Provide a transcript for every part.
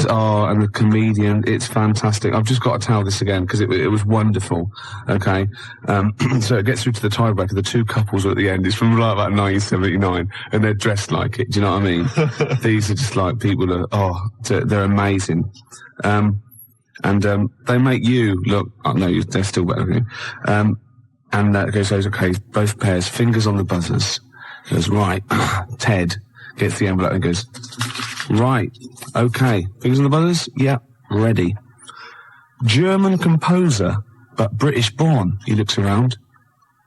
And the comedian, it's fantastic. I've just got to tell this again, because it was wonderful, okay? So it gets through to the tiebreaker, the two couples are at the end. It's from like about 1979, and they're dressed like it, do you know what I mean? These are just like people they're amazing. They make you look, no, they're still better than you. And that goes, okay, both pairs, fingers on the buzzers. Goes, right, Ted gets the envelope and goes, right, okay, fingers on the buzzers? Yeah, ready. German composer, but British born. He looks around.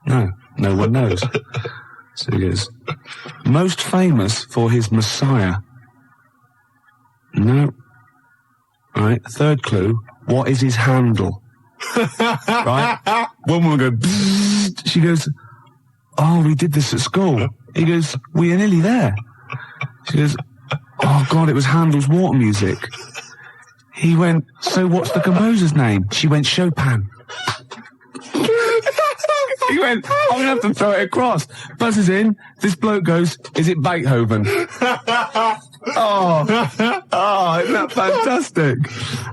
No one knows. So he goes, most famous for his Messiah. No. Right, third clue, what is his handle? Right? One woman goes, bzzz. She goes, oh, we did this at school. He goes, we are nearly there. She goes, oh God, it was Handel's Water Music. He went, so what's the composer's name? She went, Chopin. He went, I'm going to have to throw it across. Buzzes in, this bloke goes, is it Beethoven? Oh, isn't that fantastic?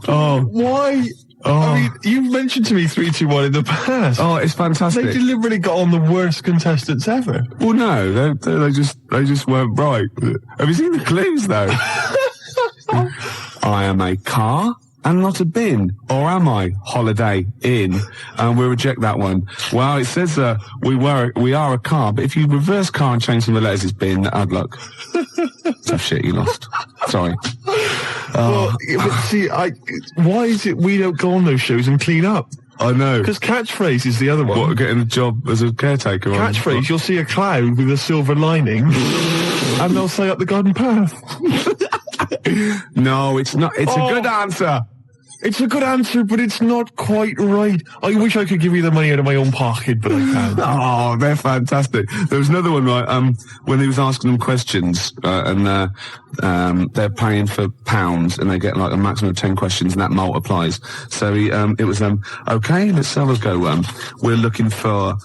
Oh. Why? Oh. I mean, you've mentioned to me 3, 2, 1 in the past. Oh, it's fantastic. They deliberately got on the worst contestants ever. Well, no, they just weren't right. Have you seen the clues, though? I am a car and not a bin. Or am I? Holiday Inn. And we'll reject that one. Well, it says we are a car, but if you reverse car and change some of the letters, it's bin. Hard luck. Tough shit, you lost. Sorry. Well, but see, why is it we don't go on those shows and clean up? I know. Because catchphrase is the other one. What, getting a job as a caretaker? Catchphrase, you'll see a cloud with a silver lining, and they'll say up the garden path. No, it's not. It's a good answer. It's a good answer, but it's not quite right. I wish I could give you the money out of my own pocket, but I can't. Oh, they're fantastic. There was another one, right, when he was asking them questions, and they're paying for pounds, and they get like a maximum of 10 questions, and that multiplies. So it was, okay, let's have a go. We're looking for,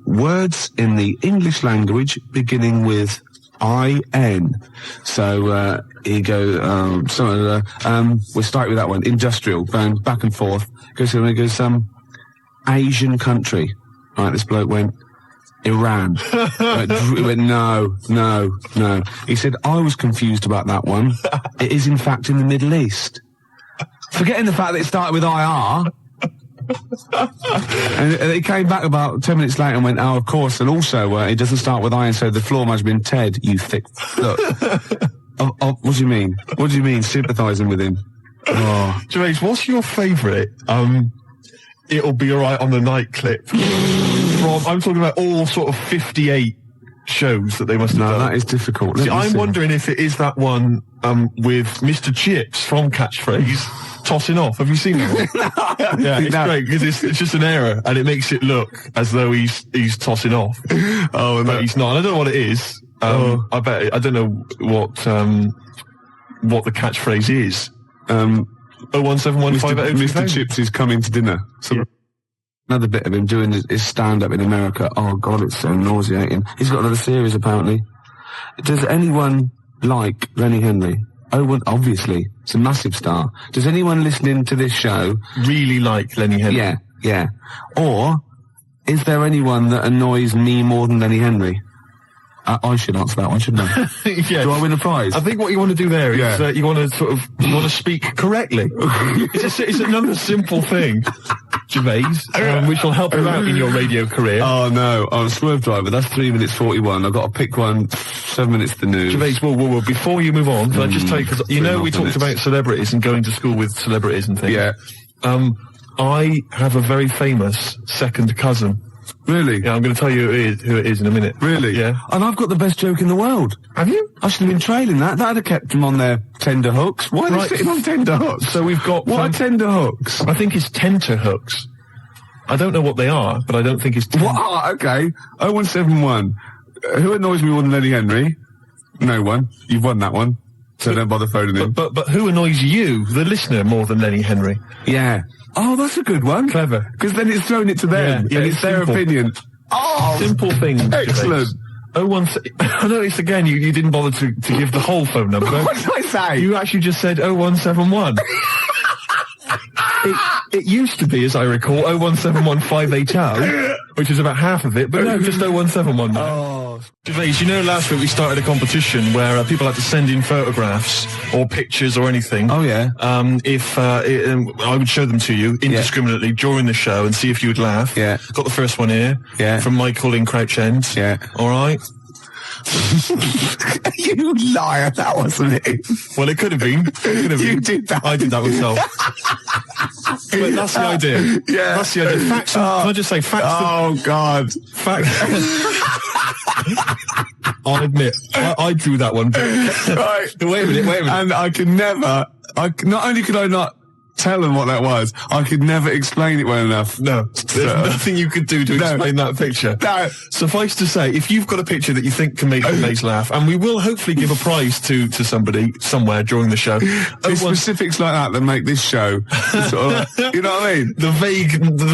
words in the English language beginning with I-N. So, he goes, we'll start with that one. Industrial, going back and forth. Goes, Asian country. Right, this bloke went, Iran. He went, no. He said, I was confused about that one. It is, in fact, in the Middle East. Forgetting the fact that it started with IR. And he came back about 10 minutes later and went, oh, of course, and also, it doesn't start with I, and so the floor must have been Ted, you thick... Look. What do you mean? What do you mean, sympathising with him? Oh. Gervais, what's your favourite, It'll Be Alright on the Night clip? I'm talking about all sort of 58 shows that they must have done. No, that is difficult. See, I'm wondering if it is that one, with Mr. Chips from Catchphrase tossing off. Have you seen that one? Yeah, it's great, because it's just an error, and it makes it look as though he's tossing off. Oh, but he's not. I don't know what it is. I bet I don't know what the catchphrase is. 01715. Mr. Chips is coming to dinner. So yeah. Another bit of him doing his stand-up in America. Oh God, it's so nauseating. He's got another series apparently. Does anyone like Lenny Henry? Oh, well, obviously, it's a massive star. Does anyone listening to this show really like Lenny Henry? Yeah. Or is there anyone that annoys me more than Lenny Henry? I should answer that one, shouldn't I? Yes. Do I win a prize? I think what you want to do there is you want to speak correctly. It's another simple thing, Gervais, which will help you out in your radio career. Oh no, I'm a Swerve Driver. That's 3 minutes 41. I've got to pick one. 7 minutes to the news. Gervais, whoa. Before you move on, can I just tell you, because you know we talked about celebrities and going to school with celebrities and things. Yeah. I have a very famous second cousin. Really? Yeah, I'm going to tell you who it is in a minute. Really? Yeah. And I've got the best joke in the world. Have you? I should have been trailing that. That'd have kept them on their tender hooks. Why are they sitting on tender hooks? So we've got... What are tender hooks? I think it's tenter hooks. I don't know what they are, but I don't think it's... What? Okay. 0171. Who annoys me more than Lenny Henry? No one. You've won that one. So don't bother phoning him. But who annoys you, the listener, more than Lenny Henry? Yeah. Oh, that's a good one. Clever. Because then it's thrown it to them. Yeah, and it's their opinion. Oh! Simple thing. Excellent. I noticed again you didn't bother to give the whole phone number. What did I say? You actually just said 0171. It used to be, as I recall, 0171580, which is about half of it, but no, just 0171 now. Oh. Gervais, you know, last week we started a competition where people had to send in photographs or pictures or anything. Oh, yeah. I would show them to you indiscriminately during the show and see if you would laugh. Yeah. Got the first one here. Yeah. From Michael in Crouch End. Yeah. All right. You liar, that wasn't it. Well, it could have been. You did that. I did that myself. But that's the idea. Yeah. That's the idea. Facts. Can I just say facts? Oh, God. Facts. I'll admit, I drew that one. Right. Wait a minute. And I could never, not only could I not tell them what that was, I could never explain it well enough. No, there's nothing you could do to explain that picture. No. Suffice to say, if you've got a picture that you think can make Gervais laugh, and we will hopefully give a prize to somebody somewhere during the show. It's specifics like that make this show. Sort of, you know what I mean? The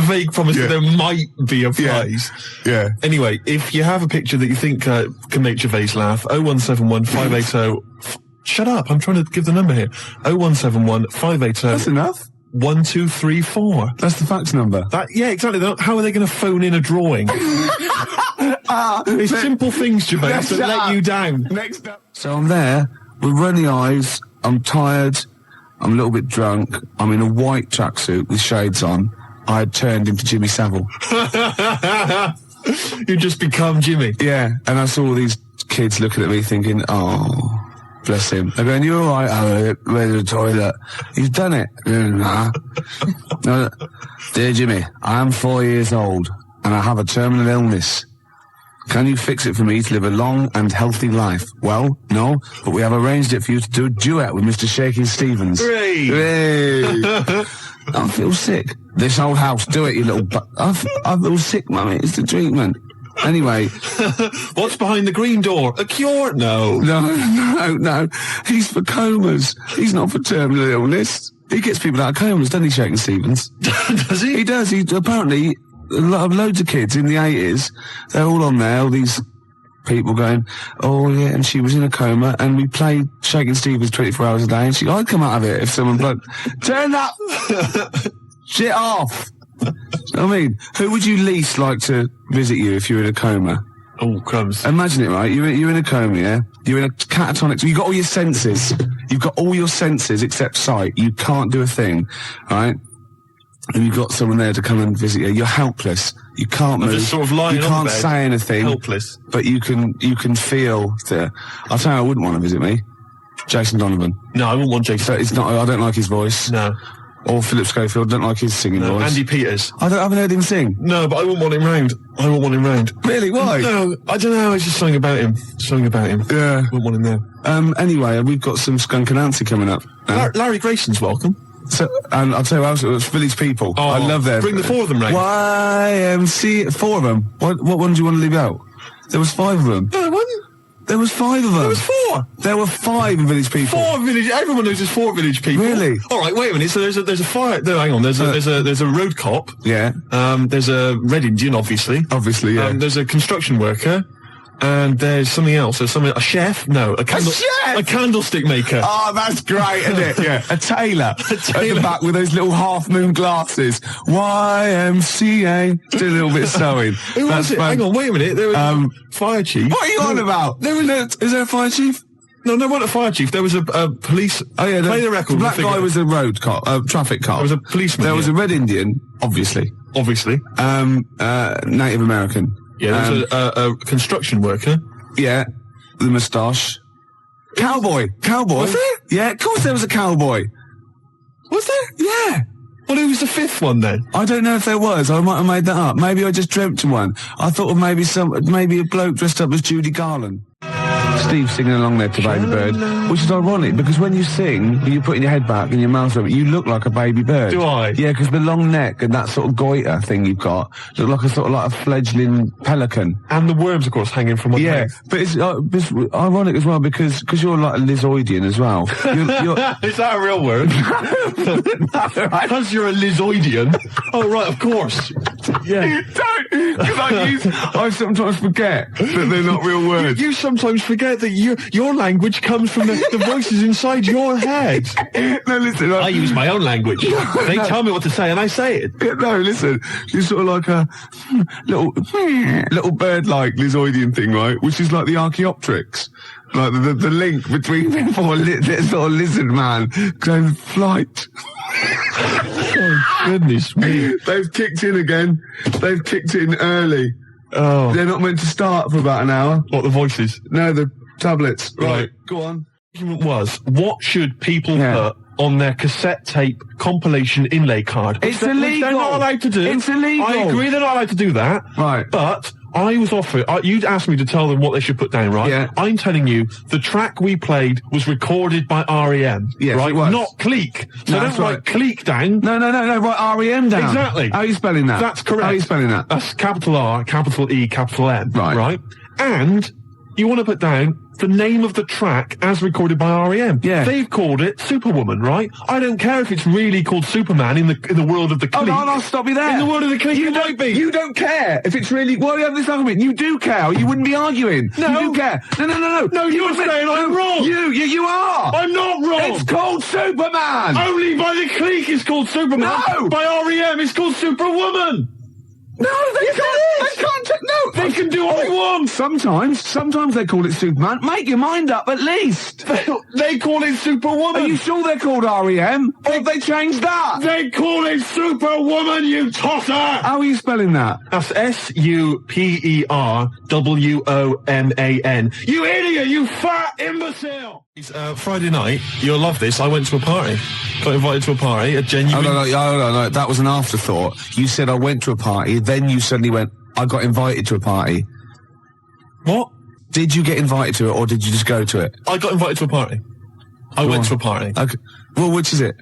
vague promise that there might be a prize. Yeah. Anyway, if you have a picture that you think can make Gervais laugh, 0171 580. Shut up, I'm trying to give the number here. 0171 580. That's enough. 1234. That's the fax number. Yeah, exactly. How are they going to phone in a drawing? It's simple things, Gervais, that let you down. Next up. So I'm there with runny eyes. I'm tired. I'm a little bit drunk. I'm in a white tracksuit with shades on. I had turned into Jimmy Savile. You just become Jimmy. Yeah, and I saw all these kids looking at me thinking, oh, bless him. They're going, you all right? Oh, where's the toilet? He's done it. Nah. No, dear Jimmy, I am 4 years old and I have a terminal illness. Can you fix it for me to live a long and healthy life? Well, no, but we have arranged it for you to do a duet with Mr. Shaky Stevens. Hooray! Hooray! I feel sick. This old house, do it, you little I feel sick, mummy. It's the treatment. Anyway. What's behind the green door? A cure? No. No. He's for comas. He's not for terminal illness. He gets people out of comas, doesn't he, Shaky Stevens? Does he? He does. He apparently, loads of kids in the 80s, they're all on there, all these people going, oh yeah, and she was in a coma, and we played Shaking Stevens 24 hours a day, and I'd come out of it if someone bloke, turn up, shit off. You know what I mean? Who would you least like to visit you if you're in a coma? Oh, crumbs. Imagine it, right? You're in a coma, yeah? You're in a catatonic, you've got all your senses. You've got all your senses except sight. You can't do a thing, right? And you've got someone there to come and visit you. You're helpless. You can't move. Just sort of lying you on can't bed, say anything. Helpless. But you can feel the. I'll tell you, I wouldn't want to visit me. Jason Donovan. No, I wouldn't want Jason. But it's not. I don't like his voice. No. Or Philip Schofield. Don't like his singing voice. Andy Peters. I haven't heard him sing. No, but I wouldn't want him round. Really? Why? No, I don't know. It's just something about him. Yeah. Wouldn't want him there. Anyway, we've got some Skunk Anansi coming up. Larry Grayson's welcome. So, and I'll tell you what else, it was Village People. Oh, I love them. Bring the four of them round. YMC, 4 of them. What one do you want to leave out? There was 5 of them. No, there wasn't. There was 5 of them. There was 4. There were 5 Village People. 4 village. Everyone knows there's 4 Village People. Really? All right. Wait a minute. So there's a fire. No, hang on. There's a road cop. Yeah. There's a Red Indian, obviously. Obviously, yeah. There's a construction worker. And there's something else. There's a chef? No, a candlestick maker. Oh, that's great, isn't it? Yeah. A tailor. At the back with those little half-moon glasses. YMCA. Do a little bit of sewing. Who was it? Hang on, wait a minute. There was fire chief. What are you on about? Is there a fire chief? No, there wasn't a fire chief. There was a police. Oh yeah, play the record. The black guy was a road cop, traffic cop. There was a policeman. There was a Red Indian, obviously. Native American. Yeah, there was a construction worker. Yeah, the moustache. Cowboy. Was there? Yeah, of course there was a cowboy. Was there? Yeah. Well, who was the 5th one then? I don't know if there was. I might have made that up. Maybe I just dreamt one. I thought of maybe a bloke dressed up as Judy Garland. Steve singing along there to Baby Bird, which is ironic because when you sing, you're putting your head back and your mouth open, you look like a baby bird. Do I? Yeah, because the long neck and that sort of goiter thing you've got look like a sort of like a fledgling pelican. And the worms, of course, hanging from one leg. But it's ironic as well because you're like a Lizoidian as well. You're Is that a real word? Because you're a Lizoidian. Oh, right, of course. Yeah. Don't, because I sometimes forget that they're not real words. You sometimes forget that your language comes from the voices inside your head. No, listen. I use my own language. They tell me what to say and I say it. Yeah, no, listen. It's sort of like a little bird-like Lizoidian thing, right? Which is like the Archaeopteryx. Like the link between this sort of lizard man going flight. Oh, goodness me. They've kicked in again. They've kicked in early. Oh. They're not meant to start for about an hour. What, the voices? No, the tablets. Right. Go on. The argument was, what should people put on their cassette tape compilation inlay card? It's illegal. They're not allowed to do. It's illegal. I agree they're not allowed to do that. Right. But I was offered, you'd asked me to tell them what they should put down, right? Yeah. I'm telling you, the track we played was recorded by REM. Yes, right? it was. Not Clique. So No, don't that's write right. Clique down. No, write REM down. Exactly. How are you spelling that? That's correct. How are you spelling that? That's capital R, capital E, capital M. Right. Right? And you want to put down the name of the track as recorded by REM. Yeah. They've called it Superwoman, right? I don't care if it's really called Superman in the world of the Clique. Oh, no, I'll stop you there. In the world of the Clique, it might be. You don't care if it's really... Well, you have this argument. You do care, or you wouldn't be arguing. No. You do care. No. No, you're saying I'm wrong. You are. I'm not wrong. It's called Superman. Only by the Clique it's called Superman. No. By REM it's called Superwoman. No, they can't. They can't. No, They can do what they want. Sometimes they call it Superman. Make your mind up, at least. They call it Superwoman. Are you sure they're called REM? Or have they changed that? They call it Superwoman, you tosser. How are you spelling that? That's SUPERWOMAN. You idiot, you fat imbecile. It's Friday night. You'll love this. I went to a party. Got invited to a party. A genuine... No. That was an afterthought. You said I went to a party, then you suddenly went, I got invited to a party. What? Did you get invited to it, or did you just go to it? I got invited to a party. I went to a party. Okay. Well, which is it?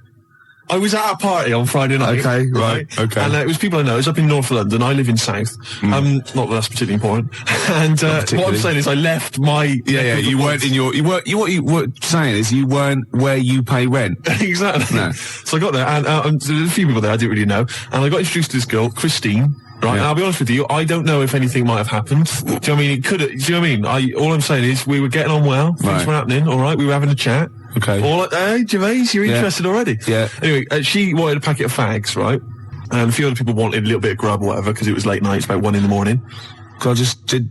I was at a party on Friday night. Okay, right, okay. And it was people I know. It was up in North London. I live in South. Not that that's particularly important. And what I'm saying is I left my... Yeah, you weren't in your... What you were saying is you weren't where you pay rent. Exactly. No. So I got there, and there was a few people there I didn't really know. And I got introduced to this girl, Christine. Right, and I'll be honest with you, I don't know if anything might have happened. Do you know what I mean? It could. Do you know what I mean? All I'm saying is we were getting on well. Things were happening. All right, we were having a chat. Okay. Hey, Gervais, you're interested already? Yeah. Anyway, she wanted a packet of fags, right? And a few other people wanted a little bit of grub or whatever because it was late night. It's about 1 a.m.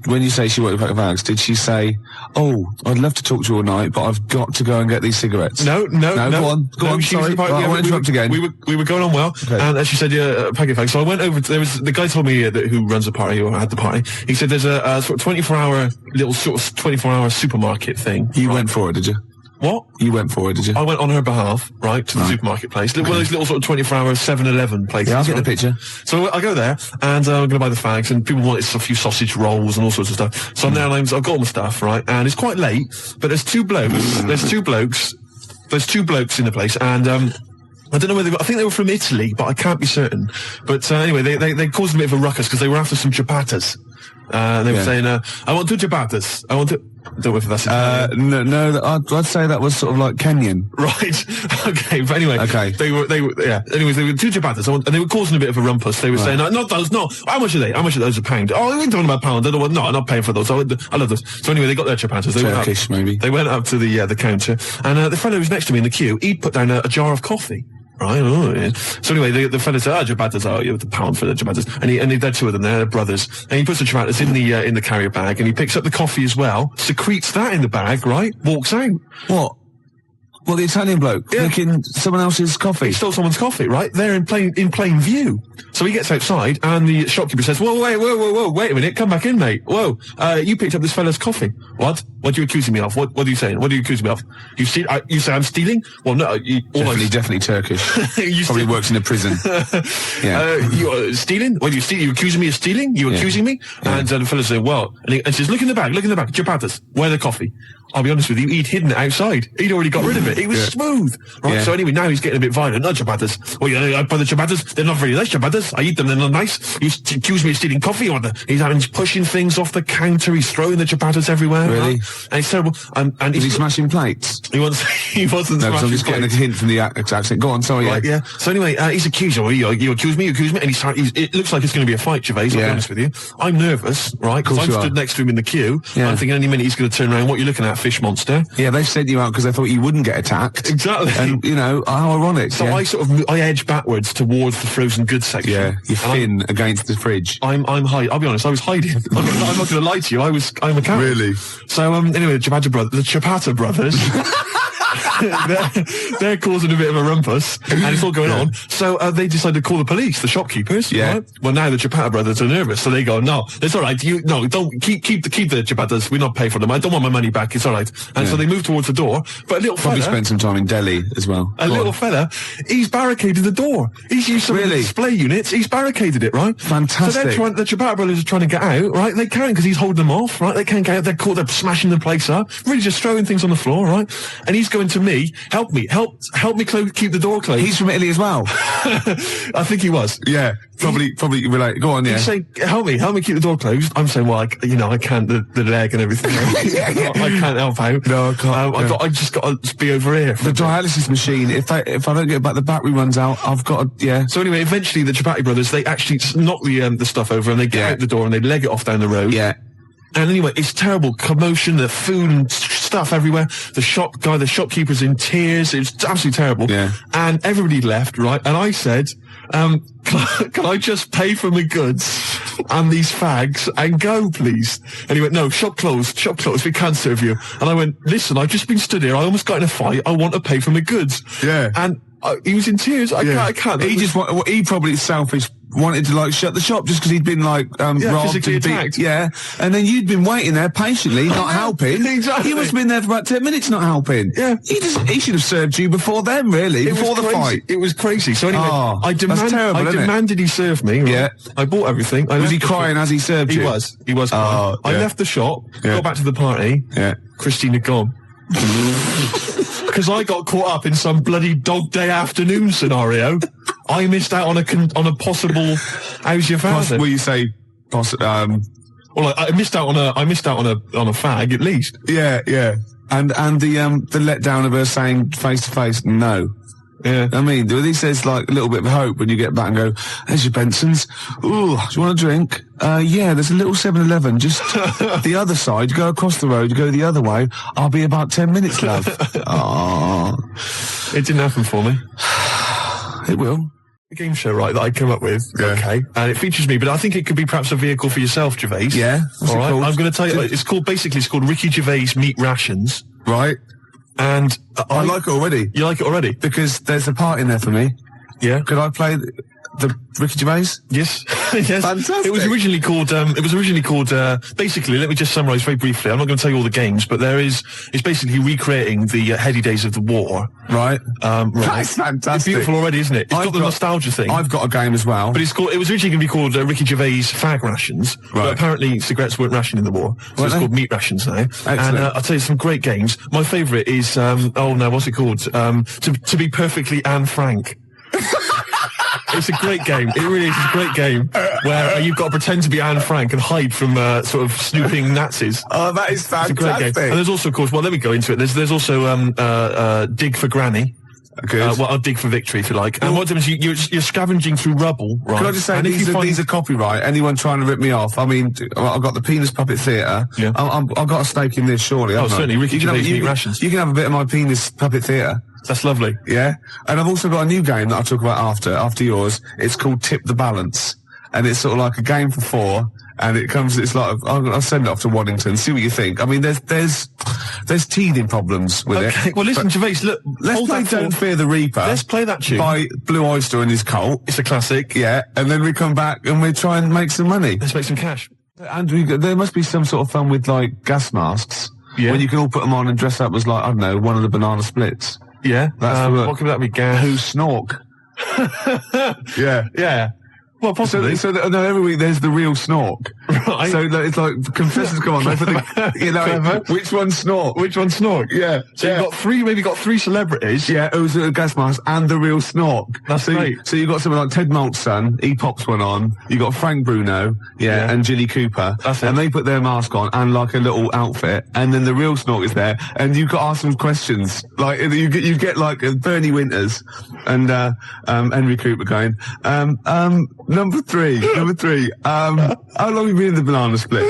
When you say she wanted a pack of fags, did she say, "Oh, I'd love to talk to you all night, but I've got to go and get these cigarettes"? No. Go on. Sorry, I won't interrupt again. We were going on well, and she said, "Yeah, a packet of fags." So I went over. The guy told me who runs the party or had the party. He said there's a sort of 24-hour little sort of 24-hour supermarket thing. You went for it, did you? What? You went for it, did you? I went on her behalf, right, to the supermarket place. One of those little sort of 24-hour 7-Eleven places. Yeah, I'll get the picture. So I go there, and I'm going to buy the fags, and people wanted a few sausage rolls and all sorts of stuff. So I'm there, and I've got all my stuff, right, and it's quite late, but there's two blokes in the place, and I don't know whether I think they were from Italy, but I can't be certain. But anyway, they caused a bit of a ruckus because they were after some ciabattas. They were saying, "I want 2 ciabattas. I want to." I don't know if that's no. I'd say that was sort of like Kenyan. Right. Okay. But anyway. Okay. They were. Anyways, they were 2 ciabattas, and they were causing a bit of a rumpus. They were saying, "Not those. No. How much are they? How much are those a pound? Oh, we're talking about pound. I don't want. No, I'm not paying for those. I love those." So anyway, they got their ciabattas. Turkish, maybe. They went up to the counter, and the fellow who was next to me in the queue, he'd put down a jar of coffee. Right. Oh, yeah. So anyway, the fella said, ciabattas, you have the pound for the ciabattas. And they're 2 of them, they're brothers. And he puts the ciabattas in the carrier bag, and he picks up the coffee as well, secretes that in the bag, right? Walks out. What? Well, the Italian bloke drinking someone else's coffee. He stole someone's coffee, right? There in plain view. So he gets outside, and the shopkeeper says, "Whoa, wait a minute, come back in, mate. Whoa, you picked up this fella's coffee. What? What are you accusing me of? What are you saying? What are you accusing me of? You say I'm stealing? Well, no, definitely Turkish. Probably works in a prison. Yeah. You stealing? What are you stealing? You accusing me of stealing? You accusing me?" Yeah. And the fella says, "Well," and he says, look in the back, ciabattas. Where the coffee? I'll be honest with you, he'd hidden it outside. He'd already got rid of it. it? It was Yeah. smooth, right? Yeah. So anyway, now he's getting a bit violent. No ciabattas. Oh yeah, I buy the ciabattas. They're not very nice ciabattas. I eat them. They're not nice. He's accused me of stealing coffee. He's pushing things off the counter. He's throwing the ciabattas everywhere. Really? Right? And it's terrible. And Was he smashing plates? he wasn't No, because I'm smashing just getting a plates. hint from the accent. Go on, sorry. Right, yeah. So anyway, he's accused. Oh, you accuse me, and it looks like it's going to be a fight, Gervais. I'll be Yeah. honest with you. I'm nervous, right? Because Course I'm you are. stood next to him in the queue. Yeah. I'm thinking any minute he's going to turn around. What are you looking at, fish monster? Yeah, they've sent you out because they thought you wouldn't get attacked. Exactly. And, you know, how ironic. So yeah. I edge backwards towards the frozen goods section. Yeah, you're And thin against the fridge. I'm hiding. I'll be honest, I was hiding. I'm not going to lie to you. I'm a coward. Really? So anyway, the Ciabatta brothers. they're causing a bit of a rumpus, and it's all going on. So they decided to call the police, the shopkeepers. Yeah. Right? Well, now the Ciabatta brothers are nervous, so they go, "No, it's all right. Don't keep the Ciabattas. We're not paying for them. I don't want my money back. It's all right." And so they move towards the door. But a little Probably fella, spent some time in Delhi as well. a Go little on. fella, he's barricaded the door. He's used some of the Really? display units. He's barricaded it, right? Fantastic. So the Ciabatta brothers are trying to get out, right? They can't because he's holding them off, right? They can't get out. They're caught. They're smashing the place up. Really just throwing things on the floor, right? And he's going to me, help me keep the door closed. He's from Italy as well. I think he was. Yeah, probably relate. Go on, yeah. He's saying, help me keep the door closed. I'm saying, well, I can't, the leg and everything. I can't help out. No, I can't. I just got to be over here. The dialysis machine, if I don't get back, the battery runs out, I've got to, yeah. So anyway, eventually the Ciabatta brothers, they actually knock the stuff over and they get out the door and they leg it off down the road. Yeah. And anyway, it's terrible commotion, the food and stuff everywhere. The shopkeeper's in tears. It's absolutely terrible. Yeah. And everybody left, right? And I said, can I just pay for my goods and these fags and go, please? And he went, no, shop closed, we can't serve you. And I went, listen, I've just been stood here. I almost got in a fight. I want to pay for my goods. Yeah. And he was in tears. I can't. He probably selfish wanted to shut the shop just because he'd been robbed physically and attacked. Yeah, and then you'd been waiting there patiently, not helping. Exactly. He must have been there for about 10 minutes, not helping. Yeah. He should have served you before then, really, before the fight. It was crazy. So anyway, I demanded he serve me. Right? Yeah. I bought everything. Was he crying as he served you? He was crying. I left the shop, got back to the party. Yeah. Christina gone. Because I got caught up in some bloody dog day afternoon scenario. I missed out on a possible. How's your father? Will you say? Well, I missed out on a fag at least. Yeah. And the letdown of her saying face to face no. Yeah. I mean, he says a little bit of hope when you get back and go, there's your Benson's. Ooh, do you want a drink? Yeah, there's a little 7-Eleven just the other side. You go across the road, you go the other way. I'll be about 10 minutes, love. Oh. It didn't happen for me. It will. A game show, right, that I came up with. Yeah. Okay. And it features me, but I think it could be perhaps a vehicle for yourself, Gervais. Yeah. All right. I'm going to tell you, it's called Ricky Gervais Meat Rations. Right. And I like it already. You like it already? Because there's a part in there for me. Yeah. Could I play the Ricky Gervais? Yes. Yes. Fantastic. It was originally called, basically, let me just summarise very briefly. I'm not going to tell you all the games, but it's basically recreating the heady days of the war. Right. Right. That's fantastic. It's beautiful already, isn't it? It's got the nostalgia thing. I've got a game as well. But it was originally going to be called Ricky Gervais Fag Rations. Right. But apparently cigarettes weren't rationed in the war. So it's called Meat Rations now. Excellent. And I'll tell you some great games. My favourite is, what's it called? To be perfectly Anne Frank. It's a great game. It really is a great game where you've got to pretend to be Anne Frank and hide from sort of snooping Nazis. Oh, that is fantastic. It's a great game. And there's also, of course, let me go into it. There's also Dig for Granny. Good. I'll dig for victory, if you like. And what happens is you're scavenging through rubble, right? Can I just say, and these are copyright. Anyone trying to rip me off? I mean, I've got the Penis Puppet Theatre. Yeah. I've got a stake in this, surely. Oh, certainly. Ricky Gervais Meat Rations. You can have a bit of my Penis Puppet Theatre. That's lovely. Yeah. And I've also got a new game that I'll talk about after yours. It's called Tip the Balance. And it's sort of like a game for 4. And it's like, I'll send it off to Waddington, see what you think. I mean, there's teething problems with it. Well, listen, Gervais, look. Let's play Don't Fear the Reaper. Let's play that tune. By Blue Oyster and his cult. It's a classic. Yeah. And then we come back and we try and make some money. Let's make some cash. And there must be some sort of fun with, gas masks. Yeah. When you can all put them on and dress up as, I don't know, one of the banana splits. Yeah. What could that be, Gav? Who Snork? Yeah. Yeah. Well, possibly. So every week there's the real Snork. Right. So it's like contestants come on, they put the, which one's Snork? Which one's Snork? Yeah. So you've got three celebrities. Yeah, it was a gas mask and the real Snork. That's great. So you got someone like Ted Malt's son, he pops one on. You got Frank Bruno, and Jilly Cooper. That's it. And they put their mask on and like a little outfit, and then the real Snork is there, and you've got to ask them questions. Like you get like Bernie Winters and Henry Cooper going, number three, how long have you been in the banana split?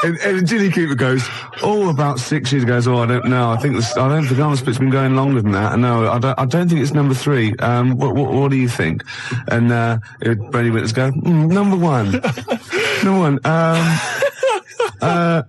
and Jilly Cooper goes, about 6 years ago. I don't know. I think the banana split's been going longer than that. No, I don't think it's number 3. What do you think? And Bernie Winters go, number 1. Number 1.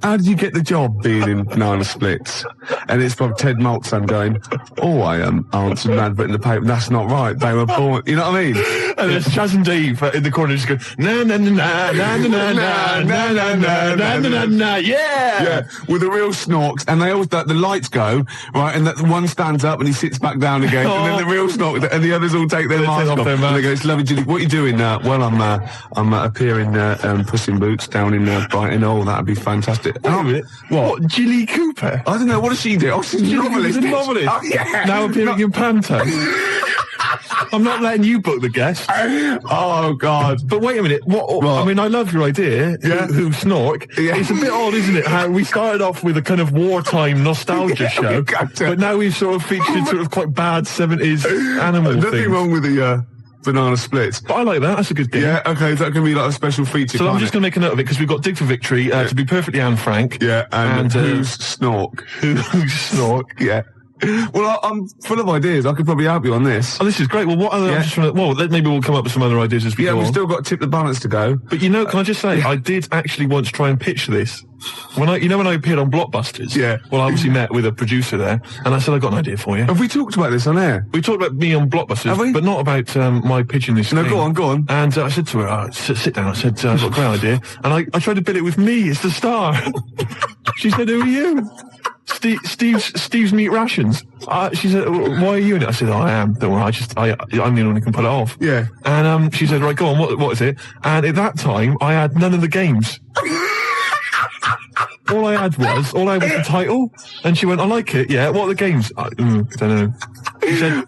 How did you get the job being in banana splits? And it's from Ted Malt's son going, I answered an advert in the paper. That's not right. They were born. You know what I mean? And there's Chaz and Dave in the corner just going, na na na na na na na na na na na na, yeah, with the real Snorks, and they always the lights go right, and that one stands up and he sits back down again, and then the real Snork and the others all take their mask off. And they go, "It's lovely, Jilly. What are you doing now?" "Well, I'm appearing Puss in Boots down in Brighton." "Oh, that'd be fantastic." What? Jilly Cooper? I don't know. What does she do? She's a novelist. Oh, yeah. Now appearing in Panto. I'm not letting you book the guest. Oh, God. But wait a minute. What? I mean, I love your idea. Yeah. Who Snork? Yeah. It's a bit odd, isn't it? How we started off with a kind of wartime nostalgia show, but now we've sort of featured sort of quite bad 70s animal things. Nothing wrong with the banana splits. But I like that. That's a good game. Yeah, okay. That can be like a special feature. So I'm just going to make a note of it because we've got Dig for Victory, to be perfectly Anne Frank. Yeah, and who's Snork? Who's Snork? Yeah. Well, I'm full of ideas. I could probably help you on this. Oh, this is great. Well, what other? Maybe we'll come up with some other ideas as we go on. Yeah, we've still got Tip the Balance to go. But can I just say, I did actually once try and pitch this. When I appeared on Blockbusters. Yeah. Well, I obviously met with a producer there, and I said, I got an idea for you. Have we talked about this on air? We talked about me on Blockbusters, Have we? But not about my pitching this. No, go on. And I said to her, sit down. I said, I've got a great idea, and I tried to bill it with me as the star. She said, who are you? Steve's Meat Rations. She said, why are you in it? I said, I am. Don't worry. I'm the one who can pull it off. Yeah. And she said, right, go on. What is it? And at that time, I had none of the games. All I had was the title. And she went, I like it. Yeah. What are the games? I don't know. She said,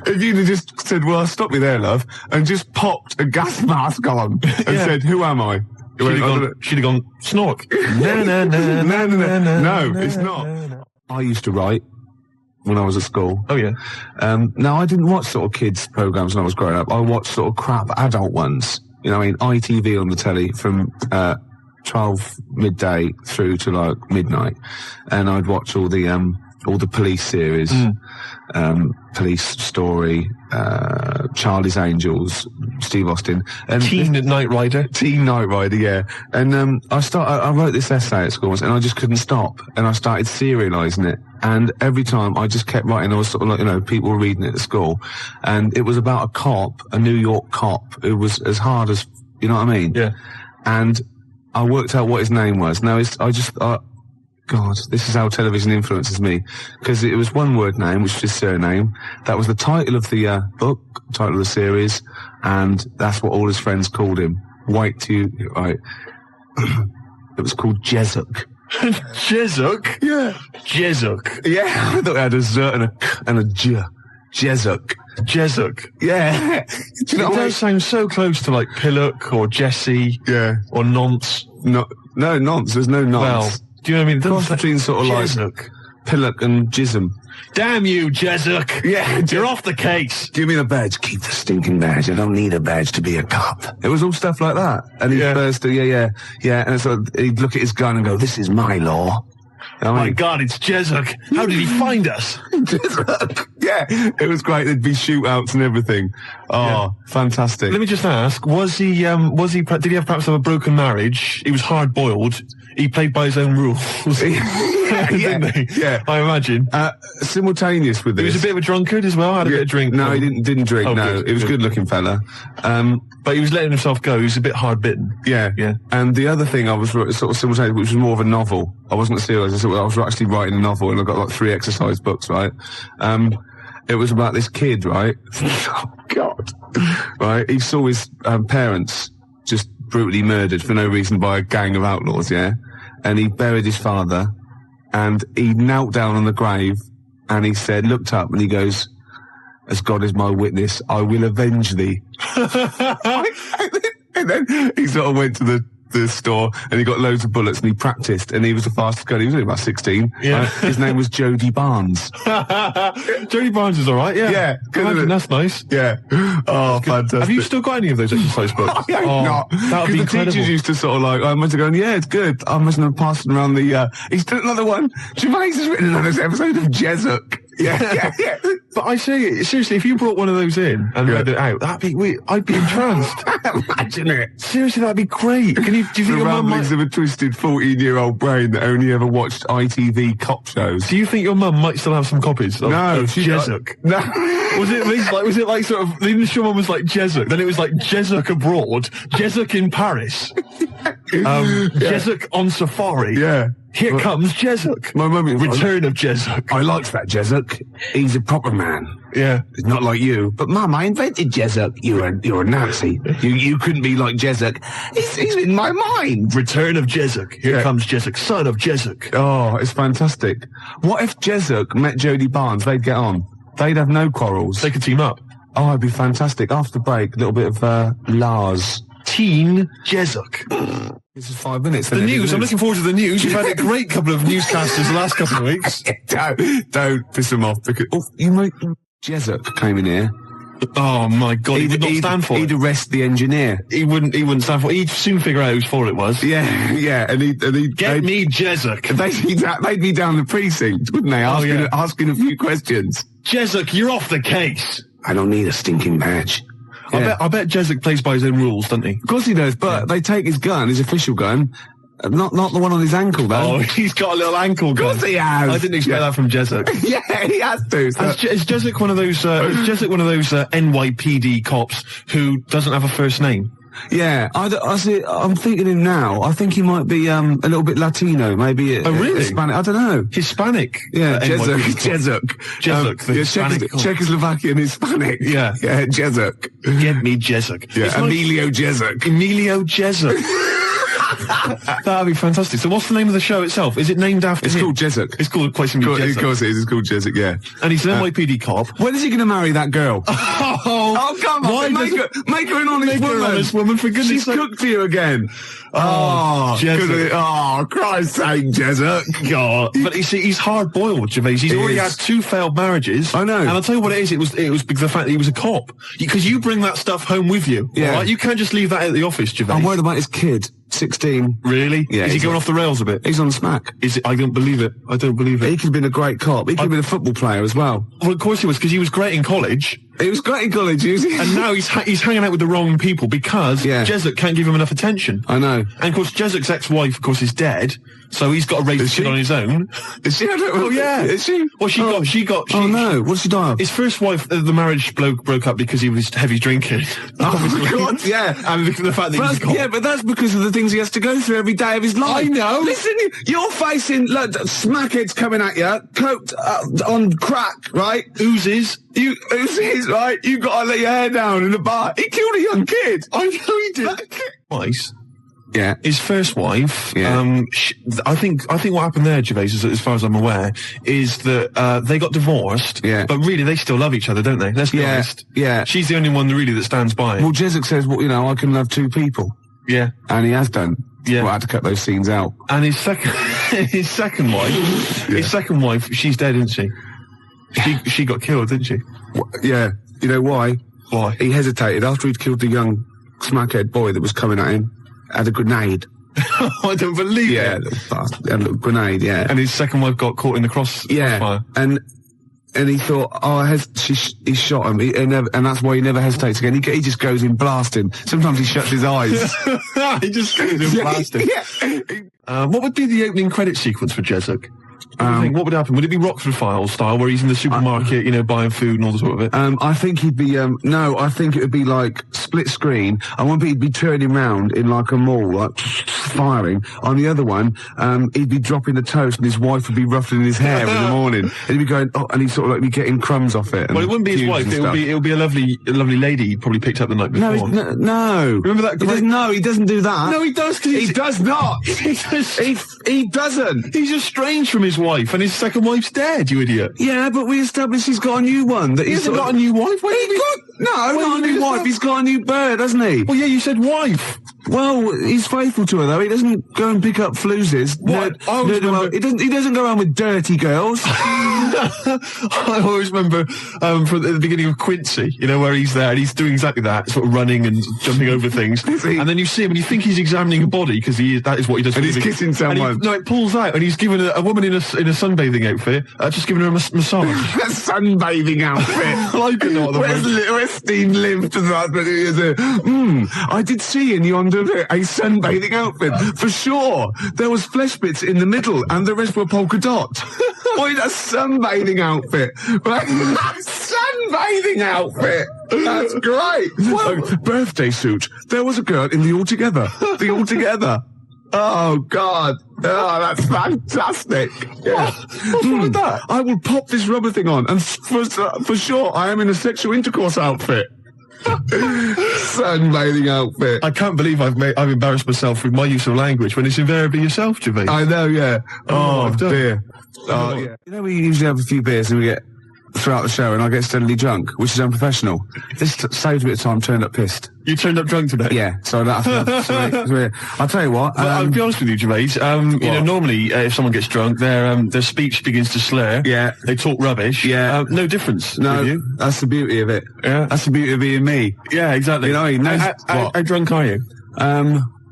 if you'd have just said, well, stop me there, love, and just popped a gas mask on and said, who am I? She'd have gone, Snork. No, it's not. I used to write when I was at school. Oh, yeah. Now, I didn't watch sort of kids' programs when I was growing up. I watched sort of crap adult ones. You know, I mean, ITV on the telly from 12 midday through to like midnight. And I'd watch all the police series, Police Story, Charlie's Angels, Steve Austin, and Teen Knight Rider, yeah. And I wrote this essay at school, and I just couldn't stop, and I started serialising it. And every time I just kept writing, I was sort of like, people were reading it at school, and it was about a cop, a New York cop, who was as hard as, you know what I mean? Yeah. And I worked out what his name was. Now God, this is how television influences me. Because it was one word name, which was his surname. That was the title of the book, title of the series, and that's what all his friends called him. Right. It was called Jezuk. Jezuk? Yeah. Jezuk. Yeah, I thought it had a Z and a J. Jezuk. Jezuk. Yeah. Do you know, it does sound so close to like Pillock or Jesse. Yeah. Or Nonce. No, Nonce. There's no Nonce. Well, do you know what I mean? Cross between sort of like Pillock and Jism. Damn you, Jezuk. Yeah. You're off the case. Give me the badge. Keep the stinking badge. I don't need a badge to be a cop. It was all stuff like that. And he'd burst to, yeah. And so he'd look at his gun and go, this is my law. My God, it's Jezuk. How did he find us? Jezuk. Yeah, it was great. There'd be shootouts and everything. Oh, fantastic. Let me just ask, did he have perhaps have a broken marriage? He was hard-boiled. He played by his own rules. Didn't he? Yeah. I imagine. Simultaneous with this. He was a bit of a drunkard as well, had a bit of drink. No, he didn't drink, no. He was a good-looking fella. But he was letting himself go. He was a bit hard-bitten. Yeah. And the other thing I was sort of simultaneous, which was more of a novel. I wasn't serious. I was actually writing a novel, and I got like 3 exercise books, right? It was about this kid, right? Oh, God. Right? He saw his parents just brutally murdered for no reason by a gang of outlaws, yeah? And he buried his father, and he knelt down on the grave, and he said, looked up, and he goes, as God is my witness, I will avenge thee. And then he sort of went to the store and he got loads of bullets and he practiced, and he was the fastest guy. He was only about 16. Yeah. His name was Jody Barnes. Jody Barnes is all right, yeah. Yeah. Imagine, that's nice. Yeah. Oh, fantastic. Have you still got any of those exercise books? I hope not. That would be the incredible. teachers used to sort of like, I must have gone, yeah, it's good. I must have passed around the, he's done another one. Gervais has written another episode of Jessup. Yeah. But I say, seriously, if you brought one of those in and read it out, that'd be weird. I'd be entranced. Imagine it. Seriously, that'd be great. Do you think The your mum ramblings might... of a twisted 14-year-old brain that only ever watched ITV cop shows. Do you think your mum might still have some copies of, No, of she- Jessup? No. Was it like sort of, the initial one was like Jessup, then it was like Jessup abroad, Jessup in Paris, Jessup on safari. Yeah. Here comes Jessup. My mum... Return of Jessup. I likes that Jessup. He's a proper man. Yeah. It's not like you. But Mum, I invented Jessup. You're a Nazi. You couldn't be like Jessup. He's in my mind. Return of Jessup. Here comes Jessup, son of Jessup. Oh, it's fantastic. What if Jessup met Jody Barnes? They'd get on. They'd have no quarrels. They could team up. Oh, it'd be fantastic. After break, a little bit of Lars. Teen Jessup. This is 5 minutes. The news. I'm looking forward to the news. You've had a great couple of newscasters the last couple of weeks. Don't piss them off because Jessup came in here. Oh my God, he would not stand for He'd it. arrest the engineer. He wouldn't stand for it. He'd soon figure out whose fault it was. Yeah, and he'd Get me Jessup. They'd be down the precinct, wouldn't they? Asking a few questions. Jessup, you're off the case. I don't need a stinking badge. Yeah. I bet Jessup plays by his own rules, doesn't he? Of course he does, but they take his gun, his official gun, not the one on his ankle, though. Oh, he's got a little ankle gun. Of course he has. I didn't expect that from Jessup. Yeah, he has to. So. Is Jessup one of those? Is Jessup one of those NYPD cops who doesn't have a first name? Yeah, I'm thinking him now. I think he might be a little bit Latino, maybe. Really? Hispanic. I don't know. Hispanic. Yeah, NYPD Jessup. the Hispanic cop. Czechoslovakian Hispanic. Yeah. Yeah, Jessup. Get me Jessup. Yeah, It's like Emilio Jessup. Emilio Jessup. That'd be fantastic. So what's the name of the show itself? Is it named after It's him? called Jessup. It's called quite simply Of Jessup. course it is. It's called Jessup, yeah. And he's an NYPD cop. When is he going to marry that girl? Oh, come on. Why Make her an honest Make her woman. an honest woman, for goodness She's sake. cooked to you again. Jessup. Oh, Christ's sake, Jessup. God. But you see, he's hard-boiled, Gervais. He's already is. had 2 failed marriages. I know. And I'll tell you what it is. It was because the fact that he was a cop. Because you bring that stuff home with you. Yeah. Right? You can't just leave that at the office, Gervais. I'm worried about his kid, 16. Really? Yeah, Is he he's going on- off the rails a bit? He's on smack. Is it? I don't believe it. I don't believe He it. could have been a great cop. He could have been a football player as well. Well, of course he was, because he was great in college. He was great in college, And now he's hanging out with the wrong people because Yeah. Jessup can't give him enough attention. I know. And of course, Jessup's ex-wife, of course, is dead, so he's got to raise Is the kid she? on his own. Is she? I don't know. Oh yeah, Is she? Well, she Oh no, what did she die of? His first wife, the marriage broke up because he was heavy drinking. Oh my God, yeah. And the fact that he was a cop. Yeah, but that's because of the things he has to go through every day of his life. I know. Listen, you're facing smackheads coming at you, coked on crack, right? Oozes. Oozes, right? You got to let your hair down in the bar. He killed a young kid. I know he did. Twice. Yeah. His first wife, Yeah. I think what happened there, Gervais, as far as I'm aware, is that they got divorced. Yeah. But really, they still love each other, don't they? Let's be Yeah, honest. yeah. She's the only one really that stands by it. Well, Jessup says, well, I can love 2 people. Yeah. And he has done. Yeah. Well, I had to cut those scenes out. And his second wife, she's dead, isn't she? She got killed, didn't she? Yeah. You know why? Why? He hesitated after he'd killed the young smackhead boy that was coming at him. Had a grenade. I don't believe it. Had a little grenade, yeah. And his second wife got caught in the crossfire. And he thought, he shot him, and that's why he never hesitates again. He just goes in blasting. Sometimes he shuts his eyes. He just goes in blasting. Yeah. What would be the opening credit sequence for Jessup? What do you think? What would happen? Would it be Rockford Files style, where he's in the supermarket, buying food and all the sort of it? I think he'd be, no, I think it would be like split screen. I want he'd be turning round in like a mall, like firing. On the other one, he'd be dropping the toast and his wife would be ruffling his hair in the morning. And he'd be going, and he'd sort of like be getting crumbs off it. Well, it wouldn't be his wife. It would be a lovely lady he probably picked up the night before. No. Remember that? He doesn't do that. No, he does. He does not. He doesn't. He's estranged from his wife, and his second wife's dead. You idiot. Yeah, but we established he's got a new one. He hasn't got a new wife. Not a new wife. He's got a new bird, hasn't he? Well, yeah, you said wife. Well, he's faithful to her though. He doesn't go and pick up fluses. What? He doesn't go around with dirty girls. I always remember from the beginning of Quincy, where he's there and he's doing exactly that, sort of running and jumping over things. And then you see him and you think he's examining a body because that is what he does. And he's kissing someone. No, it pulls out and he's given a woman in a sunbathing outfit, just giving her a massage. A sunbathing outfit. I don't know what the Where's Steve lived to that? I did see in yonder a sunbathing outfit for sure. There was flesh bits in the middle and the rest were polka dot. Boy, a sunbathing outfit. Sunbathing outfit. That's great. Birthday suit. There was a girl in the Altogether. The Altogether. Oh, God. Oh, that's fantastic. Yeah. What's wrong with that? I will pop this rubber thing on, and for sure, I am in a sexual intercourse outfit. Sunbathing outfit. I can't believe I've embarrassed myself with my use of language when it's invariably yourself, Gervais. I know, yeah. Oh, dear. Oh, yeah. We usually have a few beers and we get throughout the show and I get steadily drunk, which is unprofessional. This saves a bit of time turned up pissed. You turned up drunk today? Yeah, so I don't have to... I'll tell you what... I'll be honest with you, Gervais. Normally, if someone gets drunk, their speech begins to slur. Yeah. They talk rubbish. Yeah. No difference. No, with you. That's the beauty of it. Yeah. That's the beauty of being me. Yeah, exactly. How drunk are you?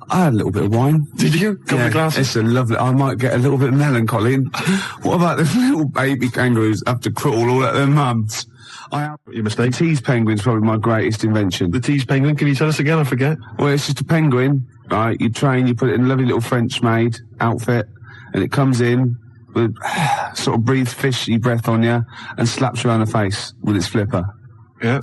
I had a little bit of wine. Did you? Couple of glasses? It's a lovely... I might get a little bit melancholy. What about the little baby kangaroos have to crawl all at their mums? Your mistake. The tease penguin's probably my greatest invention. The tease penguin? Can you tell us again? I forget. Well, it's just a penguin, right? You train, you put it in a lovely little French-made outfit, and it comes in with sort of breathes fishy breath on you and slaps you around the face with its flipper. Yeah.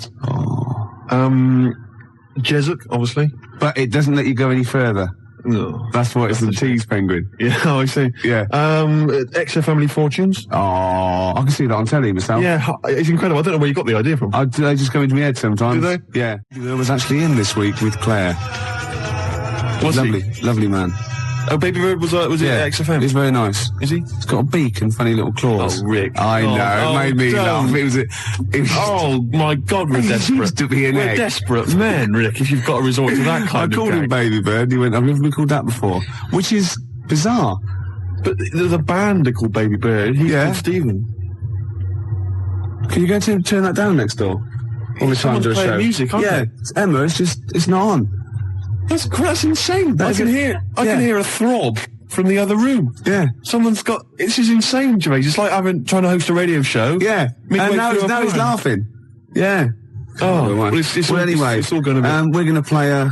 Jesup, obviously. But it doesn't let you go any further. No. That's what it's the tease penguin. Yeah, I see. Yeah. XFM Family Fortunes. Oh, I can see that on telly myself. Yeah, it's incredible. I don't know where you got the idea from. They just go into my head sometimes. Do they? Yeah. I was actually in this week with Claire. Was lovely, he? Lovely man. Oh, Baby Bird was it at XFM? He's very nice. Is he? He's got a beak and funny little claws. Oh, Rick. I know. It made me laugh. It was oh, my God, we're desperate. Used to be an we're egg. Desperate men, Rick, if you've got to resort to that kind of I called him Baby Bird. He went, I've never been called that before. Which is bizarre. But there's a band called Baby Bird. He's called Stephen. Can you go to turn that down next door? All the time to a show. Music, aren't they? It's Emma. It's not on. That's insane. I can hear a throb from the other room. Yeah. Someone's got... This is insane, Gervais. It's like trying to host a radio show. Yeah. And now he's laughing. Yeah. Oh, well, anyway, it's all going to be... we're going to play a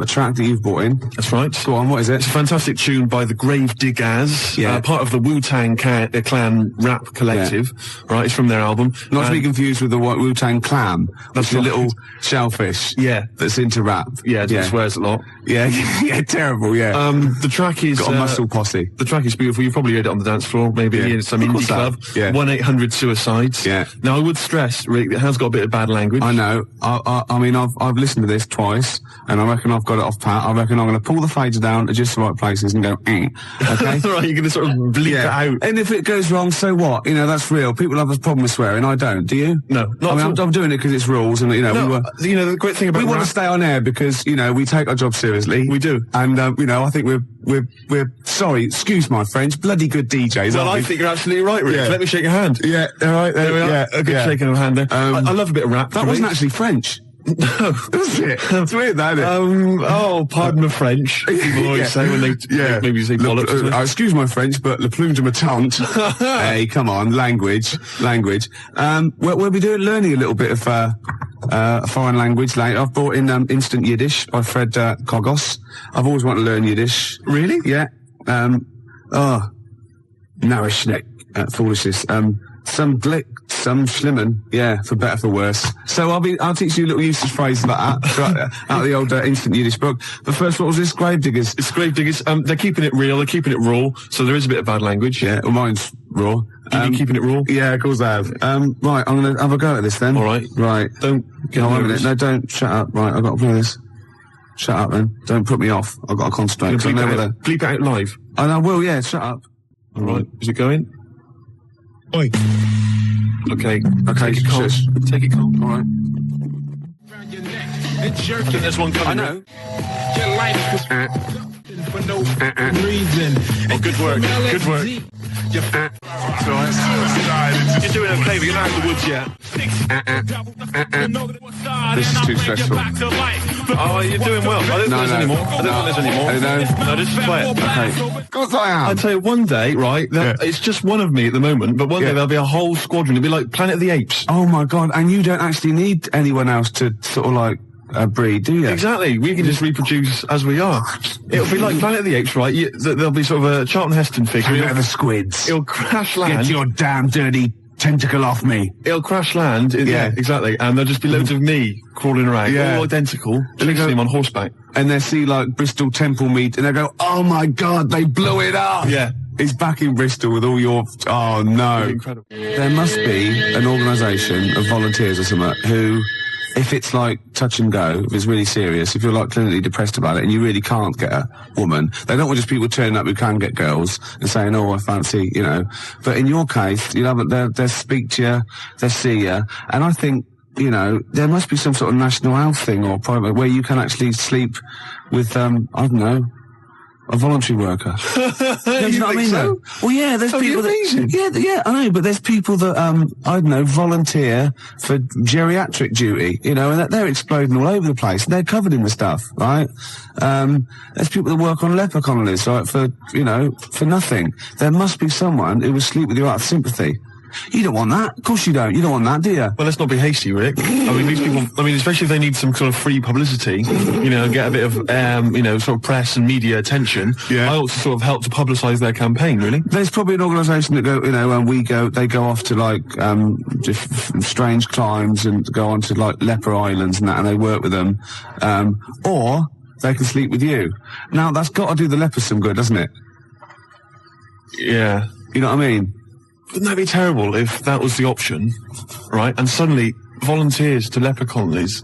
track that you've brought in. That's right. Go on, what is it? It's a fantastic tune by the Grave Diggers, part of the Wu-Tang Clan rap collective, right? It's from their album. Not to be confused with the Wu-Tang Clan. That's a little shellfish. Yeah. That's into rap. Yeah, that swears a lot. Yeah, yeah, terrible, yeah. The track is... Got a muscle posse. The track is beautiful. You've probably heard it on the dance floor, maybe in some indie club. Yeah. 1-800-SUICIDES. Yeah. Now, I would stress, Rick, it has got a bit of bad language. I know. I mean, I've listened to this twice, and I reckon I've got it off pat. I reckon I'm going to pull the fader down to just the right places and go, okay? Right, you're going to sort of bleep it out. And if it goes wrong, so what? That's real. People have a problem with swearing. I don't. Do you? No. I'm doing it because it's rules, and, the great thing about we want to stay on air because, we take our job seriously. We do. And, I think we're sorry, excuse my French, bloody good DJs. Well, I think you're absolutely right, Rick. Yeah. Let me shake your hand. Yeah, all right. There we are. Yeah, a good shaking of hand there. I love a bit of rap. That wasn't actually French. No. Was it? It's weird, that, isn't it? Pardon my French. People always say when they maybe say bollocks. Excuse my French, but le plume de ma tante. Hey, come on, language. We'll be learning a little bit of a foreign language later. I've brought in Instant Yiddish by Fred Kogos. I've always wanted to learn Yiddish. Really? Yeah. Narishnek. foolishness. Some glick, some schlimmen, yeah, for better, for worse. So I'll teach you little useless phrases like that, right, out of the old instant Yiddish book. But first, what was this? Gravediggers. It's Gravediggers. They're keeping it real, they're keeping it raw, so there is a bit of bad language. Yeah, well, mine's raw. You keeping it raw? Yeah, of course I have. Right, I'm gonna have a go at this then. All right. Right. Don't get wait a nervous. minute. No, don't. Shut up. Right, I've got to play this. Shut up then. Don't put me off. I've got to concentrate. Bleep it out live. And I will, yeah, shut up. All right. Is it going? Oi. Okay, Take it calm. shush. Take it calm. All right. I think there's one coming. I know. Your life was for no reason. Oh, good work. Good work. You're doing okay, but you're not out of the woods yet. This is too stressful. Oh, you're doing well. I don't think there's any more. I don't think there's any more. No, just play it. Okay. Of course I am. I'd tell you, one day, right, it's just one of me at the moment, but one day there'll be a whole squadron. It'll be like Planet of the Apes. Oh my God! And you don't actually need anyone else to sort of like breed, do you? Exactly. We can just reproduce as we are. It'll be like Planet of the Apes, right? There'll be sort of a Charlton Heston figure. The squids. It'll crash land. Get your damn dirty tentacle off me. It'll crash land. Yeah, exactly. And there'll just be loads of me crawling around, all identical, chasing him on horseback. And they see like Bristol Temple meet, and they go, "Oh my God, they blew it up!" Yeah. He's back in Bristol with all your. Oh no! Incredible. There must be an organisation of volunteers or something who, if it's like touch and go, if it's really serious, if you're like clinically depressed about it and you really can't get a woman, they don't want just people turning up who can get girls and saying, "Oh, I fancy," you know. But in your case, you know, they'll speak to you, they'll see you, and I think, you know, there must be some sort of national health thing or private where you can actually sleep with, I don't know, a voluntary worker. You know what I mean? So? Well, yeah, there's people that, yeah, I know, but there's people that, I don't know, volunteer for geriatric duty, you know, and they're exploding all over the place. They're covered in the stuff, right? There's people that work on leper colonies, right, for, you know, for nothing. There must be someone who will sleep with you out of sympathy. You don't want that. Of course you don't. You don't want that, do you? Well, let's not be hasty, Rick. I mean, these people, especially if they need some sort of free publicity, you know, get a bit of, you know, sort of press and media attention. Yeah. I ought to sort of help to publicise their campaign, really. There's probably an organisation that go, you know, they go off to like, just strange climes and go on to like leper islands and that, and they work with them. Or they can sleep with you. Now, that's got to do the lepers some good, doesn't it? Yeah. You know what I mean? Wouldn't that be terrible if that was the option, right? And suddenly volunteers to leper colonies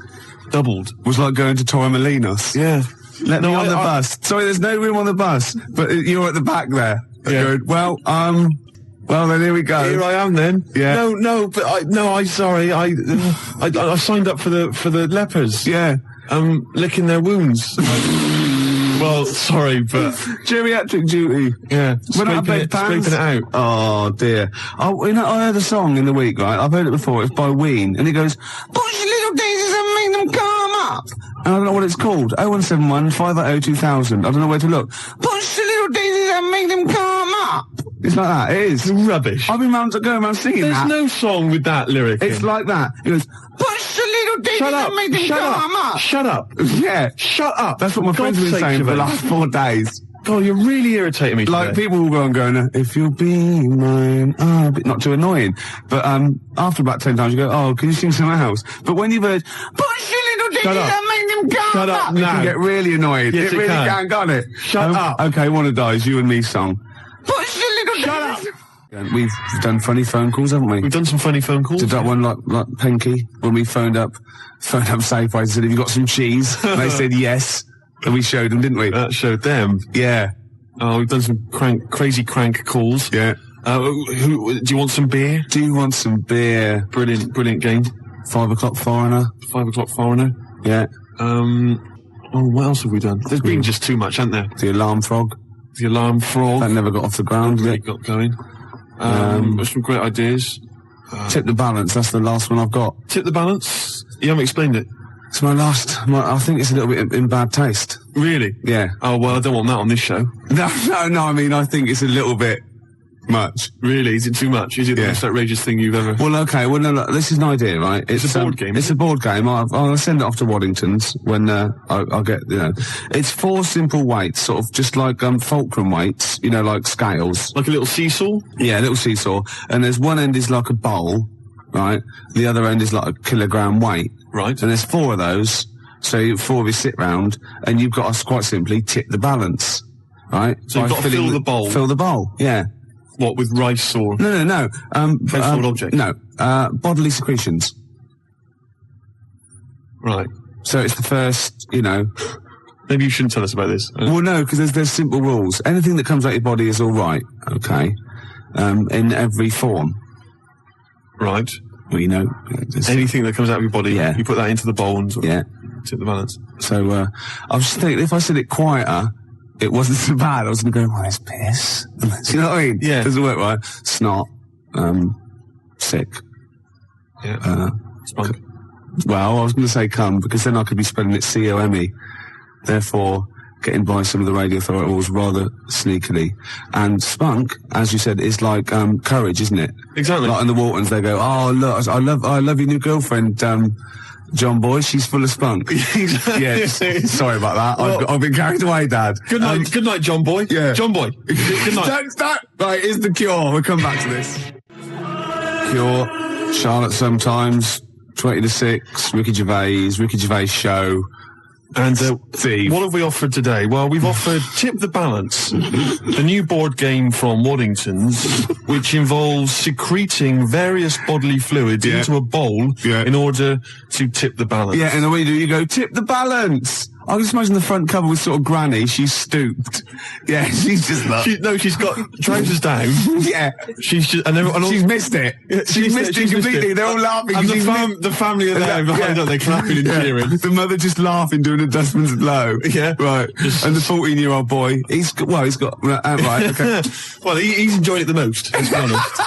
doubled. Was like going to Torremolinos. Yeah. Let me on the bus. Sorry, there's no room on the bus, but you're at the back there. Yeah. Going, well, then here we go. Here I am then. Yeah. But I signed up for the lepers. Yeah. Licking their wounds. Well, sorry, but geriatric duty. Yeah. Scraping it out. Oh dear. Oh, you know, I heard a song in the week, right? I've heard it before. It's by Ween, and it goes, "Push little daisies and make them come up." And I don't know what it's called. 0171 580 2000. I don't know where to look. Push the little daisies and make them come up. It's like that. It is rubbish. I've been going around singing that. There's no song with that lyric. It's like that. It goes, "Push the little daisies and make them come up." Shut up. Yeah. Shut up. That's what my friends have been saying for the last 4 days. God, you're really irritating me today. Like, people will go and go, "If you'll be mine," not too annoying. But after about 10 times, you go, "Oh, can you sing something else?" But when you've heard, "Push your little diggies and make them come Shut up it now. can get really annoying. Yes, it really can, can't it? Shut up. Okay, one of those, you and me song. Push your little Shut up. We've done funny phone calls, haven't we? We've done some funny phone calls. Did that one like Penky when we phoned up Safeway and said, "Have you got some cheese?" And they said yes. And we showed them, didn't we? That showed them. Yeah. Oh, we've done some crazy crank calls. Yeah. Do you want some beer? Do you want some beer? Brilliant game. 5 o'clock foreigner. 5 o'clock foreigner. Yeah. What else have we done? There's been just too much, hasn't there? The alarm frog. The alarm frog. That never got off the ground. Really got going. There's some great ideas. Tip the balance. That's the last one I've got. Tip the balance. You haven't explained it. It's my last. I think it's a little bit in bad taste. Really? Yeah. Oh well, I don't want that on this show. No. I mean, I think it's a little bit Much. Really? Is it too much? Is it the most outrageous thing you've ever... Well, okay. Well, no, look, this is an idea, right? It's a board game. It's a board game. I'll send it off to Waddington's when I'll get, It's 4 simple weights, sort of just like fulcrum weights, like scales. Like a little seesaw? Yeah, a little seesaw. And there's one end is like a bowl, right? The other end is like a kilogram weight. Right. And there's 4 of those. So 4 of you sit round, and you've got to quite simply tip the balance, right? So you've got to fill the bowl? Fill the bowl, yeah. What, with rice or... No. Household object? No. Bodily secretions. Right. So it's the first, Maybe you shouldn't tell us about this. Well, no, because there's simple rules. Anything that comes out your body is all right, okay? In every form. Right. Well, anything that comes out of your body, yeah. You put that into the bowl and yeah. tip the balance. So, I was just thinking, if I said it quieter, it wasn't so bad. I was going to go, well, it's piss. Do you know what I mean? Yeah. Doesn't work right. Snot. Sick. Yeah. Spunk. Well, I was going to say cum, because then I could be spelling it C-O-M-E. Therefore, getting by some of the radio authorities rather sneakily. And spunk, as you said, is like courage, isn't it? Exactly. Like in the Waltons, they go, oh, look, I love your new girlfriend, John Boy, she's full of spunk. Yeah, sorry about that. Well, I've been carried away, Dad. Good night, John Boy. Yeah. John Boy. Good night. Right, here's the Cure. We'll come back to this. Cure, Charlotte Sometimes, 20 to 6, Ricky Gervais Show. And Steve. What have we offered today? Well, we've offered Tip the Balance, the new board game from Waddington's, which involves secreting various bodily fluids into a bowl in order to tip the balance. Yeah, and the way you go, tip the balance. I can just imagine the front cover with sort of Granny. She's stooped. Yeah, she's just like... she's got trousers down. Yeah. She's just... she's missed it. She's missed it completely. They're all laughing. And the family are there behind her. They're clapping and cheering. The mother just laughing, doing a dustman's blow. Yeah. Right. And the 14-year-old boy, he's got... right, okay. Well, he's enjoyed it the most, let's be honest.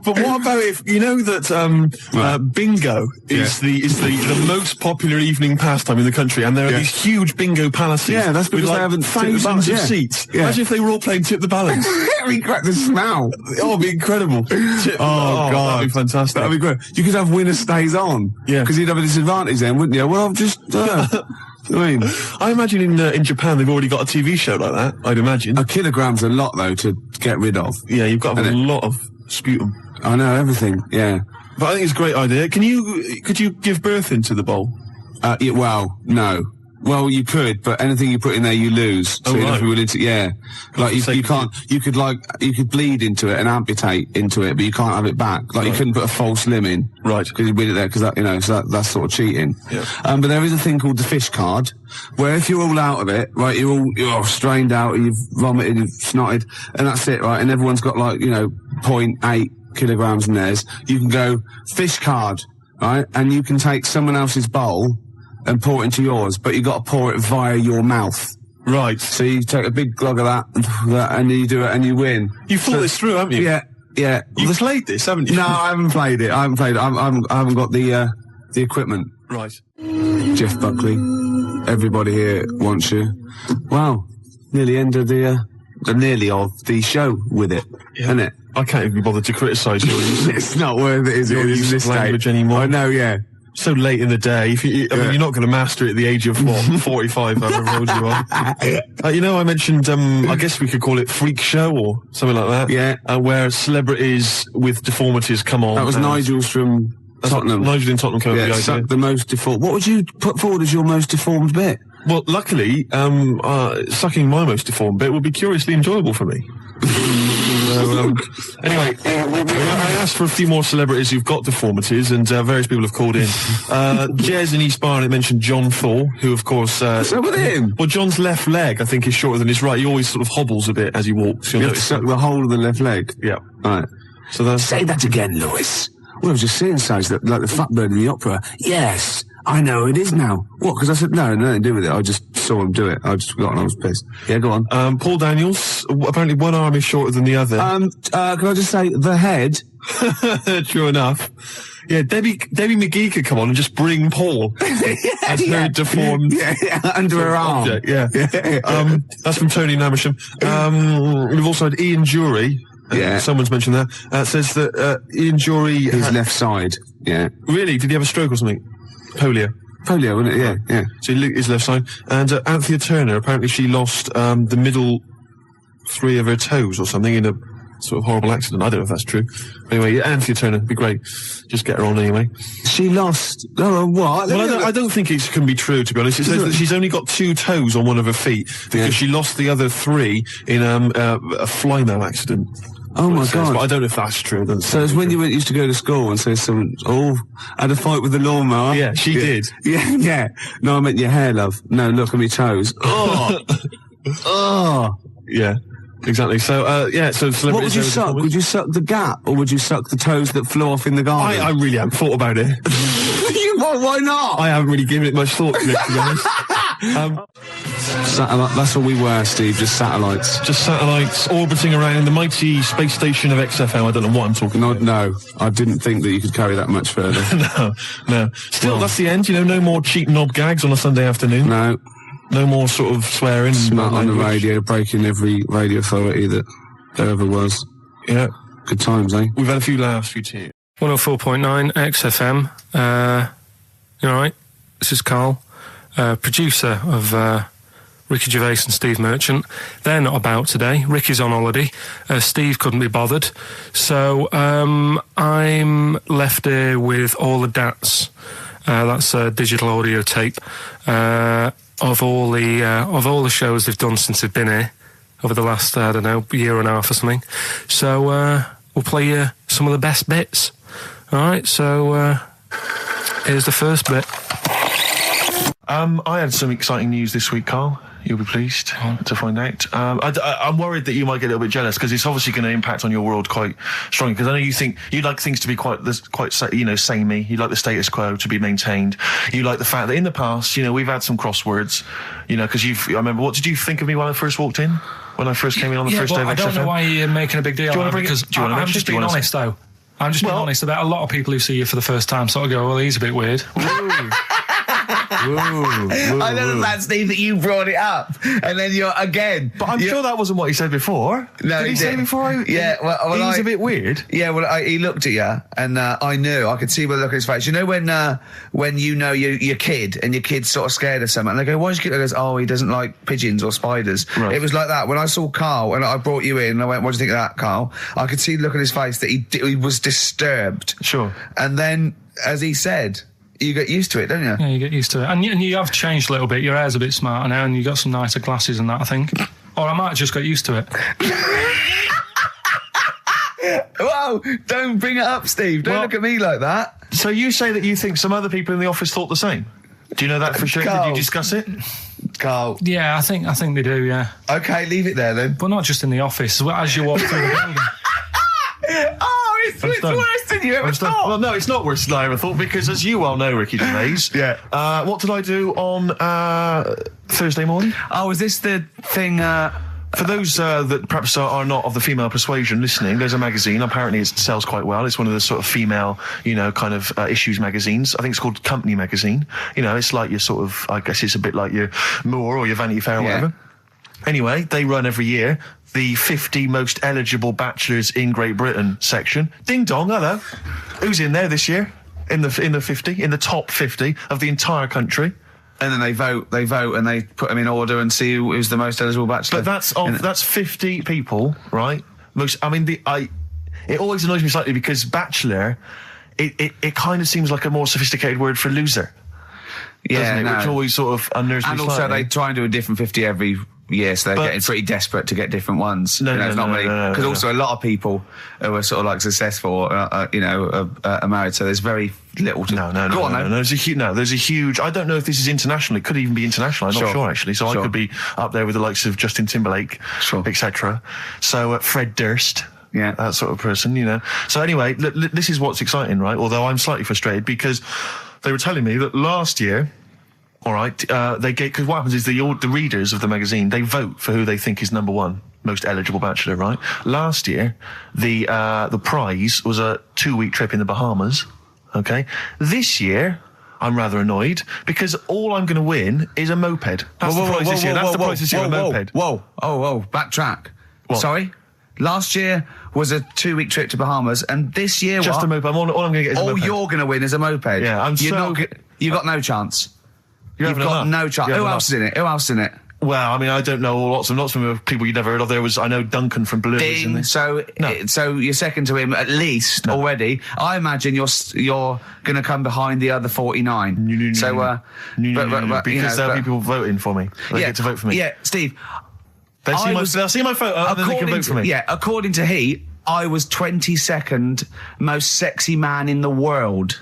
But what about if you know that bingo is the most popular evening pastime in the country, and there are these huge bingo palaces. Yeah, that's because with they haven't thousands of seats. Yeah. Imagine if they were all playing Tip the Balance. We crack the smell. Oh, it'd be incredible. God, that'd be fantastic. That'd be great. You could have winner stays on. Yeah, because you'd have a disadvantage then, wouldn't you? Well, I've just. I imagine in Japan they've already got a TV show like that. I'd imagine. A kilogram's a lot though to get rid of. Yeah, you've got to have a lot of sputum. I know everything. Yeah, but I think it's a great idea. Could you give birth into the bowl? Yeah, well, no. Well, you could, but anything you put in there, you lose. So you'd have to be willing to, like you can't. You could bleed into it and amputate into it, but you can't have it back. Like you couldn't put a false limb in, right? Because you'd win it there, because that's sort of cheating. Yeah. But there is a thing called the fish card, where if you're all out of it, right, you're all strained out, you've vomited, you've snotted, and that's it, right? And everyone's got 0.8 kilograms in theirs. You can go fish card, right? And you can take someone else's bowl and pour it into yours, but you got to pour it via your mouth. Right. So you take a big glug of that, and then you do it, and you win. You thought this through, haven't you? Yeah. You've played this, haven't you? No, I haven't played it. I haven't got the equipment. Right. Jeff Buckley, everybody here wants you. Wow, nearly end of the show with it, isn't it? I can't even be bothered to criticise your use. It's not worth it, is it? Use this language anymore. I know, yeah. So late in the day, you're not going to master it at the age of 45, however old you are. I mentioned, I guess we could call it Freak Show or something like that. Yeah. Where celebrities with deformities come on. That was Nigel's from Tottenham. Nigel in Tottenham came up with the idea. The most deformed. What would you put forward as your most deformed bit? Well, luckily, sucking my most deformed bit would be curiously enjoyable for me. Anyway, I asked for a few more celebrities who've got deformities, and various people have called in. Jez in East Barnet mentioned John Thor, who, of course... So with him? Well, John's left leg, I think, is shorter than his right. He always sort of hobbles a bit as he walks. You have to suck the whole of the left leg? Yeah. Right. So that's... Say that again, Lewis. Well, I was just saying, like the fat bird in the opera. Yes, I know it is now. What? Because I said, no, nothing to do with it. I just saw him do it. I just forgot and I was pissed. Yeah, go on. Paul Daniels, apparently one arm is shorter than the other. Can I just say, the head? True enough. Yeah, Debbie McGee could come on and just bring Paul as her deformed under her arm. object. Yeah. That's from Tony Namersham. We've also had Ian Jury. Someone's mentioned that. Says that Ian Jury... His left side. Yeah. Really? Did he have a stroke or something? Polio, wasn't it? Yeah. So his left side. And Anthea Turner, apparently she lost the middle 3 of her toes or something in a sort of horrible accident. I don't know if that's true. Anyway, Anthea Turner, be great. Just get her on anyway. She lost... Oh, what? Well, I don't think it can be true, to be honest. It says that she's only got 2 toes on one of her feet because she lost the other 3 in a flymo accident. Oh my God! But I don't know if that's true. So it's when you used to go to school and say someone, had a fight with the lawnmower. Yeah, she did. Yeah. No, I meant your hair, love. No, look at me toes. Oh. Yeah. Exactly. So, so what would you suck? Would you suck the gap, or would you suck the toes that flew off in the garden? I really haven't thought about it. Why not? I haven't really given it much thought, to be honest. Satellite. That's all we were, Steve. Just satellites. Just satellites orbiting around the mighty space station of XFM. I don't know what I'm talking about. No, I didn't think that you could carry that much further. No. Still, that's the end. No more cheap knob gags on a Sunday afternoon. No more sort of swearing. Smut on the radio, breaking every radio authority that there ever was. Yeah. Good times, eh? We've had a few laughs, few tears. 104.9 XFM. You all right? This is Karl, producer of Ricky Gervais and Steve Merchant. They're not about today. Ricky's on holiday. Steve couldn't be bothered. So I'm left here with all the DATs. That's a digital audio tape of all the shows they've done since they've been here over the last, I don't know, year and a half or something. So we'll play you some of the best bits. All right, so here's the first bit. I had some exciting news this week, Karl. You'll be pleased to find out. I'm worried that you might get a little bit jealous because it's obviously going to impact on your world quite strongly. Because I know you think you like things to be quite samey. You like the status quo to be maintained. You like the fact that in the past, we've had some crosswords. Because I remember. What did you think of me when I first walked in? When I first came in on the first day of XFM? I don't know why you're making a big deal out of it, because I'm just being honest, though. I'm just being honest about a lot of people who see you for the first time sort of go, well, he's a bit weird. I know that, Steve, that you brought it up, and then you're again. But I'm sure that wasn't what he said before. No, did he say before? Well, he's a bit weird. Yeah, well, he looked at you, and I knew. I could see by the look on his face. You know when you know your kid, and your kid's sort of scared of something, and they go, "Why is your kid?" He goes, "Oh, he doesn't like pigeons or spiders." Right. It was like that when I saw Karl, and I brought you in, and I went, "What do you think of that, Karl?" I could see the look on his face that he was disturbed. Sure. And then, as he said, you get used to it, don't you? Yeah, you get used to it. And you have changed a little bit. Your hair's a bit smarter now, and you got some nicer glasses and that, I think. Or I might have just got used to it. Whoa, don't bring it up, Steve. Don't look at me like that. So you say that you think some other people in the office thought the same? Do you know that for sure? Karl. Did you discuss it? Karl. Yeah, I think they do, yeah. Okay, leave it there then. But not just in the office, as you walk through the building. Oh, it's worse than you ever thought. Well, no, it's not worse than I ever thought, because as you well know, Ricky Gervais, what did I do on Thursday morning? Oh, is this the thing... For those that perhaps are not of the female persuasion listening, there's a magazine. Apparently it sells quite well. It's one of the sort of female, kind of issues magazines. I think it's called Company Magazine. It's like your sort of, I guess it's a bit like your Moore or your Vanity Fair or whatever. Anyway, they run every year the 50 most eligible bachelors in Great Britain section. Ding dong, hello. Who's in there this year? In the 50, in the top 50 of the entire country. And then they vote, and they put them in order and see who's the most eligible bachelor. But that's 50 people, right? It always annoys me slightly because bachelor, it kind of seems like a more sophisticated word for loser. Yeah, doesn't it? Which always sort of unnerves me slightly. And also they try and do a different 50 every year, so they're getting pretty desperate to get different ones. No. Because also a lot of people who are sort of like successful, are married, so there's very little to... No. There's a huge... I don't know if this is international. It could even be international. I'm not sure, actually. So I could be up there with the likes of Justin Timberlake, etc. So Fred Durst... Yeah, that sort of person, So anyway, this is what's exciting, right? Although I'm slightly frustrated because they were telling me that last year... All right, because what happens is the readers of the magazine, they vote for who they think is number one most eligible bachelor, right? Last year, the prize was a 2-week trip in the Bahamas, Okay? This year, I'm rather annoyed because all I'm going to win is a moped. That's the prize this year. That's the prize this year, a moped. Whoa, backtrack. What? Sorry? Last year was a 2-week trip to Bahamas, and this year Just a moped. All I'm going to get is a moped. All you're going to win is a moped. Yeah, You've got no chance. You've got no chance. Who else is in it? Who else is in it? Well, I mean, I don't know lots of people you'd never heard of. I know Duncan from Blue. Ding. So you're second to him at least already. I imagine you're going to come behind the other 49. Because there'll be people voting for me. They get to vote for me. Yeah, Steve. They'll see my photo and then they can vote for me. Yeah, according to Heat, I was 22nd most sexy man in the world.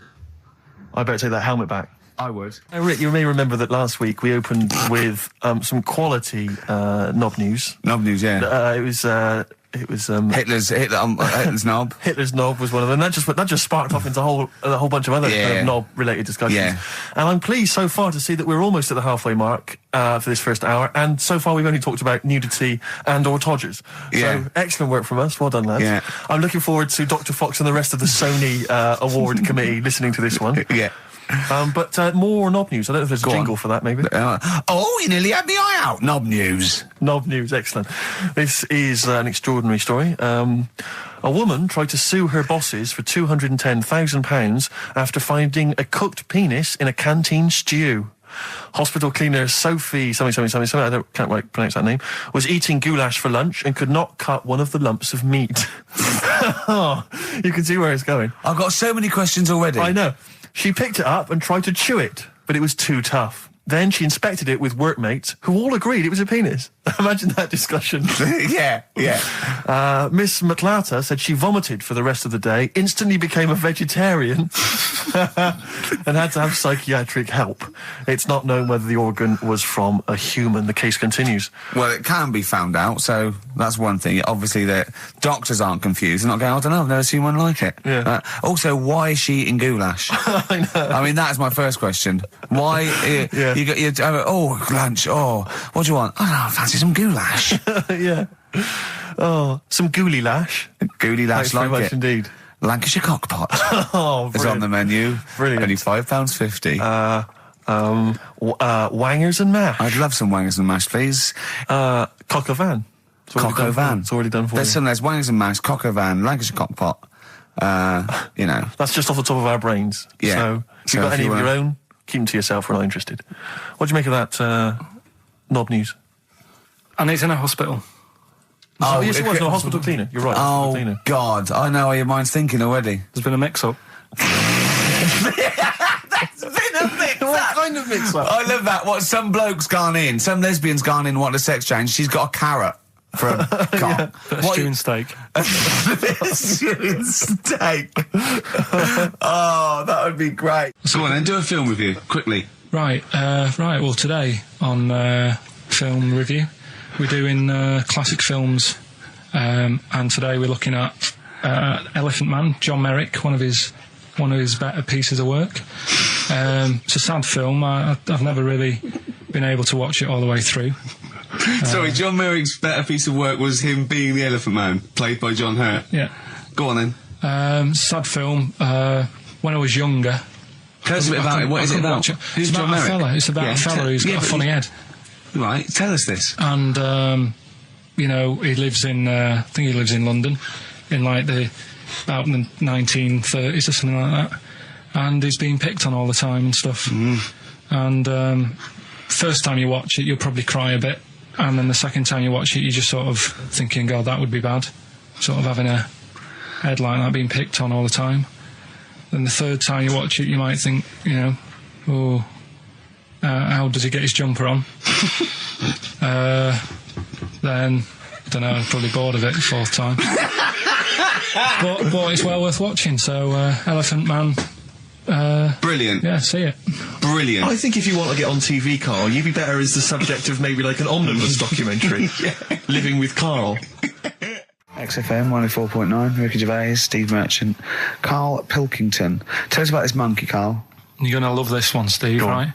I better take that helmet back. I would. Rick, you may remember that last week we opened with some quality knob news. Knob news, yeah. It was Hitler's knob. Hitler's knob was one of them. That just sparked off into a whole bunch of other knob-related discussions. Yeah. And I'm pleased so far to see that we're almost at the halfway mark for this first hour. And so far we've only talked about nudity and/or Todgers. Yeah. So excellent work from us. Well done, lads. Yeah. I'm looking forward to Dr. Fox and the rest of the Sony award committee listening to this one. Yeah. But more knob news. I don't know if there's a jingle for that, maybe. You nearly had me eye out. Knob news. Knob news, excellent. This is an extraordinary story. A woman tried to sue her bosses for £210,000 after finding a cooked penis in a canteen stew. Hospital cleaner Sophie something, I can't pronounce that name, was eating goulash for lunch and could not cut one of the lumps of meat. You can see where it's going. I've got so many questions already. I know. She picked it up and tried to chew it, but it was too tough. Then she inspected it with workmates, who all agreed it was a penis. Imagine that discussion. Yeah. Miss Matlata said she vomited for the rest of the day, instantly became a vegetarian, and had to have psychiatric help. It's not known whether the organ was from a human. The case continues. Well, it can be found out, so that's one thing. Obviously, the doctors aren't confused. They're not going, I don't know, I've never seen one like it. Yeah. Also, why is she eating goulash? I know. I mean, that is my first question. Why... Yeah. You got lunch. What do you want? I fancy some goulash. Yeah. Some gooly lash. Gooly lash, Thanks very much it. Indeed. Lancashire cockpot. It's on the menu. Brilliant. Only £5.50. Wangers and mash. I'd love some wangers and mash, please. Cock o' van. Cock o' van. It's already done for you. There's wangers and mash, cock o' van, Lancashire cockpot. That's just off the top of our brains. Yeah. So if you've got any of your own, keep them to yourself. We're not interested. What do you make of that knob news? And it's in a hospital. Yes, it was a hospital cleaner. You're right. Oh, cleaner. God. I know how your mind's thinking already. There's been a mix-up. There's been a mix-up. What kind of mix-up? I love that. Some bloke's gone in. Some lesbian's gone in, wanting a sex change. She's got a carrot for a cock. Stewing steak. Stewing steak. Oh, that would be great. So on then, do a film review, quickly. Right. Well, today on film review, we're doing classic films, and today we're looking at Elephant Man, John Merrick, one of his better pieces of work. It's a sad film. I've never really been able to watch it all the way through. Sorry, John Merrick's better piece of work was him being the Elephant Man, played by John Hurt. Yeah. Go on then. Sad film. When I was younger. Tell us a bit about it. What is it about? Who's John Merrick? It's about a fella who's got a funny head. Right, tell us this. And, he lives in, I think he lives in London, in like about the 1930s or something like that. And he's being picked on all the time and stuff. And first time you watch it, you'll probably cry a bit. And then the second time you watch it, you're just sort of thinking, God, that would be bad. Sort of having a head like that being picked on all the time. Then the third time you watch it, you might think, how does he get his jumper on? Then, I don't know, I'm probably bored of it the fourth time. but it's well worth watching, so Elephant Man. Brilliant. Yeah, see it. Brilliant. I think if you want to get on TV, Carl, you'd be better as the subject of maybe like an omnibus documentary. Living with Carl. XFM 104.9, Ricky Gervais, Steve Merchant, Karl Pilkington. Tell us about this monkey, Carl. You're going to love this one, Steve, right?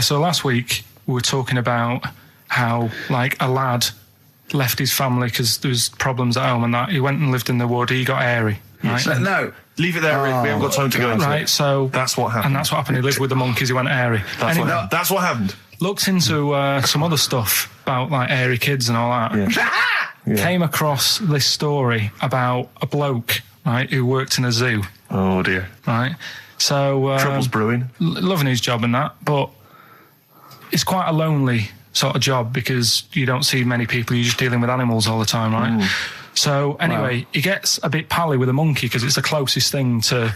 So last week we were talking about how, like, a lad left his family because there was problems at home and that. He went and lived in the wood, he got airy. Right? No. Leave it there, Rick. We haven't got time to go into Right, it. so... That's what happened. And that's what happened. He lived with the monkeys. He went airy. That's what happened. Looked into some other stuff about, like, airy kids and all that. Yeah. Came across this story about a bloke, right, who worked in a zoo. Oh, dear. Right? So... Trouble's brewing. Loving his job and that, but it's quite a lonely sort of job because you don't see many people. You're just dealing with animals all the time, right? So anyway, he gets a bit pally with a monkey because it's the closest thing to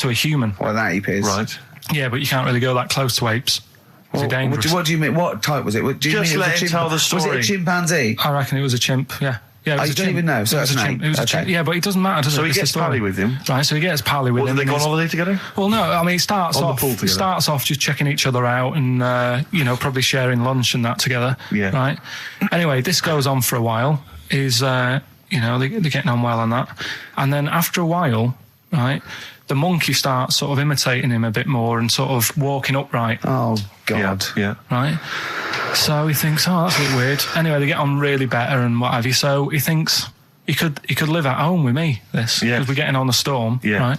a human. Well, that ape is. Right. Yeah, but you can't really go that close to apes. They're dangerous. What do you mean? What type was it? Do you Just mean let him tell the story. Was it a chimpanzee? I reckon it was a chimp, yeah. Yeah, it was You a don't chimp. even know, so it was it's a an chimp. ape. It was a Okay. chimp. Yeah, but it doesn't matter, does So it? he It's the gets story. pally with him. Right, so he gets pally with Well, him. did they go on and holiday together? Well, no, I mean, it starts On the off pool together. just checking each other out and, probably sharing lunch and that together. Yeah. Right? Anyway, this goes on for a while. They're getting on well on that. And then after a while, right, the monkey starts sort of imitating him a bit more and sort of walking upright. Oh, God. Yeah. Right? So he thinks, that's a bit weird. Anyway, they get on really better and what have you. So he thinks he could live at home with me, because we're getting on a storm. Yeah. Right?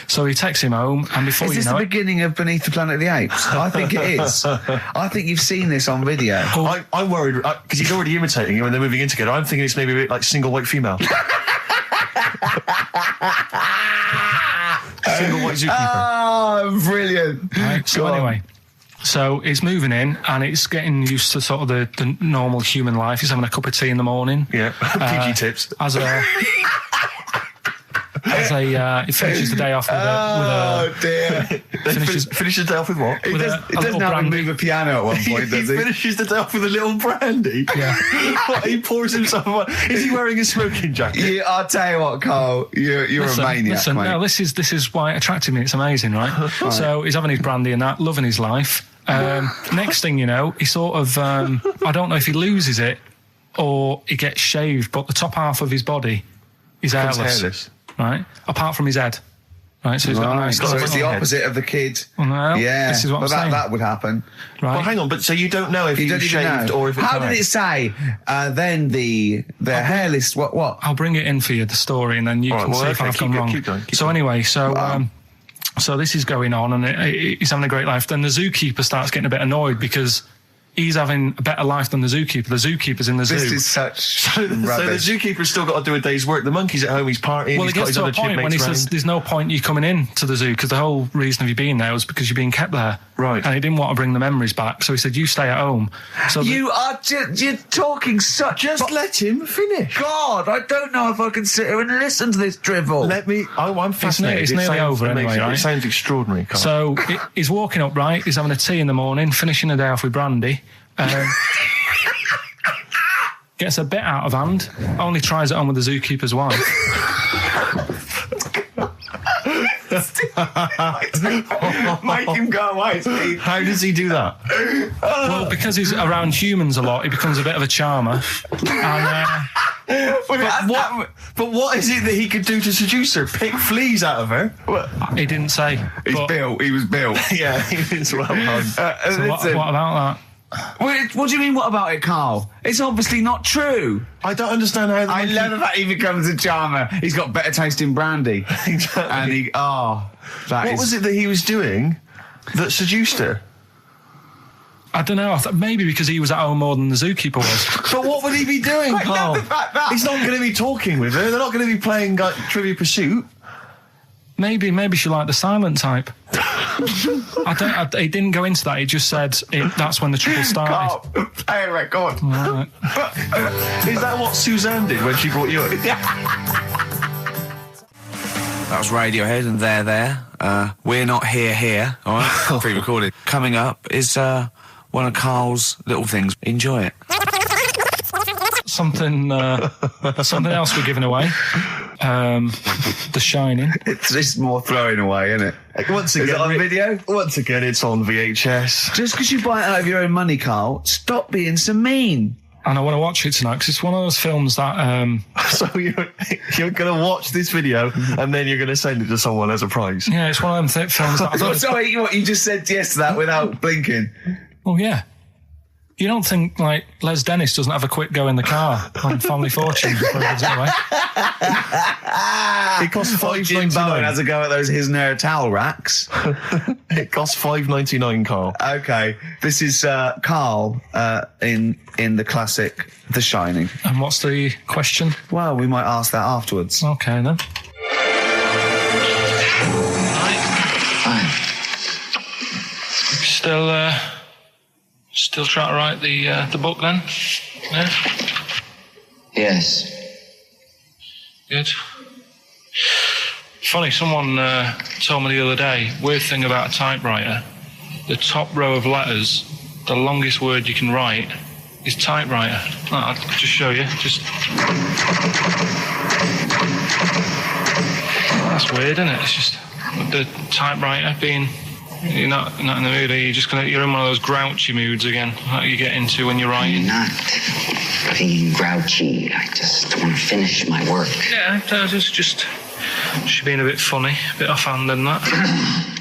So he takes him home, and before Is this the beginning of Beneath the Planet of the Apes? I think it is. I think you've seen this on video. I'm worried, because he's already imitating him and they're moving in together. I'm thinking it's maybe a bit like Single White Female. Single White Zookeeper. Oh, brilliant. Right, so anyway, so he's moving in and it's getting used to sort of the normal human life. He's having a cup of tea in the morning. Yeah, PG tips. He finishes the day off with Oh, dear. Finishes the day off with what? He with doesn't have to move a piano at one point, does he? Finishes the day off with a little brandy. Yeah. What, he pours himself one. Is he wearing a smoking jacket? Yeah, I'll tell you what, Carl. You're a maniac, mate. No, this is why it attracted me. It's amazing, right? So he's having his brandy and that, loving his life. Next thing you know, he sort of, I don't know if he loses it or he gets shaved, but the top half of his body is hairless. Right? Apart from his head. Right, so he's got a nice... So it's the opposite of the kid. Well, yeah, this is what I'm saying. that would happen. Right. Well, hang on, but so you don't know if he was shaved or if it's How did it say? Then the hairless... What? I'll bring it in for you, the story, and then you can see if I've gone wrong. Keep going. So anyway, so this is going on, and he's having a great life. Then the zookeeper starts getting a bit annoyed because he's having a better life than the zookeeper. The zookeeper's in the zoo. This is such So the zookeeper's still got to do a day's work. The monkey's at home, he's partying, well, he's it got gets his to other a point when he says there's no point you coming in to the zoo because the whole reason of you being there was because you're being kept there. Right. And he didn't want to bring the memories back, so he said, you stay at home. So you're talking such... Just let him finish. God, I don't know if I can sit here and listen to this drivel. I'm fascinated. It's nearly over anyway, right? It sounds extraordinary, Carl. So he's walking up right, he's having a tea in the morning, finishing the day off with brandy. Gets a bit out of hand, only tries it on with the zookeeper's wife. Make him go away, Steve. How does he do that? Well, because he's around humans a lot, he becomes a bit of a charmer. And, But what is it that he could do to seduce her? Pick fleas out of her? he didn't say. He was built. Yeah, he's well done. So what about that? What do you mean, what about it, Carl? It's obviously not true. I don't understand how... I love the fact he becomes a charmer. He's got better taste in brandy. Exactly. And what was it that he was doing that seduced her? I don't know. Maybe because he was at home more than the zookeeper was. But what would he be doing, Carl? love the fact that- He's not going to be talking with her. They're not going to be playing Trivia Pursuit. Maybe she liked the silent type. He didn't go into that. He just said that's when the trouble started. Carl, play a record. Right. Is that what Suzanne did when she brought you in? That was Radiohead and They're There. We're Not Here, all right? Pre-recorded. Coming up is one of Carl's little things. Enjoy it. Something else we're giving away. The Shining. It's more throwing away, isn't it? Once again, Is it on video? Once again, it's on VHS. Just because you buy it out of your own money, Carl, stop being so mean. And I want to watch it tonight because it's one of those films that... So you're going to watch this video and then you're going to send it to someone as a prize? Yeah, it's one of them films that... Sorry, what you just said yes to that without blinking. Oh, yeah. You don't think, like, Les Dennis doesn't have a quick go in the car on Family Fortune before he gives it away? It costs Jim Bowen has $5.99. a go at those his and her towel racks. It costs $5.99, Carl. Okay, this is Carl in the classic The Shining. And what's the question? Well, we might ask that afterwards. Okay, then. Fine. Still trying to write the book, then? Yeah? Yes. Good. Funny, someone told me the other day, weird thing about a typewriter, the top row of letters, the longest word you can write is typewriter. I'll just show you. That's weird, isn't it? It's just the typewriter being... You're not in the mood, are you? You're in one of those grouchy moods again, like you get into when you're writing. I'm not being grouchy. I just want to finish my work. Yeah, just being a bit funny, a bit offhand and that.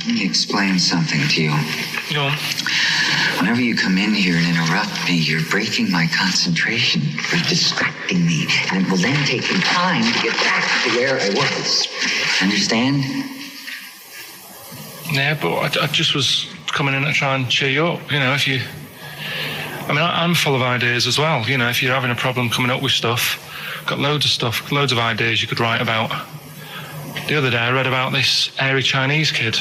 Let me explain something to you. Go on. Whenever you come in here and interrupt me, you're breaking my concentration. You're distracting me. And it will then take me time to get back to where I was. Understand? Yeah, but I just was coming in to try and cheer you up. You know, if you... I mean, I'm full of ideas as well. You know, if you're having a problem coming up with stuff, got loads of ideas you could write about. The other day I read about this airy Chinese kid.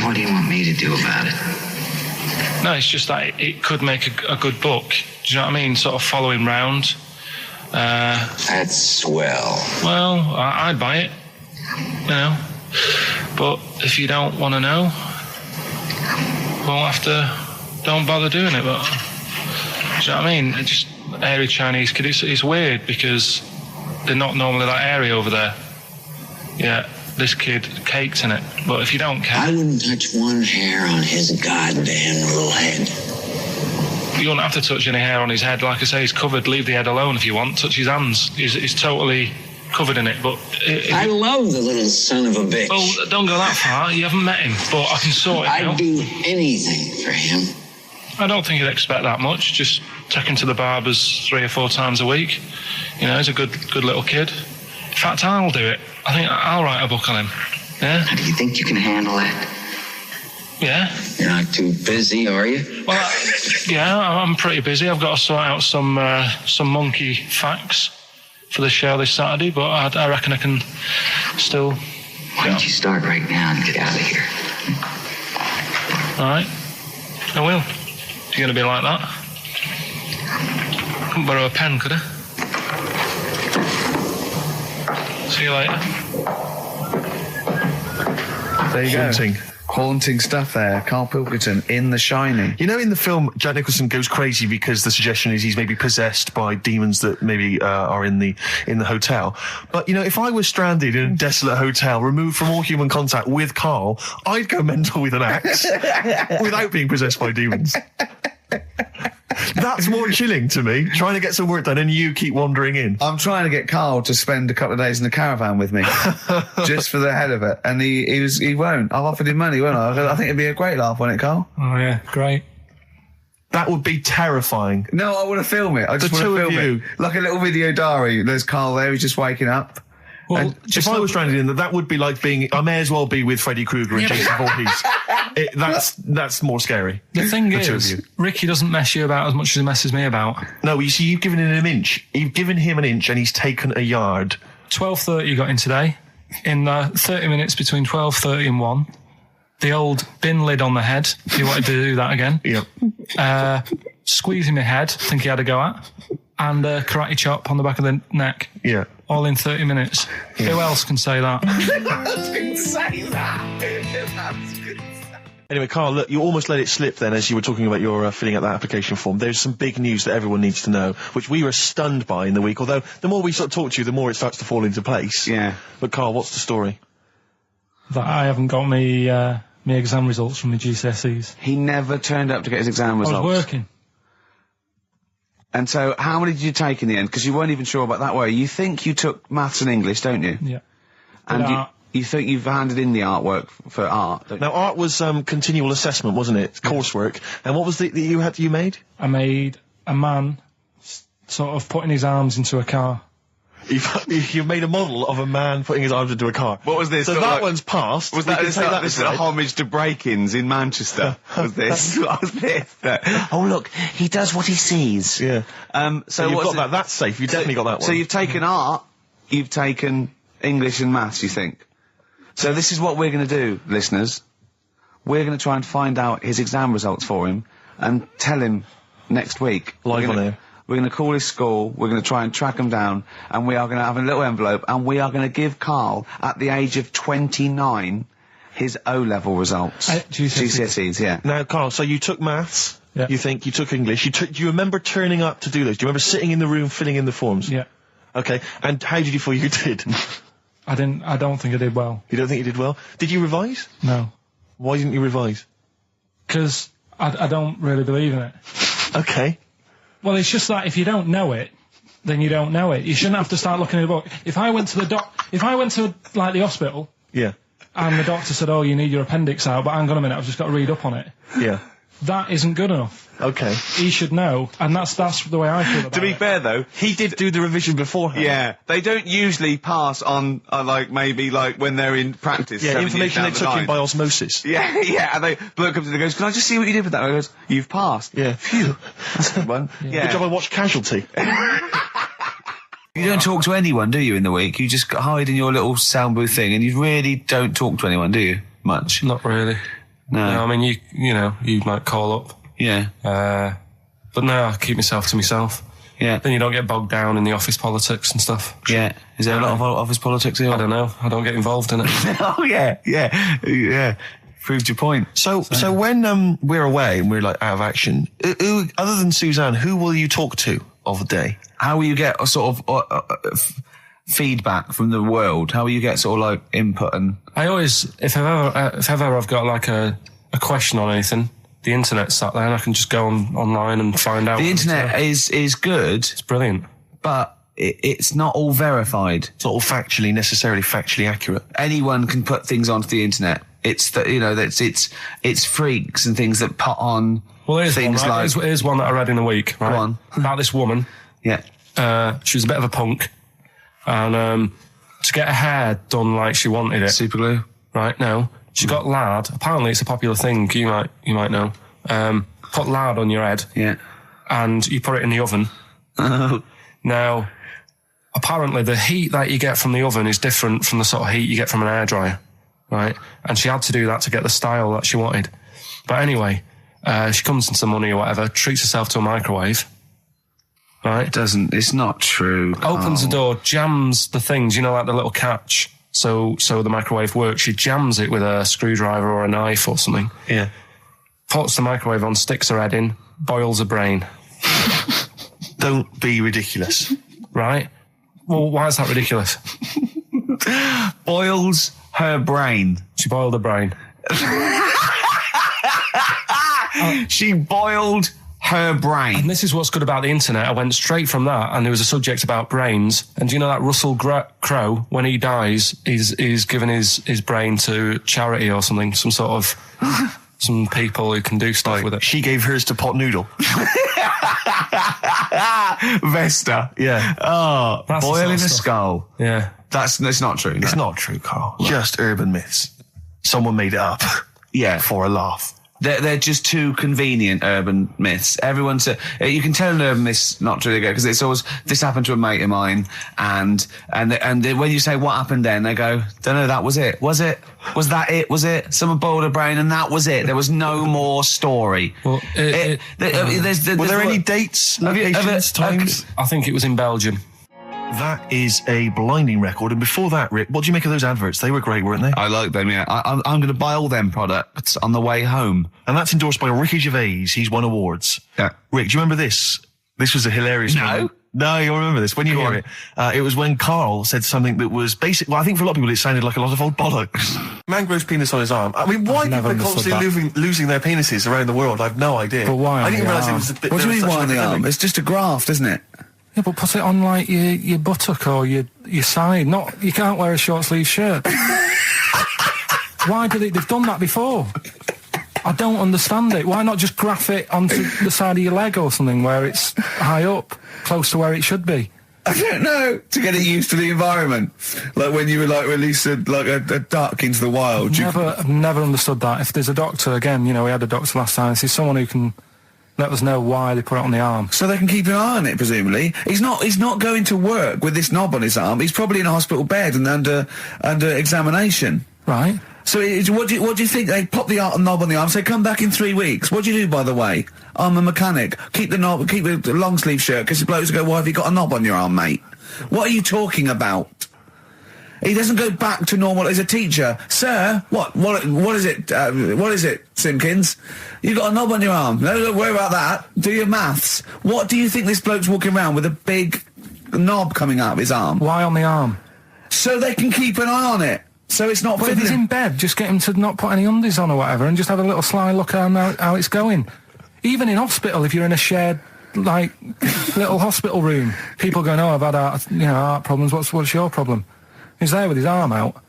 What do you want me to do about it? No, it's just that it could make a good book. Do you know what I mean? Sort of following round. That's swell. Well, I'd buy it. You know. But if you don't want to know, don't bother doing it. But do you know what I mean? It's just airy Chinese kid. It's weird because they're not normally that airy over there. Yeah, this kid caked in it. But if you don't care, I wouldn't touch one hair on his goddamn little head. You don't have to touch any hair on his head. Like I say, he's covered. Leave the head alone if you want. Touch his hands. He's totally covered in it. But I love the little son of a bitch. Well, don't go that far. You haven't met him, but I can sort it out. I'd do anything for him. I don't think you'd expect that much. Just take him to the barbers 3 or 4 times a week. You know, he's a good little kid. In fact, I'll do it. I think I'll write a book on him. Yeah? Do you think you can handle that? Yeah. You're not too busy, are you? Well, yeah, I'm pretty busy. I've got to sort out some monkey facts for the show this Saturday, but I reckon I can still... Why don't you start right now and get out of here? All right. I will. If you're going to be like that. Couldn't borrow a pen, could I? See you later. There you Haunting. go. Haunting stuff there. Karl Pilkington in The Shining. You know, in the film, Jack Nicholson goes crazy because the suggestion is he's maybe possessed by demons that maybe are in the hotel. But, you know, if I was stranded in a desolate hotel, removed from all human contact with Karl, I'd go mental with an axe without being possessed by demons. That's more chilling to me, trying to get some work done and you keep wandering in. I'm trying to get Karl to spend a couple of days in the caravan with me, just for the head of it. And he won't. I've offered him money, won't I? I think it'd be a great laugh, won't it, Karl? Oh, yeah, great. That would be terrifying. No, I want to film it. I just want to film it. Like a little video diary. There's Karl there, he's just waking up. Well, And if I was stranded in that would be like being... I may as well be with Freddy Krueger and Jason Voorhees. That's more scary. The thing The two of is, you. Ricky doesn't mess you about as much as he messes me about. No, you see, you've given him an inch. You've given him an inch and he's taken a yard. 12:30 you got in today. In 30 minutes between 12:30 and 1. The old bin lid on the head. He wanted to do that again. Yep. Squeezing my head, think he had a go at. And karate chop on the back of the neck. Yeah. All in 30 minutes. Yeah. Who else can say that? Anyway, Karl, look, you almost let it slip then as you were talking about your filling out that application form. There's some big news that everyone needs to know, which we were stunned by in the week, although the more we sort of talk to you, the more it starts to fall into place. Yeah. But Karl, what's the story? That I haven't got me exam results from the GCSEs. He never turned up to get his exam I results. was working. And so, how many did you take in the end? Because you weren't even sure about that, were you? You think you took maths and English, don't you? Yeah. And You think you've handed in the artwork for art? Don't Now, art was continual assessment, wasn't it? Coursework. And what was that you made? I made a man sort of putting his arms into a car. You've made a model of a man putting his arms into a car. What was this? So Sort of that like- one's passed. Was We that, can is take that this is a aside. homage to break-ins in Manchester? Was this? What was this? Oh look, he does what he sees. Yeah. So you've what's got it- that. That's safe. You definitely got that one. So you've taken art, you've taken English and maths, you think? So this is what we're going to do, listeners. We're going to try and find out his exam results for him and tell him next week. Live on air. We're going to call his school, we're going to try and track him down, and we are going to have a little envelope, and we are going to give Karl, at the age of 29, his O-level results. GCSEs, yeah. Now, Karl, so you took maths. Yeah. You think you took English. Do you remember turning up to do those? Do you remember sitting in the room filling in the forms? Yeah. Okay. And how did you feel you did? I don't think I did well. You don't think you did well? Did you revise? No. Why didn't you revise? Because I don't really believe in it. Okay. Well, it's just that if you don't know it, then you don't know it. You shouldn't have to start looking at a book. If I went to like the hospital, Yeah. and the doctor said, "Oh, you need your appendix out," but hang on a minute, I've just got to read up on it. Yeah. That isn't good enough. Okay. He should know, and that's the way I feel about it. To be fair, though, He did do the revision beforehand. yeah, they don't usually pass on, maybe when they're in practice. Yeah, 7 information they years down took the in line. by osmosis. Yeah, yeah, and bloke comes in and goes, "Can I just see what you did with that?" And I goes, "You've passed." Yeah. Phew, that's a good one. Yeah. Good job I watched Casualty. You don't talk to anyone, do you, in the week? You just hide in your little sound booth thing, and you really don't talk to anyone, do you? Much? Not really. No. I mean, you might call up. Yeah. But no, I keep myself to myself. Yeah. Then you don't get bogged down in the office politics and stuff. Yeah. Is there a lot of office politics here? I don't know. I don't get involved in it. Oh, yeah. Proved your point. So when we're away and we're out of action, who, other than Suzanne, who will you talk to of the day? How will you get a sort of feedback from the world? How will you get sort of input and... I always, if ever I've got a question on anything, the internet's sat there and I can just go online and find out. The internet is good. It's brilliant. But it's not all verified. It's not all necessarily factually accurate. Anyone can put things onto the internet. It's it's freaks and things that put on things like... Here's one that I read in a week, right? Go on. About this woman. Yeah. She was a bit of a punk. And to get her hair done like she wanted it. Super glue. Right, no. She got lard. Apparently it's a popular thing, you might know. Put lard on your head. Yeah. And you put it in the oven. Now, apparently the heat that you get from the oven is different from the sort of heat you get from an hairdryer. Right? And she had to do that to get the style that she wanted. But anyway, she comes into money or whatever, treats herself to a microwave. Right? It's not true. Opens the door, jams the things, like the little catch. So the microwave works. She jams it with a screwdriver or a knife or something. Yeah. Puts the microwave on, sticks her head in, boils her brain. Don't be ridiculous. Right? Well, why is that ridiculous? Boils her brain. She boiled her brain. She boiled her brain. And this is what's good about the internet. I went straight from that, and there was a subject about brains. And do you know that Russell Crowe, when he dies, he's given his brain to charity or something, some sort of some people who can do stuff with it. She gave hers to Pot Noodle. Vesta. Yeah. Oh, That's the boiling sort of a stuff. skull. Yeah. That's not true. It's not true, Karl. Just urban myths. Someone made it up. Yeah. For a laugh. They're just too convenient urban myths. Everyone's you can tell an urban myth's not true because it's always this happened to a mate of mine, and when you say what happened then, they go, don't know, that was it. Was it? Was that it? Was it? Someone boiled a brain and that was it. There was no more story. Well, Were there any dates, locations, times? I think it was in Belgium. That is a blinding record. And before that, Rick, what do you make of those adverts? They were great, weren't they? I like them, yeah. I'm going to buy all them products on the way home. And that's endorsed by Ricky Gervais. He's won awards. Yeah. Rick, do you remember this? This was a hilarious moment. No, you'll remember this when you hear it. It was when Karl said something that was basic. Well, I think for a lot of people it sounded like a lot of old bollocks. Man grows penis on his arm. I mean, why people are constantly losing their penises around the world? I have no idea. But why? I didn't realise it was a bit... What do you mean why on the arm? It's just a graft, isn't it? Yeah, Yeah, but put it on like your buttock or your side. You can't wear a short sleeve shirt. Why do they've done that before? I don't understand it. Why not just graph it onto the side of your leg or something where it's high up, close to where it should be? I don't know, to get it used to the environment. Like when you were like released a duck into the wild. I've never understood that. If there's a doctor, again, we had a doctor last time, there's someone who can let us know why they put it on the arm. So they can keep an eye on it, presumably. He's not going to work with this knob on his arm. He's probably in a hospital bed and under examination. Right. So what do you think? They pop the knob on the arm, say, come back in 3 weeks. What do you do, by the way? I'm a mechanic. Keep the long sleeve shirt, because the blokes go, why have you got a knob on your arm, mate? What are you talking about? He doesn't go back to normal as a teacher. Sir, what is it? What is it, Simpkins? You got a knob on your arm. No, don't worry about that. Do your maths. What do you think this bloke's walking around with a big knob coming out of his arm? Why on the arm? So they can keep an eye on it. So it's not... But if he's in bed, just get him to not put any undies on or whatever and just have a little sly look at how it's going. Even in hospital, if you're in a shared, little hospital room, people going, oh, I've had heart problems, what's your problem? He's there with his arm out.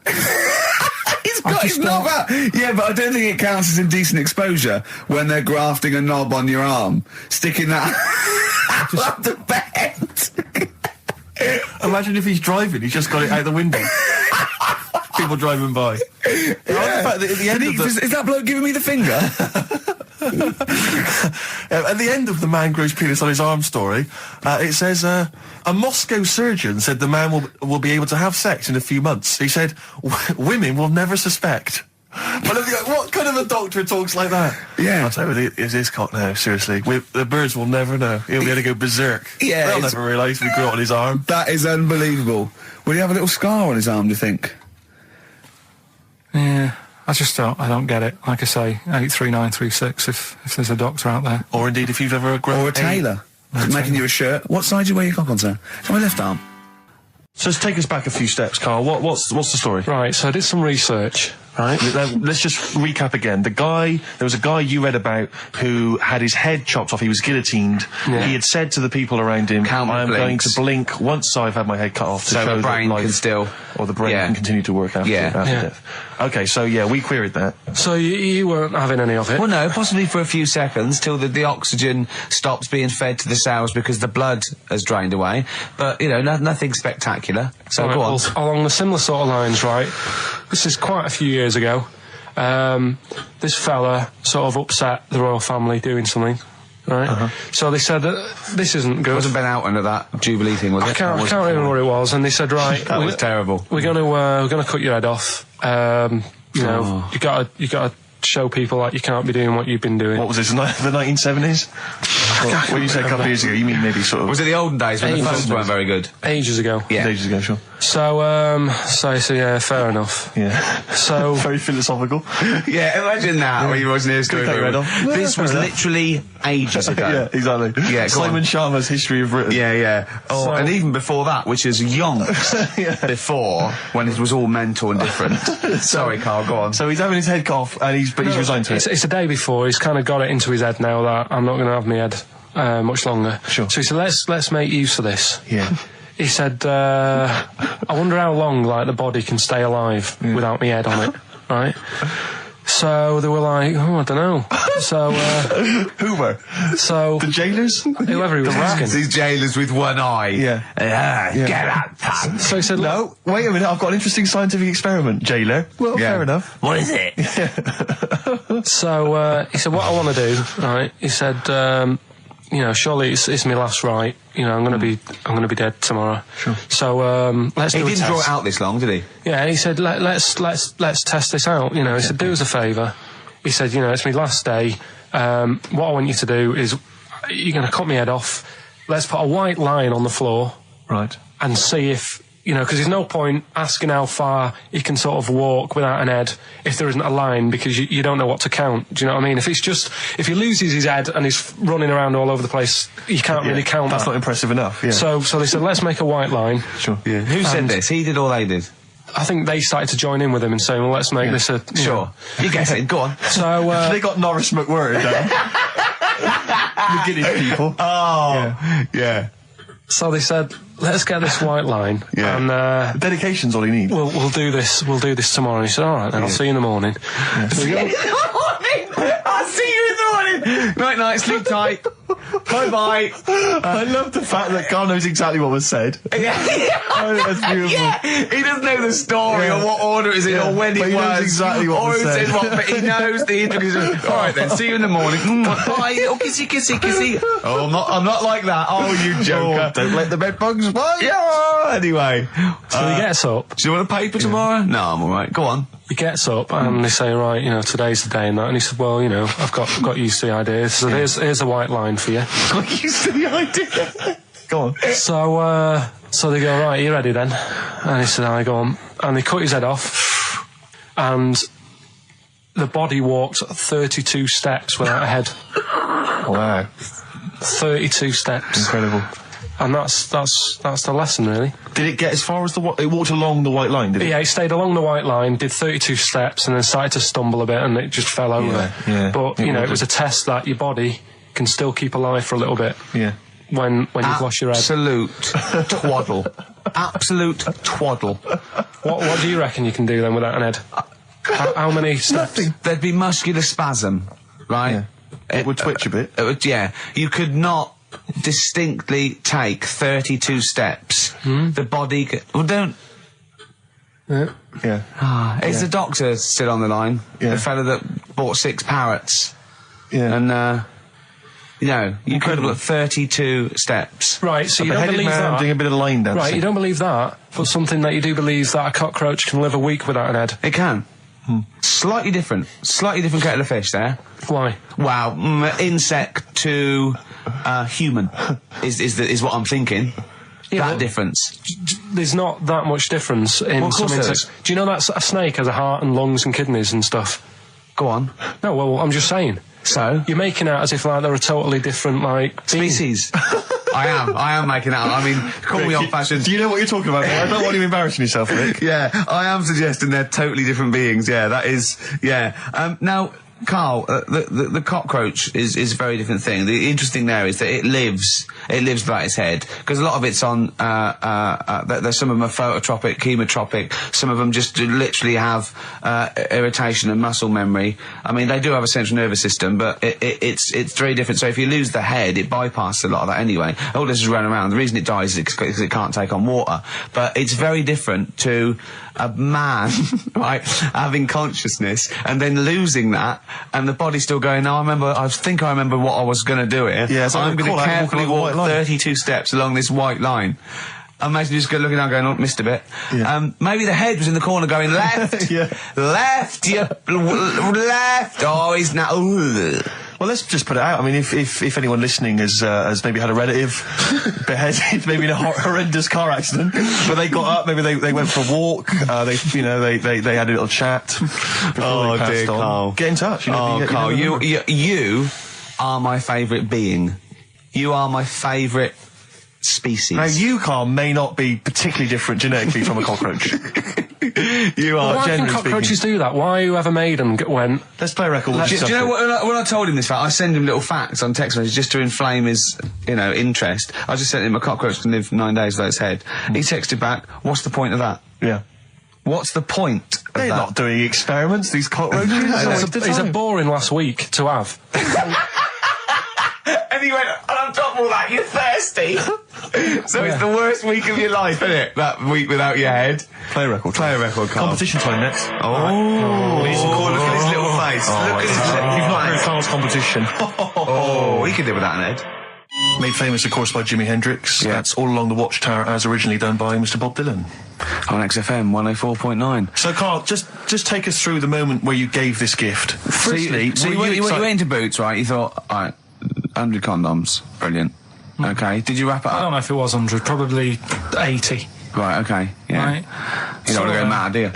He's got his knob out! Yeah, but I don't think it counts as indecent exposure when they're grafting a knob on your arm, sticking that up the bed. Imagine if he's driving, he's just got it out the window. People driving by. Yeah. The fact that at the end is that bloke giving me the finger? At the end of the man grows penis on his arm story, it says, a Moscow surgeon said the man will be able to have sex in a few months. He said, women will never suspect. But what kind of a doctor talks like that? Yeah. I'll tell you, is this cock now, seriously. The birds will never know. He'll be able to go berserk. Yeah. They'll never realise we grew it on his arm. That is unbelievable. Will he have a little scar on his arm, do you think? Yeah, I don't get it. Like I say, 83936 if there's a doctor out there. Or indeed if you've ever grown... Or a tailor. Making you a shirt. What side do you wear your cock on, sir? On my left arm. So let's take us back a few steps, Carl. What's the story? Right, so I did some research. Right. Let's just recap again. There was a guy you read about who had his head chopped off. He was guillotined. Yeah. He had said to the people around him, I am going to blink once I've had my head cut off to show the brain that life can still... Or the brain can continue to work after death. Okay, so we queried that. So you weren't having any of it? Well, no, possibly for a few seconds till the oxygen stops being fed to the cells because the blood has drained away. But, nothing spectacular. So right, go on. Well, along the similar sort of lines, right? This is quite a few years ago. This fella sort of upset the royal family doing something, right? So they said that this isn't good. It wasn't Ben Alton at that Jubilee thing, was it? I can't remember what it was. And they said, right, that was terrible. We're gonna cut your head off. You gotta show people like you can't be doing what you've been doing. What was this? The 1970s? When you say a couple of years ago, you mean maybe sort of... Was it the olden days when the phones weren't very good? Ages ago. Yeah. Ages ago, sure. So yeah, fair enough. Yeah. So... Very philosophical. Yeah, imagine that when you wasn't here story. This was literally ages ago. Yeah, exactly. Yeah, Simon Sharma's History of Britain. Yeah. Oh, and even before that, which is yonks before, when it was all mental and different. Sorry, Carl, go on. So he's having his head cut off, and he's resigned to it. It's the day before. He's kind of got it into his head now that I'm not going to have my head much longer. Sure. So he said, let's make use of this. Yeah. He said, I wonder how long the body can stay alive without my head on it, right? So they were like, I don't know. So who were? So the jailers? Whoever he was asking. These jailers with one eye. Yeah. Get out, pal. So he said, no, wait a minute, I've got an interesting scientific experiment, jailer. Well, fair enough. What is it? So he said, what I want to do, right? He said, surely it's my last right. I'm going to be dead tomorrow. Sure. So let's do a test. He didn't draw it out this long, did he? Yeah. He said, let's test this out. He said, do us a favour. He said, it's my last day. What I want you to do is, you're going to cut my head off. Let's put a white line on the floor. Right. And see if, because there's no point asking how far he can sort of walk without an head if there isn't a line, because you don't know what to count. Do you know what I mean? If he loses his head and he's running around all over the place, you can't really count That's that. not impressive enough, yeah. So they said, let's make a white line. Sure. Yeah. Who said this? He did or they did? I think they started to join in with him and saying, well, let's make this a... Sure. You get it, go on. So, they got Norris McWhirter down. The Guinness people. Oh, yeah. So they said, let's get this white line. Yeah. And dedication's all you need. We'll do this. We'll do this tomorrow. And he said, all right, then I'll see you in the morning. I'll see you in the morning. Night, sleep tight. Bye. I love the fact that Carl knows exactly what was said. Oh, that's beautiful. Yeah, he doesn't know the story or what order it is in or when but it he was. knows exactly what was said. But he knows the introduction. All right then, see you in the morning. Bye. Oh, kissy. Oh, I'm not like that. Oh, you joker. Don't let the bed bugs bite. Yeah. Anyway, So he gets up. do you want a paper tomorrow? No, I'm all right. Go on. He gets up and they say, right, today's the day and that. And he said, well, I've got used to the idea. So here's a white line for you. Got used to the idea. Go on. So they go, right, are you ready then? And he said, I go on. And they cut his head off. And the body walked 32 steps without a head. Wow. 32 steps. Incredible. And that's the lesson, really. Did it get as far as it walked along the white line, did it? Yeah, it stayed along the white line, did 32 steps, and then started to stumble a bit, and it just fell over. Yeah. But, it was a test that your body can still keep alive for a little bit. Yeah. When you've lost your head. Absolute twaddle. Absolute twaddle. What do you reckon you can do then without an head? How many steps? Nothing. There'd be muscular spasm, right? Yeah. It would twitch a bit. It would, yeah. You could not distinctly take 32 steps. The body could... Well, don't... Yeah. Is the doctor still on the line? Yeah. The fella that bought 6 parrots. Yeah. And, you could have got 32 steps. Right, so you don't beheaded believe man that. doing a bit of line dancing. Right, you don't believe that, but something that you do believe that a cockroach can live a week without an head. It can. Slightly different kettle of fish there. Why? Wow, insect to human is what I'm thinking. Yeah, that difference. There's not that much difference in Well, of course some there insects. is. Do you know that a snake has a heart and lungs and kidneys and stuff? Go on. No, well, I'm just saying. So? You're making out as if like they're a totally different Species. I am making that up. I mean, call me old-fashioned. Do you know what you're talking about? I don't want you embarrassing yourself, Rick. Yeah, I am suggesting they're totally different beings. Yeah, that is. Yeah. Now, Carl, the cockroach is a very different thing. The interesting there is that it lives without its head, because a lot of it's on. There's some of them are phototropic, chemotropic. Some of them just literally have irritation and muscle memory. I mean, they do have a central nervous system, but it's very different. So if you lose the head, it bypasses a lot of that anyway. All this is running around. The reason it dies is because it can't take on water. But it's very different to a man, right, having consciousness and then losing that, and the body's still going, I think I remember what I was going to do here. Yeah, so I'm going to carefully walk line. 32 steps along this white line. Imagine just looking down going, missed a bit. Yeah. Maybe the head was in the corner going, left, left, left. Oh, he's now... Well, let's just put it out. I mean, if anyone listening has maybe had a relative beheaded, maybe in a horrendous car accident, but they got up, maybe they went for a walk, they had a little chat before they passed on. Carl. Get in touch. Carl, you are my favourite being. You are my favourite species. Now, you, Carl, may not be particularly different genetically from a cockroach. You are, why can cockroaches do that? Why whoever made them went... Let's play a record. Do you know what, when I told him this fact, I send him little facts on text messages just to inflame his, interest. I just sent him a cockroach can live 9 days without its head. He texted back, what's the point of that? Yeah. What's the point of They're that? not doing experiments, these cockroaches. He's a boring last week to have. And he went, and on top of all that, you're thirsty. So it's the worst week of your life, isn't it? That week without your head. Play a record. Carl. Competition time next. Look at his little face. Look at his little You've not heard face. Carl's competition. He could live without an head. Made famous, of course, by Jimi Hendrix. Yeah. That's All Along the Watchtower, as originally done by Mr. Bob Dylan. On XFM 104.9. So, Carl, just take us through the moment where you gave this gift. Firstly, So you went into Boots, right? You thought, all right, 100 condoms. Brilliant. Okay. Did you wrap it I up? don't know if it was 100, probably 80. Right, okay. Yeah. Right. You don't want to go mad, do you?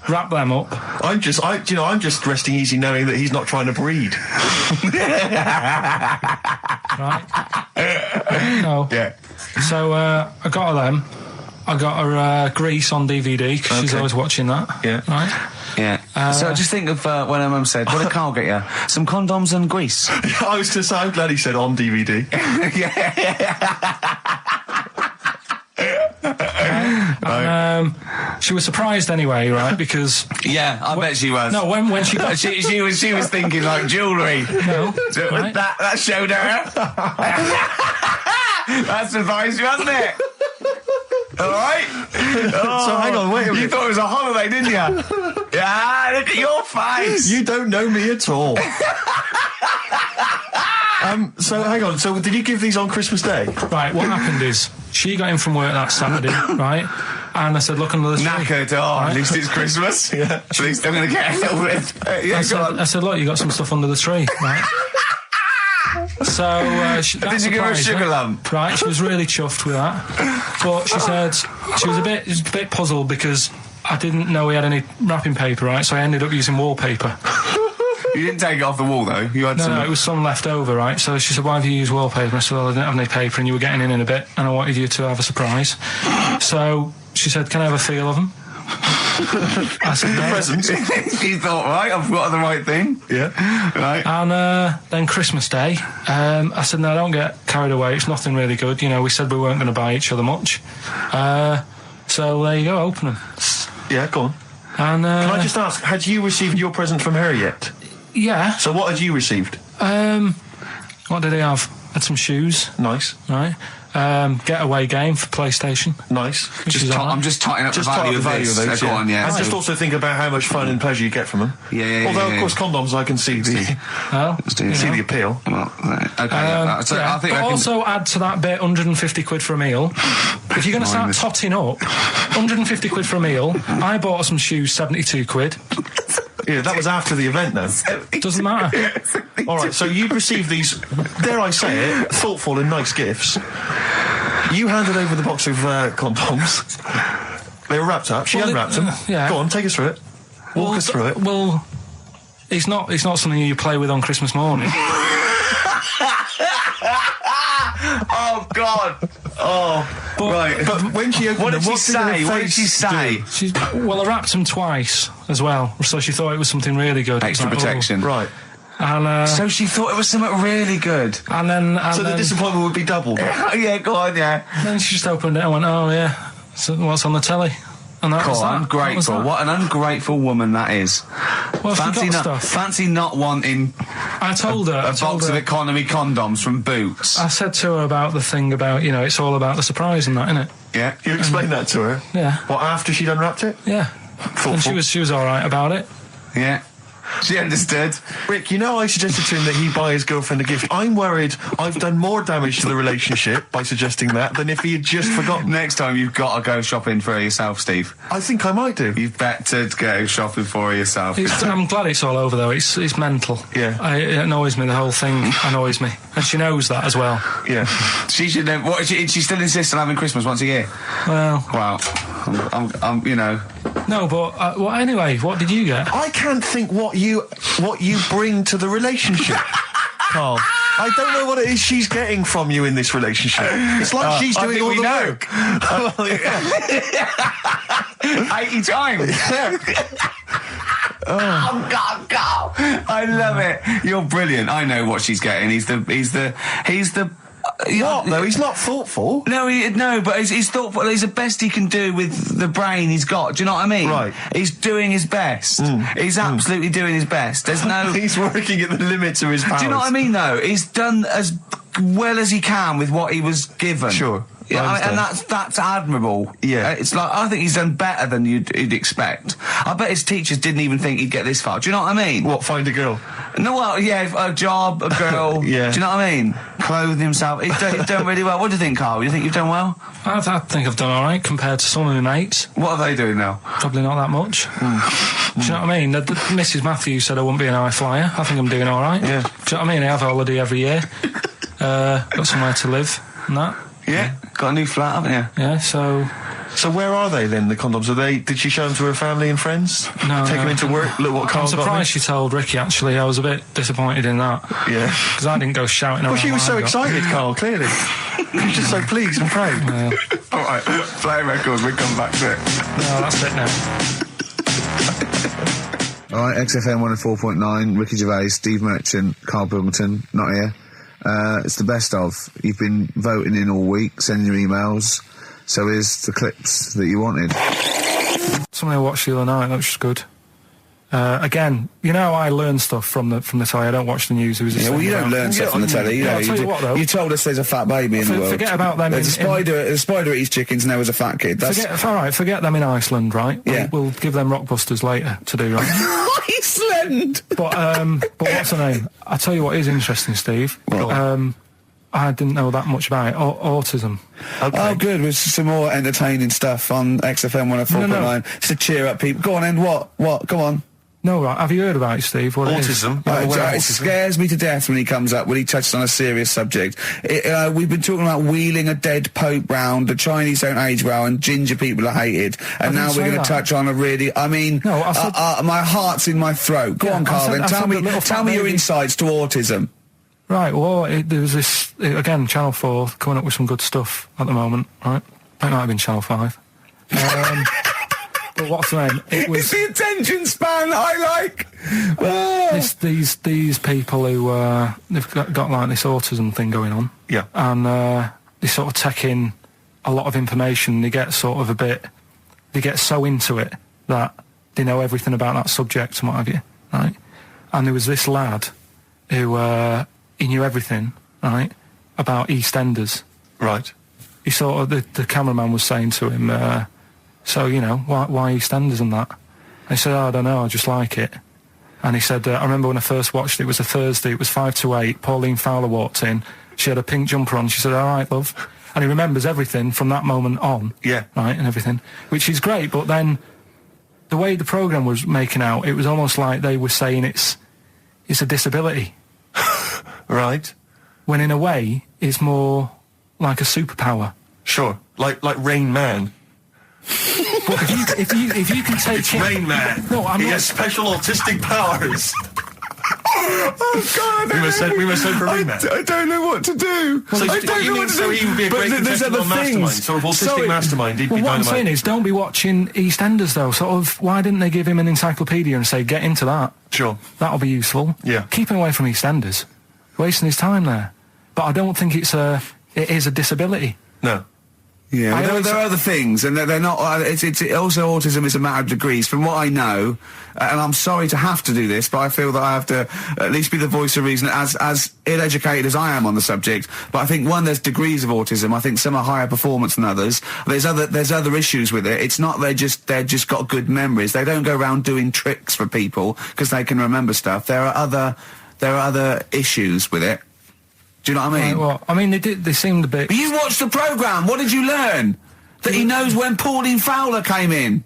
Wrap them up. I'm just resting easy knowing that he's not trying to breed. Right? No. Yeah. So I got her them. I got her Grease on DVD because she's Okay. always watching that. Yeah. Right. Yeah. So just think of when her mum said, what did Carl get you? Some condoms and grease. I was going to say, I'm glad he said on DVD. She was surprised anyway, right? Because yeah, I bet she was. no, when she got she was thinking like jewellery. no, right? That showed her. That surprised you, hasn't it? All right. So hang on, wait a minute. You thought it was a holiday, didn't you? Yeah, look at your face. You don't know me at all. So hang on. So did you give these on Christmas Day? Right, what happened is she got in from work that Saturday, right? And I said, look under the tree. Knackered. Oh, right? at least it's Christmas. Yeah. At least I'm going to get a little bit. Yeah, I said, look, you got some stuff under the tree, right? So did you give her a sugar lump? Right, she was really chuffed with that. But she said she was a bit puzzled because I didn't know we had any wrapping paper, right? So I ended up using wallpaper. You didn't take it off the wall though. You had some. No, it was some left over, right? So she said, "Why have you used wallpaper?" I said, "Well, I didn't have any paper, and you were getting in a bit, and I wanted you to have a surprise." So she said, "Can I have a feel of them?" I said, "Yeah." Presents. You thought, right, I've got the right thing. Yeah. Right. And then Christmas Day, I said, "No, don't get carried away. It's nothing really good. You know, we said we weren't going to buy each other much. So there you go, open them." Yeah, go on. And Can I just ask, had you received your present from her yet? yeah. So what had you received? What did he have? Had some shoes, Nice. right? Getaway game for PlayStation. Nice. I'm just totting up Just the talk value the of value this. of those, Go on, yeah. And just also think about how much fun and pleasure you get from them. Yeah. Although, of course, condoms, I can see the Well, see the appeal. Well, okay. Yeah. So yeah, I think but I can. also add to that bit 150 quid for a meal. If you're going to start Minus. totting up, 150 quid for a meal. I bought some shoes, 72 quid. Yeah, that was after the event, though. Doesn't matter. All right, so you've received these, dare I say it, thoughtful and nice gifts. You handed over the box of condoms. They were wrapped up. She Well, unwrapped them. yeah. Go on, take us through it. Walk us through it. Well, it's not something you play with on Christmas morning. Oh God. Oh. But, Right. But when she opened What them, did she her say? What did face she say? Well, I wrapped them twice as well, so she thought it was something really good. Extra Like, oh. protection. Right. And So she thought it was something really good. and then So the then, disappointment would be doubled. Yeah, go on, yeah. then she just opened it and went, "Oh yeah, so what's on the telly?" And that Go was on, that. That was ungrateful. that. What an ungrateful woman that is. Well, she got stuff. Fancy not wanting I told her. a box of economy condoms from Boots. I said to her about the thing about, it's all about the surprise and that, innit? Yeah. You explained that to her? Yeah. What, after she'd unwrapped it? Yeah. And she was all right about it. Yeah. She understood. Rick, I suggested to him that he buy his girlfriend a gift. I'm worried I've done more damage to the relationship by suggesting that than if he had just forgotten. Next time you've got to go shopping for her yourself, Steve. I think I might do. You've better go shopping for her yourself. I'm glad it's all over though. It's mental. Yeah. It annoys me. The whole thing annoys me, and she knows that as well. Yeah. She should know. What? She still insists on having Christmas once a year. Well, Wow. I'm no, but well, anyway, what did you get? I can't think what you bring to the relationship, Carl. I don't know what it is she's getting from you in this relationship. It's like she's doing all the work. 80 times. Oh God, God! I love it. You're brilliant. I know what she's getting. He's the. What? No, he's not thoughtful. No, but he's thoughtful. He's the best he can do with the brain he's got. Do you know what I mean? Right. He's doing his best. He's absolutely doing his best. There's no. He's working at the limits of his powers. Do you know what I mean? Though he's done as well as he can with what he was given. Sure. Yeah, and that's admirable. Yeah. It's like, I think he's done better than you'd expect. I bet his teachers didn't even think he'd get this far. Do you know what I mean? What, find a girl? No, well, yeah, a job, a girl. Yeah. Do you know what I mean? Clothing himself. He's done really well. What do you think, Carl? You think you've done well? I think I've done all right compared to some of my mates. What are they doing now? Probably not that much. Do you know what I mean? Mrs. Matthews said I wouldn't be an high flyer. I think I'm doing all right. Yeah. Do you know what I mean? I have a holiday every year. Got somewhere to live and that. Yeah. Got a new flat, haven't you? Yeah, so where are they then, the condoms? Did she show them to her family and friends? No, Take them into work? Look what Carl I'm got me? surprised she told Ricky, actually. I was a bit disappointed in that. Yeah. Because I didn't go shouting around. Well, she was so what I got. excited, Carl, clearly. She was just so pleased and proud. Yeah. All right. Play a record. We'll come back to it. No, that's it now. All right, XFM 104.9, Ricky Gervais, Steve Merchant, Karl Pilkington, not here. It's the best of. You've been voting in all week, sending your emails. So here's the clips that you wanted. Something I watched the other night, that was just good. Again, you know, I learn stuff from the telly. I don't watch the news. Yeah, well, you don't learn stuff from the telly. I'll tell you what, though. You told us there's a fat baby in the world. Forget about them. There's a spider eats chickens and there was a fat kid. Forget them in Iceland, right? Yeah. We'll give them Rockbusters later to do, right? Iceland! But what's the name? I'll tell you what is interesting, Steve. I didn't know that much about it. Autism. Okay. Oh, good. With some more entertaining stuff on XFM 104.9. No. Just to cheer up people. Go on, then. What? Come on. No, right. Have you heard about it, Steve? What autism? It scares me to death when he comes up, when he touches on a serious subject. We've been talking about wheeling a dead pope round, the Chinese don't age well, and ginger people are hated. And now we're going to touch on a really, my heart's in my throat. Go on, Karl, then. Tell me your insights to autism. Right, well, there was this, again, Channel 4 coming up with some good stuff at the moment, right? It might have been Channel 5. But what's the name? It was it's the attention span I like. Oh. These people who they've got like this autism thing going on. Yeah. And they sort of take in a lot of information. They get sort of they get so into it that they know everything about that subject and what have you, right? And there was this lad who he knew everything, right, about EastEnders. Right. He sort of the cameraman was saying to him. So, you know, why EastEnders and that? And he said, I don't know, I just like it. And he said, I remember when I first watched it, it was a Thursday, it was 5 to 8, Pauline Fowler walked in, she had a pink jumper on, she said, all right, love. And he remembers everything from that moment on. Yeah. Right, and everything, which is great, but then the way the programme was making out, it was almost like they were saying it's a disability. Right. When in a way, it's more like a superpower. Sure, like Rain Man. But if you can take Rain Man. No, he has special autistic powers. Oh God! We must send for Rain Man. I don't know what to do. I don't know what to do. So he would be a great contestant on Mastermind. Sort of autistic mastermind. He'd be what I'm dynamite. saying is, don't be watching EastEnders though. Sort of, why didn't they give him an encyclopedia and say, get into that? Sure. That'll be useful. Yeah. Keep him away from EastEnders. Wasting his time there. But I don't think it is a disability. No. Yeah, there are other things, and they're not. It's also autism is a matter of degrees. From what I know, and I'm sorry to have to do this, but I feel that I have to at least be the voice of reason, as ill-educated as I am on the subject. But I think there's degrees of autism. I think some are higher performance than others. There's other issues with it. It's not they're just got good memories. They don't go around doing tricks for people because they can remember stuff. There are other issues with it. Do you know what I mean? Right, well, I mean, they seemed a bit... But you watched the programme. What did you learn? That he knows when Pauline Fowler came in.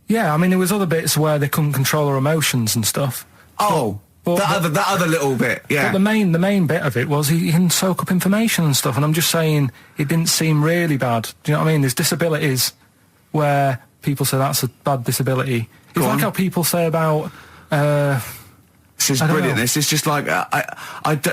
Yeah, I mean, there was other bits where they couldn't control their emotions and stuff. Oh, that other little bit, yeah. But the main bit of it was he can soak up information and stuff, and I'm just saying it didn't seem really bad. Do you know what I mean? There's disabilities where people say that's a bad disability. It's like how people say about... This is brilliant. This is just like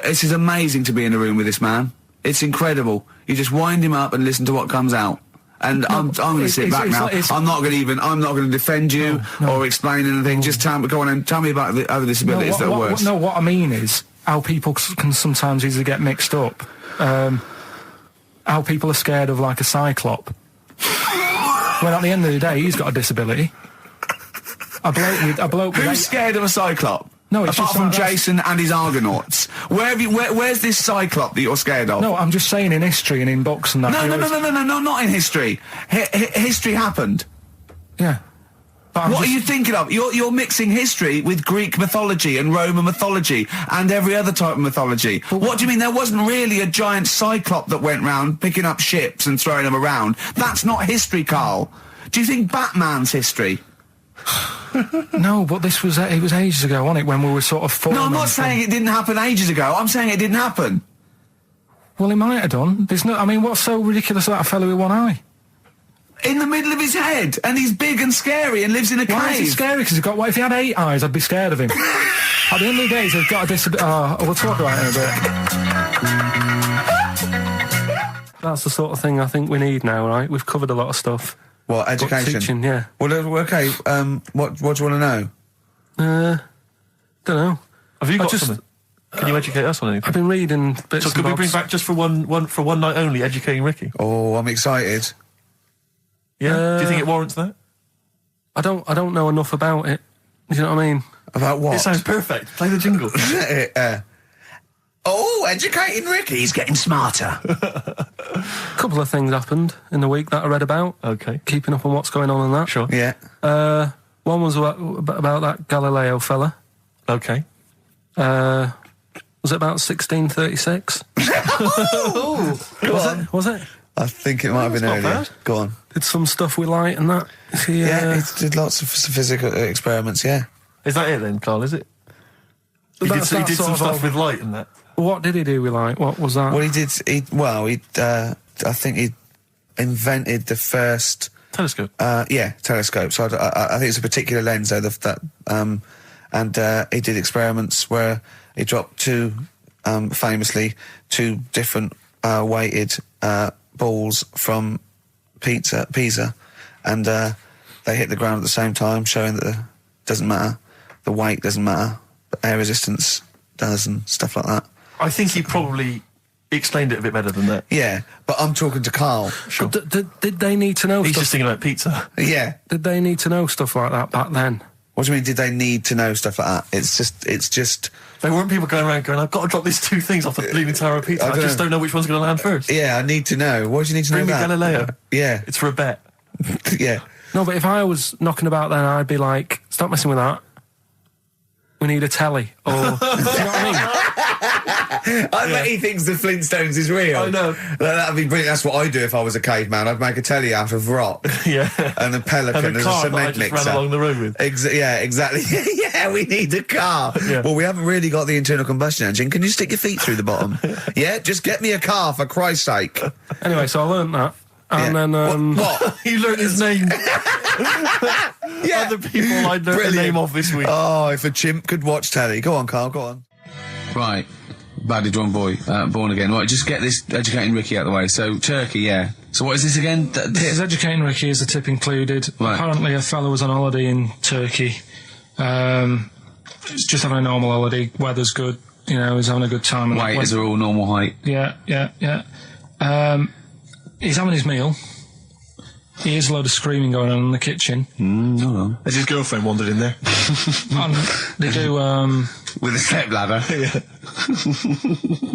this is amazing to be in a room with this man. It's incredible. You just wind him up and listen to what comes out. And I'm going to sit back now. I'm not going to defend you or explain anything. Just go on and tell me about the other disabilities that are worse. What I mean is how people can sometimes easily get mixed up. How people are scared of like a cyclop. When at the end of the day, he's got a disability. A bloke Who's scared of a cyclop? No, it's apart from Jason and his Argonauts. Where's this cyclop that you're scared of? No, I'm just saying in history and in books and that. No, not in history. History happened. Yeah. What are you thinking of? You're mixing history with Greek mythology and Roman mythology and every other type of mythology. What do you mean there wasn't really a giant cyclop that went round picking up ships and throwing them around? That's not history, Karl. Do you think Batman's history? No, but it was ages ago, wasn't it, when we were sort of No, I'm not saying it didn't happen ages ago. I'm saying it didn't happen. Well, it might have done. What's so ridiculous about a fellow with one eye? In the middle of his head, and he's big and scary and lives in a cave. Why is he scary? Because if he had 8 eyes, I'd be scared of him. At the end of the day, he's got a disability. We'll talk about it in a bit. That's the sort of thing I think we need now, right? We've covered a lot of stuff. What, education? Teaching, yeah. Well, okay, what do you want to know? Don't know. Have you got something? Can you educate us on anything? I've been reading bits. So could we bring back just for one night only, educating Ricky? Oh, I'm excited. Yeah. Do you think it warrants that? I don't know enough about it. You know what I mean? About what? It sounds perfect. Play the jingle. Educating Ricky. He's getting smarter. A couple of things happened in the week that I read about. Okay. Keeping up on what's going on in that. Sure. Yeah. One was about that Galileo fella. Okay. Was it about 1636? Was it? I think it might have been not earlier. bad. Go on. Did some stuff with light and that. He did lots of physical experiments, yeah. Is that it then, Carl, is it? He did some stuff with light and that. What did he do with light? What was that? Well, I think he invented the first... Telescope? Telescope. So I think it's a particular lens, though, and he did experiments where he dropped famously two different weighted balls from Pisa, and they hit the ground at the same time, showing that it doesn't matter, the weight doesn't matter, but air resistance does, and stuff like that. I think he probably explained it a bit better than that. Yeah, but I'm talking to Carl. Sure. Did they need to know He's stuff? just thinking about pizza. Yeah. Did they need to know stuff like that back then? What do you mean, did they need to know stuff like that? It's just... There weren't people going around going, I've got to drop these two things off the Bleeding Tower of Pizza. I just don't know which one's going to land first. Yeah, I need to know. What do you need to Bring know me about? Galileo. Yeah. It's for a bet. Yeah. No, but if I was knocking about then, I'd be like, stop messing with that. We need a telly. Or, do you know what I mean? I bet he thinks the Flintstones is real. I know. That'd be brilliant. That's what I'd do if I was a caveman. I'd make a telly out of rock. Yeah. And a pelican And a as car a that I cement just mixer. ran along the road with. Yeah, exactly. Yeah, we need a car. Yeah. Well, we haven't really got the internal combustion engine. Can you stick your feet through the bottom? Yeah, just get me a car, for Christ's sake. Anyway, so I learned that. And Yeah. then... What? You learned his name. Yeah. Other people I learned the Brilliant. name of this week. Oh, if a chimp could watch telly. Go on, Carl, go on. Right. Badly drawn boy, born again. Right, just get this educating Ricky out of the way. So, Turkey, yeah. So what is this again? It's educating Ricky is the tip included. Right. Apparently a fellow was on holiday in Turkey. It's just having a normal holiday. Weather's good. You know, he's having a good time. And Waiters are all normal height. Yeah. He's having his meal. He hears a load of screaming going on in the kitchen. Hold on. Has his girlfriend wandered in there? And they do, With a step ladder. Yeah.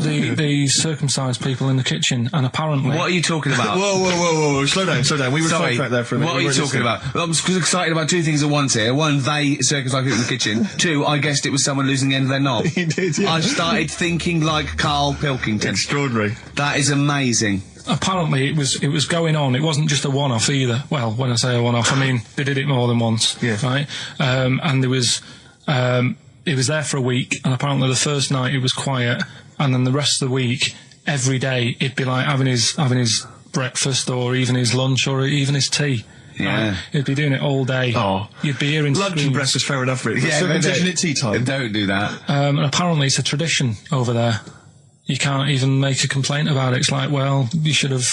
the circumcised people in the kitchen, and apparently... What are you talking about? Whoa. Slow down. We were Sorry, sidetracked there for a minute. what are you talking about? I'm excited about two things at once here. One, they circumcised people in the kitchen. Two, I guessed it was someone losing the end of their knob. He did, yeah. I started thinking like Karl Pilkington. Extraordinary. That is amazing. Apparently it was going on. It wasn't just a one-off either. Well, when I say a one-off, I mean they did it more than once. Yeah. Right. And there was it was there for a week, and apparently the first night it was quiet, and then the rest of the week, every day it'd be like having his breakfast, or even his lunch, or even his tea. Yeah. Right? He'd be doing it all day. Oh. You'd be hearing Lunch and screams. breakfast, fair enough, really. Yeah, Circumcision at tea time. Don't do that. And apparently it's a tradition over there. You can't even make a complaint about it. It's like, well, you should have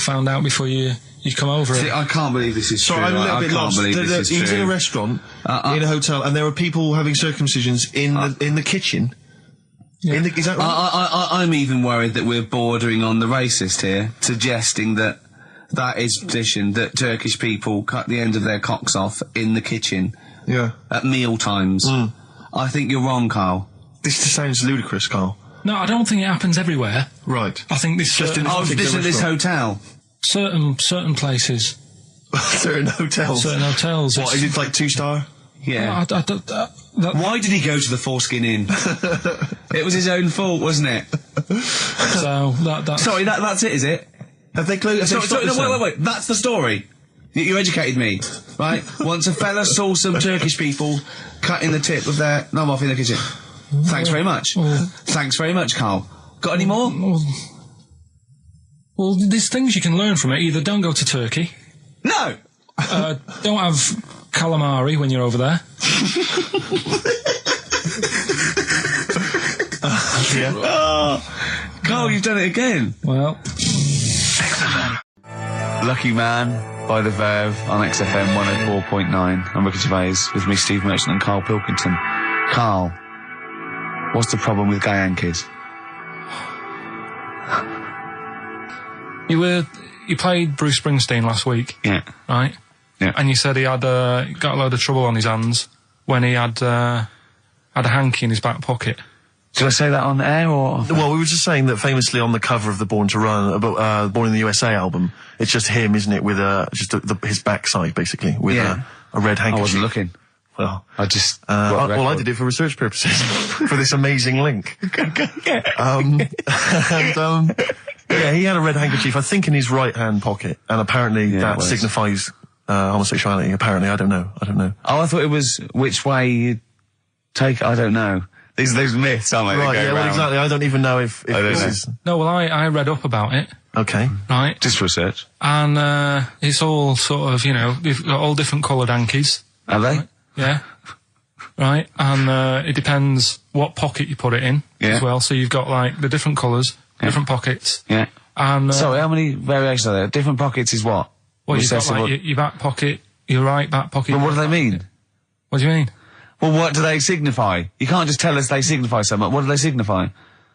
found out before you come over See, it. I can't believe this is Sorry, true. I'm a little I bit can't lost. believe this is He's true. in a restaurant, in a hotel, and there are people having circumcisions in the kitchen. Yeah. Is that right? I'm even worried that we're bordering on the racist here, suggesting that is tradition, that Turkish people cut the end of their cocks off in the kitchen Yeah. at meal times. I think you're wrong, Carl. This just sounds ludicrous, Carl. No, I don't think it happens everywhere. Right. I think this Just in Oh, particular this at this restaurant. hotel. certain places, Certain hotels. certain hotels. What, is it like 2-star? Yeah. that, Why did he go to the Foreskin Inn? It was his own fault, wasn't it? so that's Sorry, that's it, is it? Have they closed? Sorry, no, wait. That's the story. You educated me, right? Once a fella saw some Turkish people cutting the tip of their knob off in the kitchen. Thanks very much. Thanks very much, Carl. Got any more? Well, there's things you can learn from it. Either don't go to Turkey, No! don't have calamari when you're over there. Carl, you've done it again. Well, Lucky man. by The Verve on XFM 104.9. I'm Ricky Gervais with me, Steve Merchant and Karl Pilkington. Karl, what's the problem with gay Yankees? You played Bruce Springsteen last week. Yeah. Right? Yeah. And you said he had got a load of trouble on his hands when he had a hanky in his back pocket. Did I say that on air or? Well, we were just saying that famously on the cover of the Born to Run, Born in the USA album, it's just him, isn't it, with his backside basically with a red handkerchief. I wasn't looking. Well, I just. I did it for research purposes for this amazing link. Yeah, he had a red handkerchief, I think, in his right hand pocket, and apparently that signifies homosexuality. Apparently, I don't know. Oh, I thought it was which way you take. I don't know. These myths, aren't they? Right, yeah, well, exactly. I don't even know if this is... No, well, I read up about it. Okay. Right. Just research. And, it's all sort of, they've got all different coloured hankies. Are they? Right? Yeah. Right. And, it depends what pocket you put it in as well. So you've got, like, the different colours, different pockets. Yeah. And, sorry, how many variations are there? Different pockets is what? Well, you've got, like, your back pocket, your right back pocket. But what do they mean? What do you mean? Well, what do they signify? You can't just tell us they signify so much. What do they signify?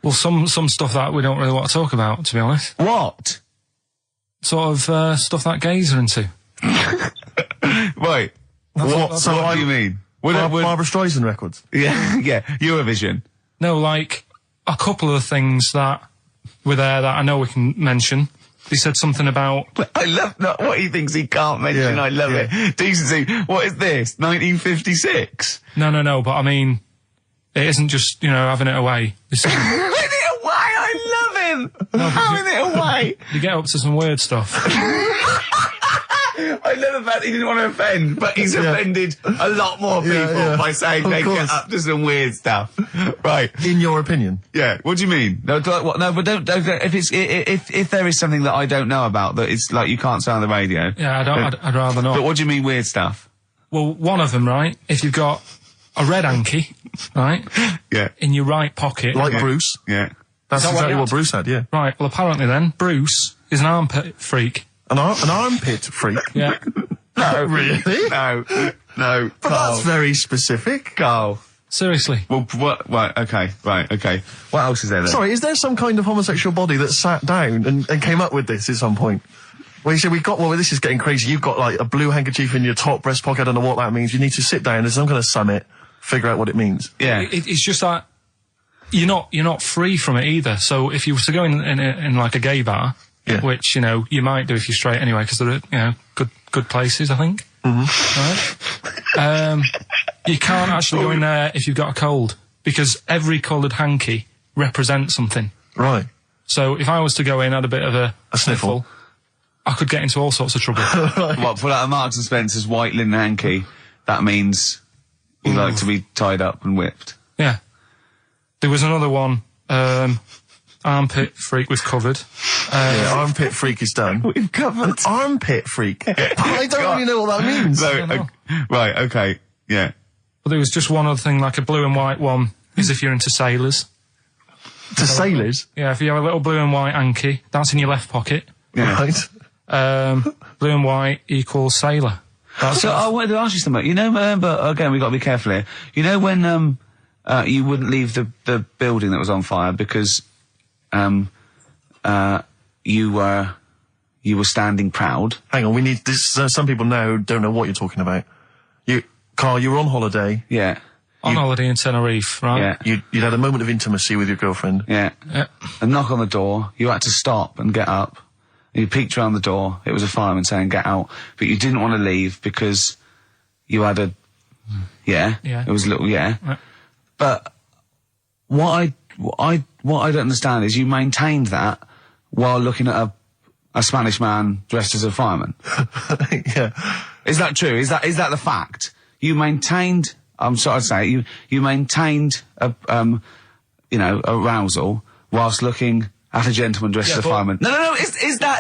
Well, some stuff that we don't really want to talk about, to be honest. What? Sort of, stuff that gays are into. Right. What do you mean? Barbara Streisand records? Yeah, yeah. Eurovision. No, like, a couple of the things that were there that I know we can mention. He said something about... I love what he thinks he can't mention. I love it. Decency. What is this? 1956? No, but I mean, it isn't just, having it away. Having it away? I love him! Having it away! You get up to some weird stuff. I love the fact he didn't want to offend, but he's offended a lot more people by saying they get up to some weird stuff. Right. In your opinion? Yeah. What do you mean? No, but don't. If there is something that I don't know about that it's like you can't say on the radio. Yeah, I'd rather not. But what do you mean weird stuff? Well, one of them, right? If you've got a red hanky, right? Yeah. In your right pocket. Like Bruce? Yeah. That's exactly what Bruce had, yeah. Right. Well, apparently then, Bruce is an armpit freak. An armpit freak? Yeah. No. Really? No. But that's very specific. Karl. Seriously. Well, what? Right, okay. What else is there then? Sorry, is there some kind of homosexual body that sat down and came up with this at some point? Well, you said this is getting crazy. You've got, like, a blue handkerchief in your top breast pocket. I don't know what that means. You need to sit down. There's some kind of summit, figure out what it means. Yeah. It's just that you're not free from it either. So if you were to go in like a gay bar, which, you might do if you're straight anyway, because they're, good places, I think. Mm-hmm. Right? You can't actually go in there if you've got a cold, because every coloured hanky represents something. Right. So if I was to go in, had a bit of a sniffle, I could get into all sorts of trouble. Right. What, put out a Marks and Spencer's white linen hanky, that means you like to be tied up and whipped. Yeah. There was another one, armpit freak was covered. Armpit freak is done. We've covered. Armpit freak. I don't really know what that means. Right, okay, yeah. But there was just one other thing, like a blue and white one, is if you're into sailors. To sailors? Yeah, if you have a little blue and white hanky, that's in your left pocket. Yeah. Right. Blue and white equals sailor. So I wanted to ask you something. But again, we've got to be careful here. When you wouldn't leave the building that was on fire because you were standing proud. Hang on, we need this. Some people now don't know what you're talking about. Karl, you were on holiday. Yeah. On holiday in Tenerife, right? Yeah. You'd had a moment of intimacy with your girlfriend. Yeah. A knock on the door. You had to stop and get up. You peeked around the door. It was a fireman saying, "Get out," but you didn't want to leave because you had a. Yeah. It was a little. Yeah. But what I don't understand is you maintained that while looking at a Spanish man dressed as a fireman. Yeah. Is that true? Is that the fact? You maintained. I'm sorry to say you maintained arousal whilst looking at a gentleman dressed as a fireman. No.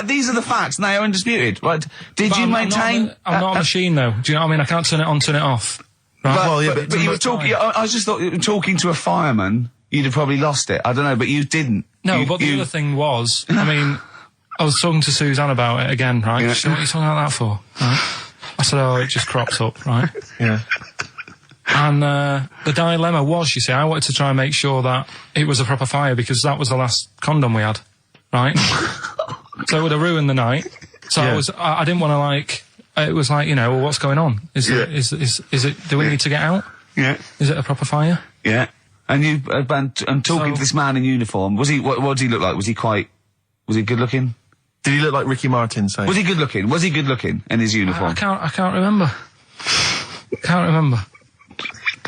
These are the facts, and they are undisputed, right? Did you maintain? I'm not a machine, though. Do you know what I mean? I can't turn it on, turn it off. Right? But you were talking. I just thought talking to a fireman, you'd have probably lost it. I don't know, but you didn't. No, but the other thing was, I mean, I was talking to Suzanne about it again, right? Yeah. She said, what are you talking about that for? Right? I said, oh, it just crops up, right? Yeah. And the dilemma was, you see, I wanted to try and make sure that it was a proper fire because that was the last condom we had, right? So it would have ruined the night. So I didn't want to like. It was like, well, what's going on? Is it? Do we need to get out? Yeah. Is it a proper fire? Yeah. And you and talking to this man in uniform, was he? What did he look like? Was he good looking? Did he look like Ricky Martin? Say. Was he good looking? Was he good looking in his uniform? I can't remember. Can't remember.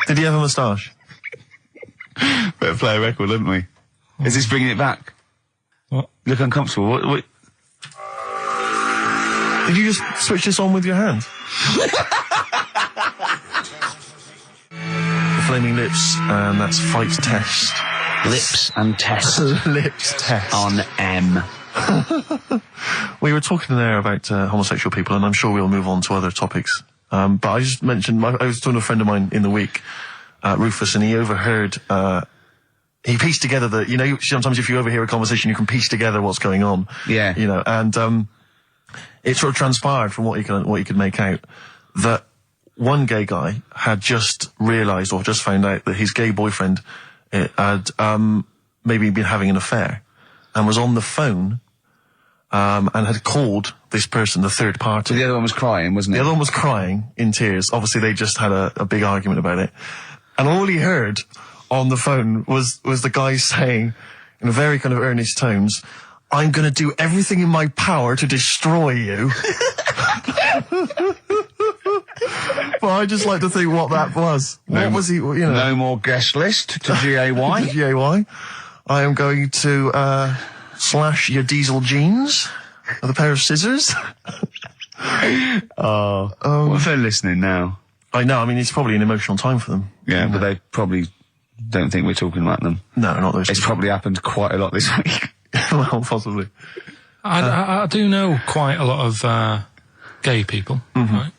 Did he have a moustache? Better play a record, haven't we? Is this bringing it back? What? You look uncomfortable. What? Did you just switch this on with your hand? The Flaming Lips, and that's Fight Test. Lips and test. Lips Test. On M. We were talking there about homosexual people, and I'm sure we'll move on to other topics. But I just mentioned, I was talking to a friend of mine in the week, Rufus, and he overheard, he pieced together sometimes if you overhear a conversation, you can piece together what's going on. Yeah. And it sort of transpired from what you could make out that one gay guy had just realised or just found out that his gay boyfriend had maybe been having an affair and was on the phone and had called this person, the third party. So the other one was crying, wasn't it? The other one was crying in tears. Obviously, they just had a big argument about it. And all he heard on the phone was the guy saying, in a very kind of earnest tones, I'm going to do everything in my power to destroy you. But I just like to think what that was. What was he, No more guest list to GAY. To GAY. I am going to slash your diesel jeans with a pair of scissors. What if they're listening now? I know, I mean, it's probably an emotional time for them. Yeah, but they probably don't think we're talking about them. No, not those. It's probably happened quite a lot this week. Well, possibly. I do know quite a lot of gay people, right?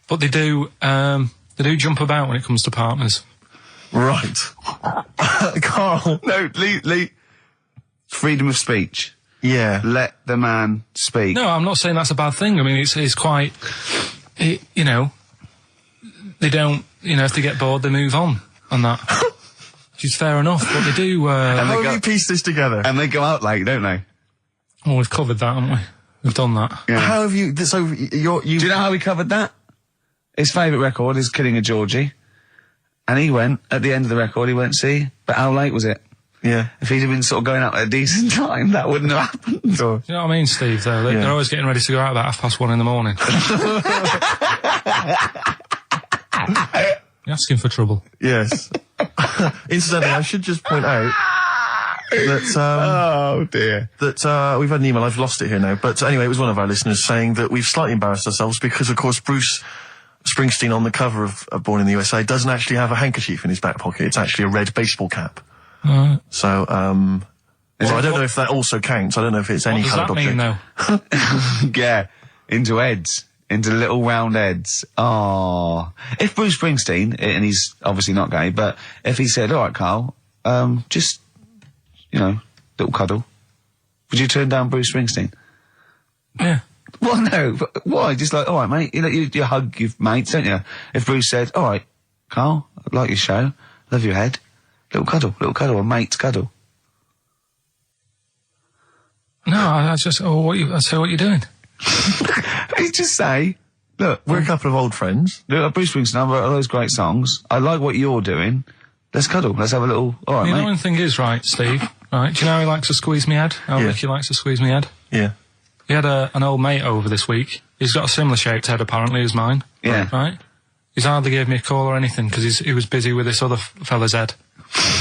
But they do jump about when it comes to partners. Right. Carl. No, Lee. Freedom of speech. Yeah. Let the man speak. No, I'm not saying that's a bad thing. I mean, it's quite, they don't, if they get bored, they move on that. Which is fair enough, but they do, How have you pieced this together? And they go out late, don't they? well, we've covered that, haven't we? We've done that. Yeah. How have you, so you... Do you know how we covered that? His favourite record is Killing a Georgie. And he went, at the end of the record, he went, see, but how late was it? Yeah. If he'd have been sort of going out at a decent time, that wouldn't have happened. Or, Do you know what I mean, Steve, though? They're always getting ready to go out about 1:30 in the morning. You're asking for trouble. yes. Incidentally, I should just point out that, Oh, dear. that we've had an email, I've lost it here now, but anyway, it was one of our listeners saying that we've slightly embarrassed ourselves because, of course, Bruce Springsteen on the cover of Born in the USA doesn't actually have a handkerchief in his back pocket. It's actually a red baseball cap. So, well, I don't know if that also counts. I don't know if it's any coloured object. What does that mean, though? Yeah, into heads. Into little round heads. Oh. If Bruce Springsteen, and he's obviously not gay, but if he said, all right, Carl, just, little cuddle, would you turn down Bruce Springsteen? Yeah. Well, no, but why? Just like, all right, mate, you hug your mates, don't you? If Bruce said, all right, Carl, I like your show, love your head, little cuddle, a mate's cuddle. No, I just, I say what you're doing. He'd just say, look, We're a couple of old friends. look, Bruce Springsteen, I've wrote those great songs, I like what you're doing, let's cuddle, let's have a little, all right, The mate. annoying thing is, right, Steve, right, do you know how he likes to squeeze me head? How Yeah. Ricky likes to squeeze me head? Yeah. He had an old mate over this week. He's got a similar shaped head, apparently, as mine. Yeah. Right? He's hardly gave me a call or anything, because he was busy with this other fella's head.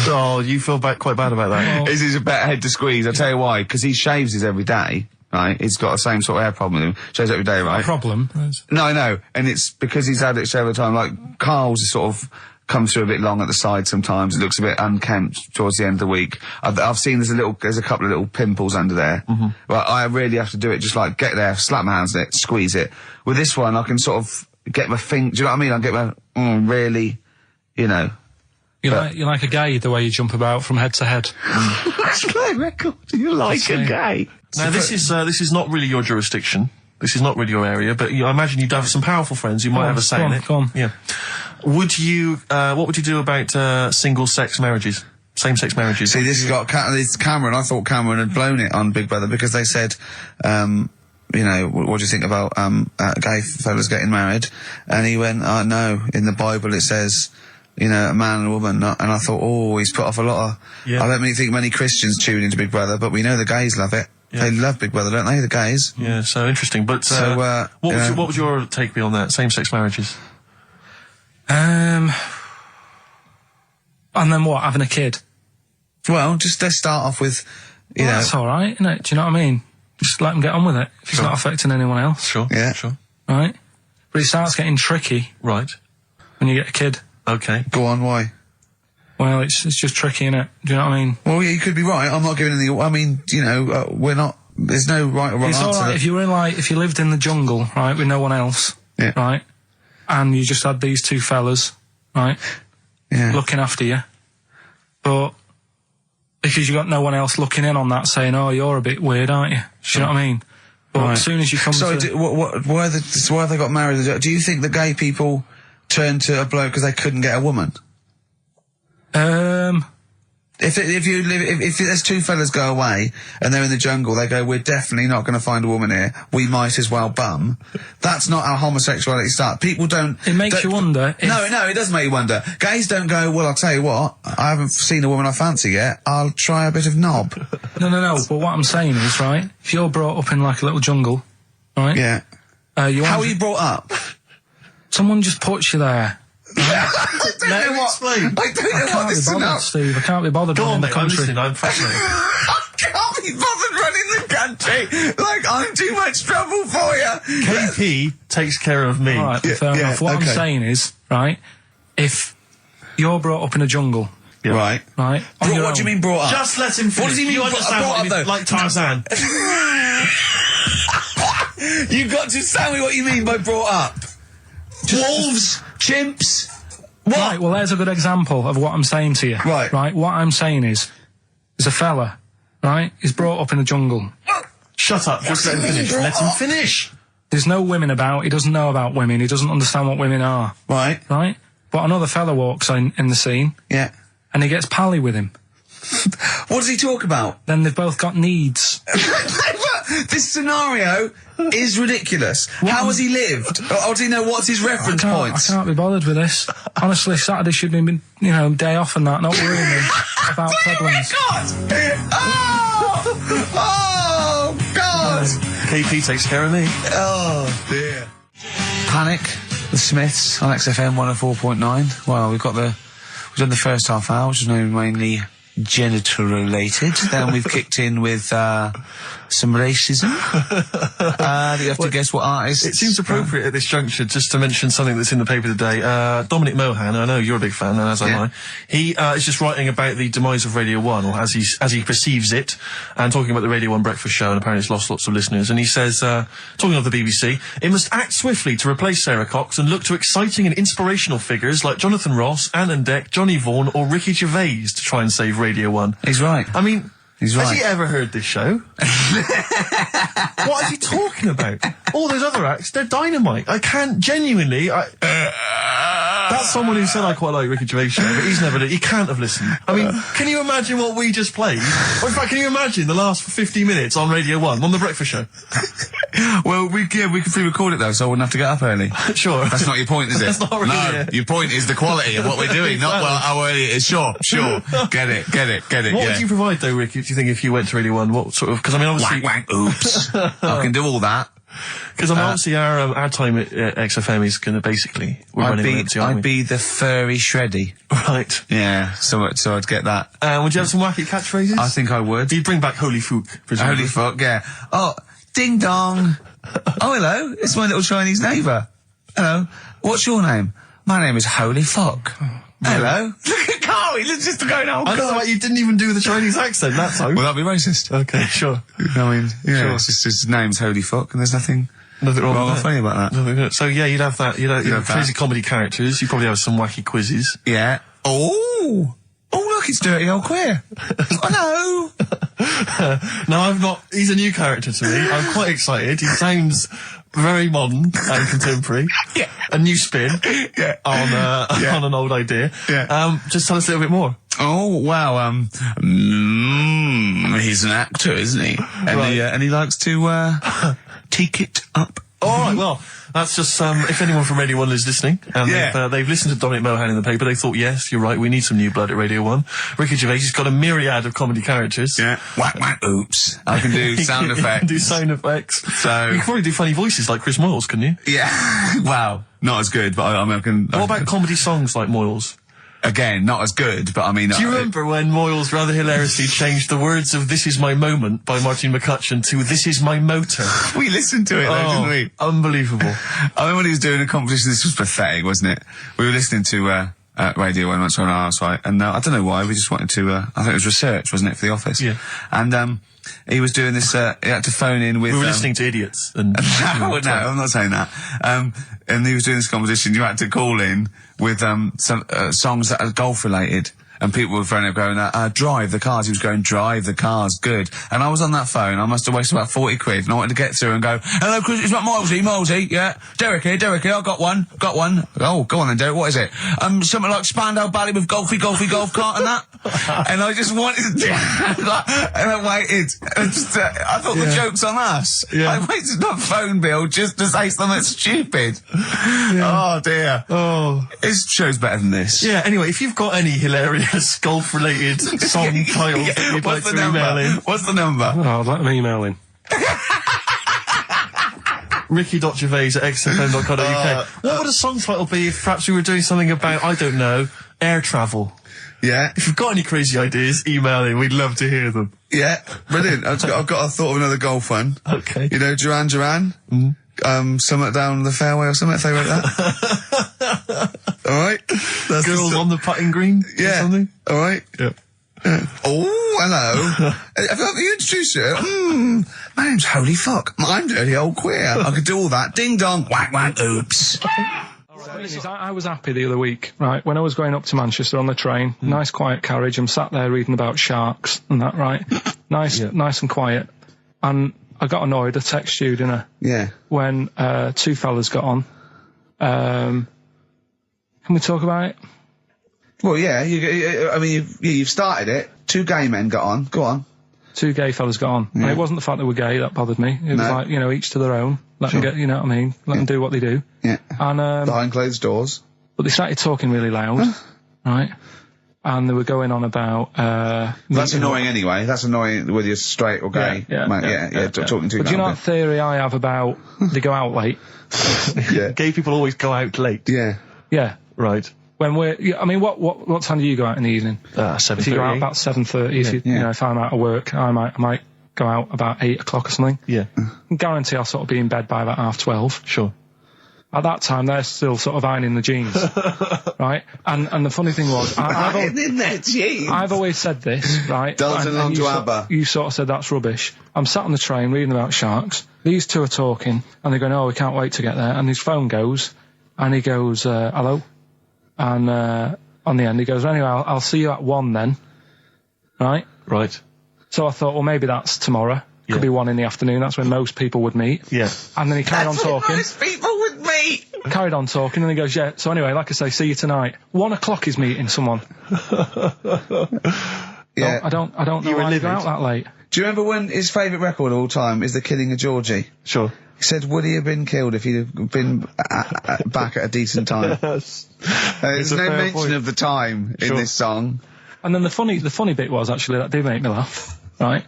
Oh, you feel quite bad about that. This is a better head to squeeze, I'll tell you why, because he shaves his every day, right? He's got the same sort of hair problem with him, shaves every day, right? Problem. No, I know, and it's because he's had it shaved all the time, like, Carl's is sort of comes through a bit long at the side sometimes, it looks a bit unkempt towards the end of the week. I've seen there's a couple of little pimples under there. But I really have to do it, just like, get there, slap my hands on it, squeeze it. With this one, I can sort of get my finger, do you know what I mean? I get my, really, You You like a gay, the way you jump about from head to head. That's my record. You like a gay. Now, this is not really your jurisdiction. This is not really your area, but I imagine you'd have some powerful friends who might have a say in it. Go on. Yeah. What would you do about single-sex marriages? Same-sex marriages? See, this has got Cameron. I thought Cameron had blown it on Big Brother because they said, you know, what do you think about gay fellas getting married? And he went, no, in the Bible it says, you know, a man and a woman. And I thought, he's put off a lot of... Yeah. I don't really think many Christians tune into Big Brother, but we know the gays love it. Yeah. They love Big Brother, don't they, the gays? Yeah, so interesting. But what would your take be on that, same-sex marriages? And then what, having a kid? Well, just let's start off with, you know... That's all right, isn't it? Do you know what I mean? Just let them get on with it. If it's not affecting anyone else. Sure, yeah. Sure. Right? But it starts getting tricky. Right. When you get a kid. Okay. Go on, why? Well, it's just tricky, innit? Do you know what I mean? Well, yeah, you could be right. I'm not giving any... I mean, you know, we're not... There's no right or wrong answer. It's all right if you were if you lived in the jungle, right, with no one else, right, and you just had these two fellas, right, looking after you, but because you got no one else looking in on that, saying, "Oh, you're a bit weird, aren't you?" Do you know what I mean? But as soon as you come why have they got married? Do you think the gay people turned to a bloke because they couldn't get a woman? If there's two fellas go away and they're in the jungle, they go, we're definitely not going to find a woman here. We might as well bum. That's not how homosexuality starts. People don't... It makes you wonder. No, it does make you wonder. Gays don't go, well, I'll tell you what, I haven't seen a woman I fancy yet. I'll try a bit of knob. No. But what I'm saying is, right, if you're brought up in like a little jungle, right? Yeah. How are you brought up? Someone just puts you there. I don't know what this is about. Steve, I can't be bothered running the country. I'm fascinated. I can't be bothered running the country. Like, I'm too much trouble for you. KP takes care of me. All right, fair enough. What I'm saying is, right, if you're brought up in a jungle... Right. Right. What do you mean brought up? Just let him finish. What does he mean brought up, though? Like Tarzan. You've got to tell me what you mean by brought up. Wolves, chimps. What? Right, well, there's a good example of what I'm saying to you. Right. Right, what I'm saying is, there's a fella, right, he's brought up in the jungle. Shut up, just let him finish. Let him finish. There's no women about, he doesn't know about women, he doesn't understand what women are. Right. Right? But another fella walks in the scene. Yeah. And he gets pally with him. What does he talk about? Then they've both got needs. This scenario is ridiculous. How has he lived? Or does he know what's his reference points? I can't be bothered with this. Honestly, Saturday should be, day off and that, not worrying me about problems. Oh, God! KP takes care of me. Oh, dear. Panic, the Smiths on XFM 104.9. Well, we've done the first half hour, which is mainly genital related. Then we've kicked in with some racism. You have to guess what artist. It seems appropriate at this juncture just to mention something that's in the paper today. Dominic Mohan, I know you're a big fan, and as am I. He is just writing about the demise of Radio 1, or as he perceives it, and talking about the Radio 1 breakfast show, and apparently it's lost lots of listeners. And he says, talking of the BBC, it must act swiftly to replace Sarah Cox and look to exciting and inspirational figures like Jonathan Ross, Anne and Dec, Johnny Vaughan, or Ricky Gervais to try and save Radio 1. He's right. I mean... He's right. Has he ever heard this show? What is he talking about? All those other acts, they're dynamite. I can't genuinely... That's someone who said I quite like Ricky Gervais show, but he can't have listened. I mean, can you imagine what we just played? Or in fact, can you imagine the last 50 minutes on Radio 1, on the breakfast show? Well, we could pre-record it though, so I wouldn't have to get up early. Sure. That's not your point, is it? That's not really No, your point is the quality of what we're doing, not how early it is. Sure. Get it. What would you provide though, Ricky, do you think, if you went to Radio 1? What sort of... Because I mean, obviously... Wank, oops. I can do all that. Because obviously our time at XFM is going to basically... I'd be the furry shreddy. Right. Yeah, so I'd get that. Would you have some wacky catchphrases? I think I would. You'd bring back Holy Fook, presumably. Holy fuck, yeah. Oh, ding dong. Oh, hello, it's my little Chinese neighbour. Hello, what's your name? My name is Holy Fuck. Hello. Look at Carl, he's just going, oh, God. I don't know why you didn't even do the Chinese accent that time. Well, that'd be racist. Okay, sure. I mean, yeah, sure. It's just his name's Holy Fuck, and there's nothing wrong or funny about that. So, yeah, you'd have that. You'd have crazy comedy characters. You'd probably have some wacky quizzes. Yeah. Oh, look, it's Dirty Old Queer. Hello. No, I'm not. He's a new character to me. I'm quite excited. He sounds very modern and contemporary. Yeah. A new spin on an old idea. Yeah. Just tell us a little bit more. Oh, wow, he's an actor, isn't he? And, Right. and he likes to, take it up. All right, well, that's just, if anyone from Radio 1 is listening, and Yeah. they've listened to Dominic Mohan in the paper, they thought, yes, you're right, we need some new blood at Radio 1. Ricky Gervais has got a myriad of comedy characters. Yeah. Whack, whack, oops. I can do sound You effects. can do sound effects. So- you can probably do funny voices like Chris Moyles, couldn't you? Yeah. Wow. Not as good, but I mean, I can... What about comedy songs like Moyles? Again, not as good, but I mean... Do you remember when Moyles rather hilariously changed the words of This Is My Moment by Martin McCutcheon to This Is My Motor? We listened to it, though, didn't we? Unbelievable. I remember when he was doing a competition, this was pathetic, wasn't it? We were listening to Radio 1 once on our site, and I don't know why, we just wanted to, I think it was research, wasn't it, for The Office? Yeah. And he was doing this, he had to phone in with... We were listening to idiots. And No, I'm not saying that. And he was doing this competition, you had to call in with some songs that are golf related. And people were phoning up going, drive the cars. He was going, drive the cars, good. And I was on that phone, I must have wasted about 40 quid, and I wanted to get through and go, hello, Chris, it's not Milesy, yeah. Derek here, I got one. Oh, go on then, Derek, what is it? Something like Spandau Ballet with golfy golf cart and that. And I just wanted to and I waited. And just, I thought the joke's on us. Yeah. I waited on phone bill just to say something stupid. Oh, dear. Oh. This show's better than this. Yeah, anyway, if you've got any hilarious golf-related song titles that you'd like to email in, What's the number? Oh, let them email in. ricky.gervais@xfm.co.uk. What would a song title be if perhaps we were doing something about, I don't know, air travel? Yeah. If you've got any crazy ideas, email in. We'd love to hear them. Yeah. Brilliant. I've got a thought of another golf one. Okay. You know, Duran Duran? Something down the fairway or something, if they wrote that. Alright? Girls on the putting green? Or Yeah. something? Alright? Yep. Oh, hello. Have you introduced you? My name's Holy Fuck. I'm Dirty Old Queer. I could do all that. Ding dong, whack whack, oops. I was happy the other week, right, when I was going up to Manchester on the train, nice quiet carriage, I'm sat there reading about sharks and that, right? Nice and quiet. And I got annoyed, I texted you, didn't I? Yeah. When two fellas got on. Can we talk about it? Well, yeah, you've started it. Two gay men got on. Go on. Two gay fellas got on. Yeah. And it wasn't the fact they were gay that bothered me. It was No. like, each to their own. Let them get, you know what I mean? Let them do what they do. Yeah. And, Behind closed doors. but they started talking really loud, right? And they were going on about, That's annoying anyway. That's annoying whether you're straight or gay. Yeah, Talking to But do you know what theory I have about they go out late? Yeah. Gay people always go out late. Yeah. Yeah. Right. When what time do you go out in the evening? 7:30. If you go out about 7:30, if I'm out of work, I might go out about 8 o'clock or something. Yeah. I guarantee I'll sort of be in bed by about 12:30. Sure. At that time, they're still sort of ironing the jeans, right? And the funny thing was, I've always said this, right? Dancing along to ABBA. You sort of said that's rubbish. I'm sat on the train reading about sharks. These two are talking, and they're going, "Oh, we can't wait to get there." And his phone goes, and he goes, "Hello," and on the end he goes, "Anyway, I'll see you at 1 then," right? Right. So I thought, well, maybe that's tomorrow. Could be 1 in the afternoon. That's when most people would meet. Yeah. And then he carried on talking. Most people would meet. Carried on talking, and he goes, yeah, so anyway, like I say, see you tonight. 1 o'clock he's meeting someone. Yeah. I don't know You were why you go livid. out that late. Do you remember when his favourite record of all time is The Killing of Georgie? Sure. He said, would he have been killed if he'd have been back at a decent time? There's a no fair mention point. of the time in Sure. this song. And then the funny bit was, actually, that did make me laugh, right?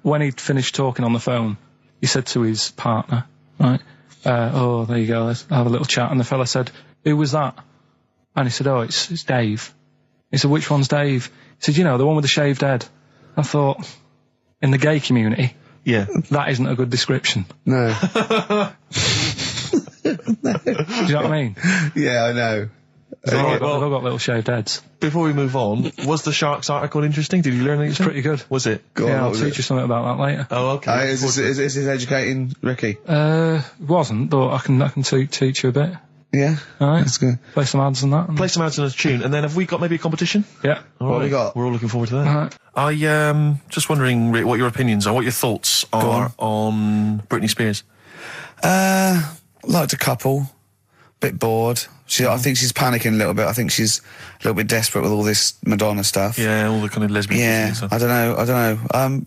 When he'd finished talking on the phone, he said to his partner, right, oh, there you go, let's have a little chat. And the fella said, who was that? And he said, oh, it's Dave. He said, which one's Dave? He said, the one with the shaved head. I thought, in the gay community, Yeah. that isn't a good description. No. Do you know what I mean? Yeah, I know. They've all well- got little shaved heads. Before we move on, was the Sharks article interesting? Did you learn anything? It's pretty good. Was it? Go on, Yeah, what I'll was teach it? you something about that later. Oh, okay. Is this educating Ricky? It wasn't, but I can teach you a bit. Yeah. All right. That's good. Play some ads and that. Play some ads and a tune, and then have we got maybe a competition? Yeah. What have we got? We're all looking forward to that. All right. I just wondering, Rick, what your opinions are, what your thoughts are on Britney Spears. Liked a couple. Bit bored. I think she's panicking a little bit. I think she's a little bit desperate with all this Madonna stuff. Yeah, all the kind of lesbian Yeah, stuff. I don't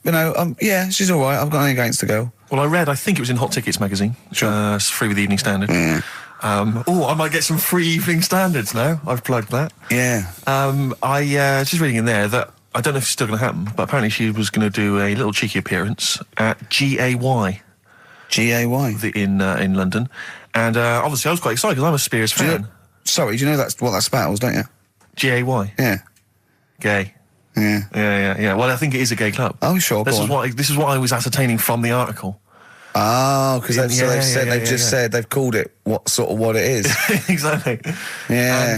know. Yeah, she's all right. I've got nothing against the girl. Well, I think it was in Hot Tickets magazine. Sure. It's free with the Evening Standard. Yeah. I might get some free Evening Standards now. I've plugged that. Yeah. Just reading in there that I don't know if it's still going to happen, but apparently she was going to do a little cheeky appearance at GAY. GAY. In London. And obviously I was quite excited because I'm a Spears fan. Do you know that's what that spells, don't you? GAY? Yeah. Gay. Yeah. Yeah. Well, I think it is a gay club. Oh, sure, This is what I was ascertaining from the article. Oh, because they've said they've called it what it is. Exactly. Yeah.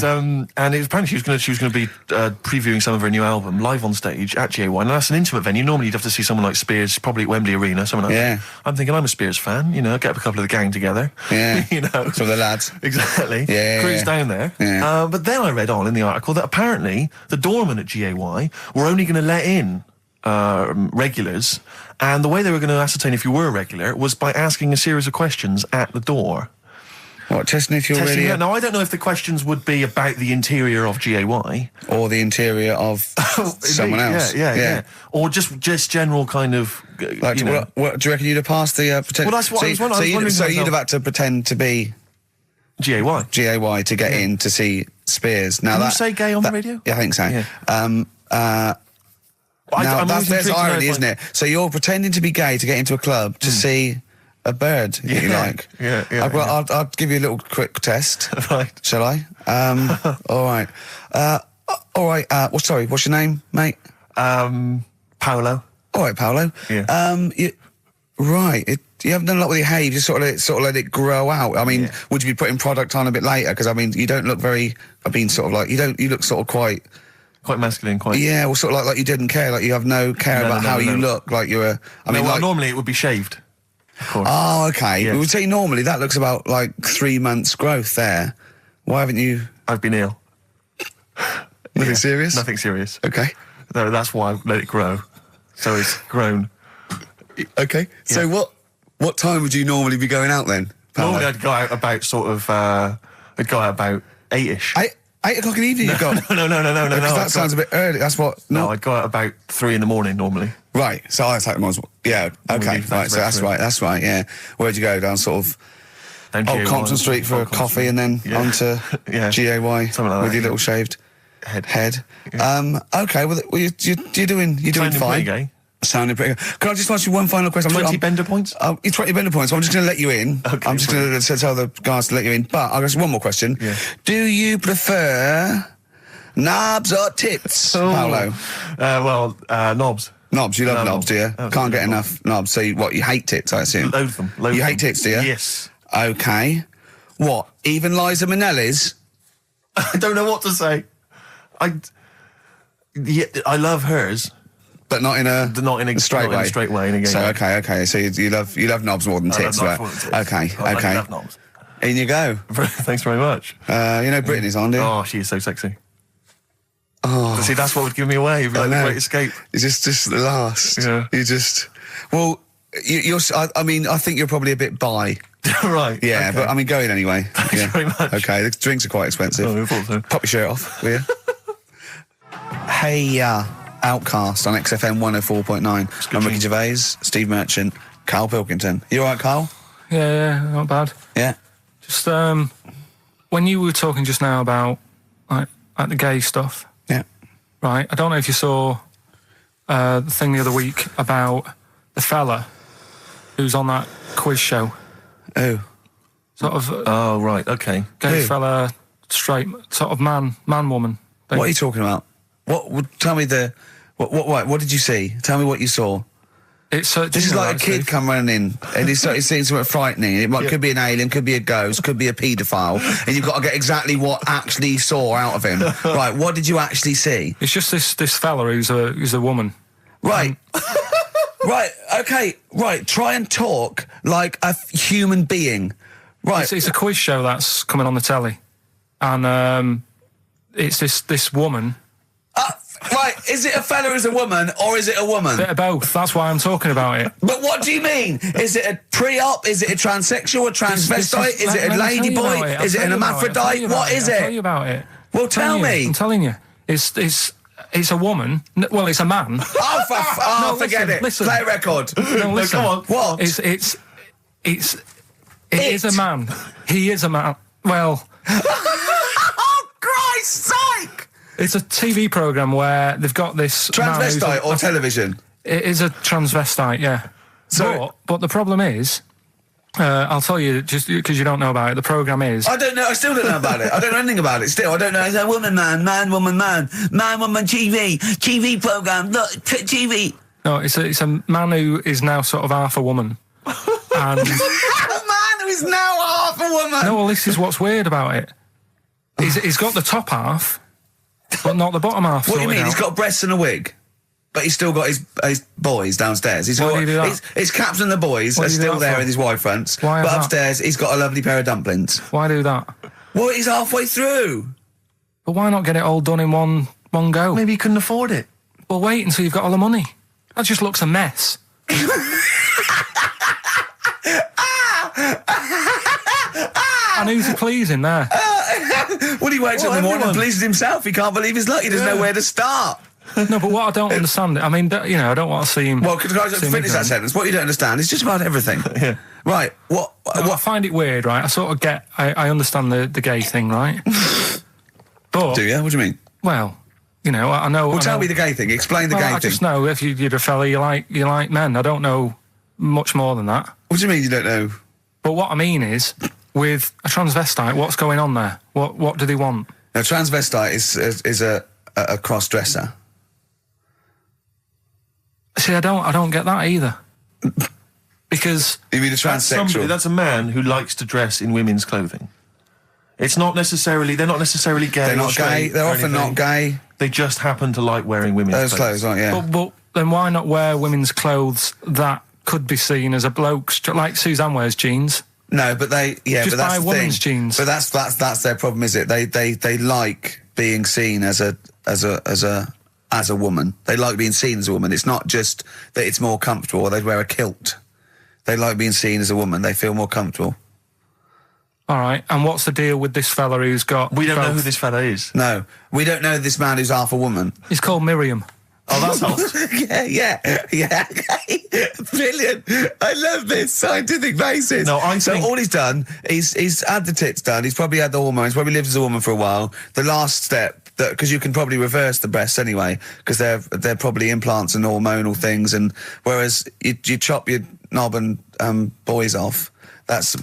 And it was apparently she was going to be previewing some of her new album live on stage at GA1. And that's an intimate venue. Normally you'd have to see someone like Spears, probably at Wembley Arena, someone like that. I'm thinking I'm a Spears fan. You know, get up a couple of the gang together. Yeah. You know, some of the lads. Exactly. Yeah. Cruise down there. Yeah. But then I read on in the article that apparently the doorman at GAY were only going to let in regulars, and the way they were going to ascertain if you were a regular was by asking a series of questions at the door. What, testing if you're really... Now, I don't know if the questions would be about the interior of GAY. Or the interior of someone else. Yeah. Or just general kind of... Like, what, do you reckon you'd have passed the... Well, that's what I was wondering. So you'd have had to pretend to be... GAY to get in to see Spears. Now Can you say gay on the radio? Yeah, I think so. Yeah. There's irony, isn't it? So you're pretending to be gay to get into a club to see a bird that you like. I'll give you a little quick test. Right. Shall I? All right. Sorry, what's your name, mate? Paolo. All right, Paolo. Yeah. You haven't done a lot with your hair. You just sort of let it grow out. I mean, would you be putting product on a bit later? Because I mean, you don't look very. You look sort of quite masculine, quite. Yeah, well, sort of like you didn't care, like you have no care about how you look, like you're a. Normally it would be shaved. Of course. Oh, okay. Yeah. We would say normally that looks about like 3 months growth there. Why haven't you? I've been ill. Nothing serious? Nothing serious. Okay. No, that's why I let it grow. So it's grown. Okay. Yeah. So what time would you normally be going out then? Normally I'd go out about about 8ish. 8 o'clock in the evening you go? No. That sounds a bit early. That's what... No, I'd go out about 3 in the morning normally. Right. So I take mine. Yeah. Okay. Right. So that's right. Yeah. Where'd you go? Down sort of... Compton Street for a coffee and then onto GAY something like that, with your little shaved head. Yeah. Okay. Well, you're doing fine. Gay. Sounding pretty good. Can I just ask you one final question? 20 bender points? 20 bender points. So I'm just going to let you in. Okay, I'm just going to tell the guys to let you in. But I've got one more question. Yeah. Do you prefer knobs or tits, Paolo? Knobs. Knobs. You love knobs, do you? Absolutely. Can't get enough knobs. So you hate tits, I assume? Loathe them. You hate tits, do you? Yes. Okay. What? Even Liza Minnelli's? I don't know what to say. I love hers. But not in a straight way. In a straight way. In a gay so way. okay. So you love knobs more than tits, right? Okay. I love knobs. In you go. Thanks very much. Brittany's on, do you? Oh, she is so sexy. Oh, see, that's what would give me away. It'd be like the Great Escape. It's just the last. Yeah. You just. Well, you're. I mean, I think you're probably a bit bi. Right. Yeah, okay. but I mean, go in anyway. Thanks very much. Okay, the drinks are quite expensive. Oh, I thought so. Pop your shirt off, will you? Hey, Outcast on XFM 104.9. I'm Ricky Gervais, Steve Merchant, Karl Pilkington. You all right, Karl? Yeah, not bad. Yeah. Just when you were talking just now about like the gay stuff. Yeah. Right. I don't know if you saw the thing the other week about the fella who's on that quiz show. Oh. Sort of. Oh right. Okay. Gay fella, straight, sort of man, woman. What are you talking about? Tell me what did you see? Tell me what you saw. This is like a kid come running in and he's seeing something frightening. It could be an alien, could be a ghost, could be a paedophile, and you've got to get exactly what actually you saw out of him. Right, what did you actually see? It's just this fella who's a woman. Right. Right, okay, right, try and talk like a human being. Right. It's a quiz show that's coming on the telly, and it's this woman. Right, is it a fella as a woman, or is it a woman? Bit of both. That's why I'm talking about it. But what do you mean? Is it a pre-op? Is it a transsexual, a transvestite? Is it a lady boy? Is it an hermaphrodite? What is I'll tell it? you about it. Well, tell me. I'm telling you. It's a woman. Well, it's a man. Oh, forget it. Listen. Play a record. No, listen. Come on. What? It is a man. He is a man. Well. Oh, Christ's sake! It's a TV programme where they've got this... Transvestite or television? It is a transvestite, yeah. But the problem is... I'll tell you, just because you don't know about it, the programme is... I don't know, I still don't know about it. I don't know anything about it still. I don't know. It's a woman, man, woman, TV programme, look, TV. No, it's a man who is now sort of half a woman. And... A man who is now half a woman! No, well, this is what's weird about it. He's got the top half... But not the bottom half. What do you mean? He's got breasts and a wig, but he's still got his boys downstairs. He's got his caps and the boys are still there with his Y fronts. Why but upstairs, he's got a lovely pair of dumplings. Why do that? Well, he's halfway through. But why not get it all done in one go? Maybe he couldn't afford it. Well, wait until you've got all the money. That just looks a mess. And who's he pleasing there? Well, he wakes up in the morning and pleases himself. He can't believe his luck. He doesn't know where to start. No, but what I don't understand, I mean, I don't want to see him... Well, can I finish that sentence? What you don't understand is just about everything. Yeah. Right, what... I find it weird, right? I sort of get... I understand the gay thing, right? But... Do you? What do you mean? Well, I know... Well, tell me the gay thing. Explain the gay thing. I just know if you're a fella, you like men. I don't know much more than that. What do you mean you don't know? But what I mean is... With a transvestite, what's going on there? What do they want? A transvestite is a cross-dresser. See, I don't get that either. Because... You mean a transsexual? That's a man who likes to dress in women's clothing. It's not necessarily... They're not necessarily gay. They're not gay. They're often not gay. They just happen to like wearing women's clothes, aren't you? But then why not wear women's clothes that could be seen as a bloke's... Like Suzanne wears jeans. No, but but that's buy the women's thing. jeans. But that's their problem, is it? They like being seen as a woman. They like being seen as a woman. It's not just that it's more comfortable, or they'd wear a kilt. They like being seen as a woman. They feel more comfortable. All right, and what's the deal with this fella who's got... We don't know who this fella is. No, we don't know this man who's half a woman. He's called Miriam. Oh, that's hot. yeah. Brilliant. I love this scientific basis. No, So all he's done, he's had the tits done, he's probably had the hormones, probably lived as a woman for a while. The last step, because you can probably reverse the breasts anyway, because they're probably implants and hormonal things, and whereas you chop your knob and boys off, that's...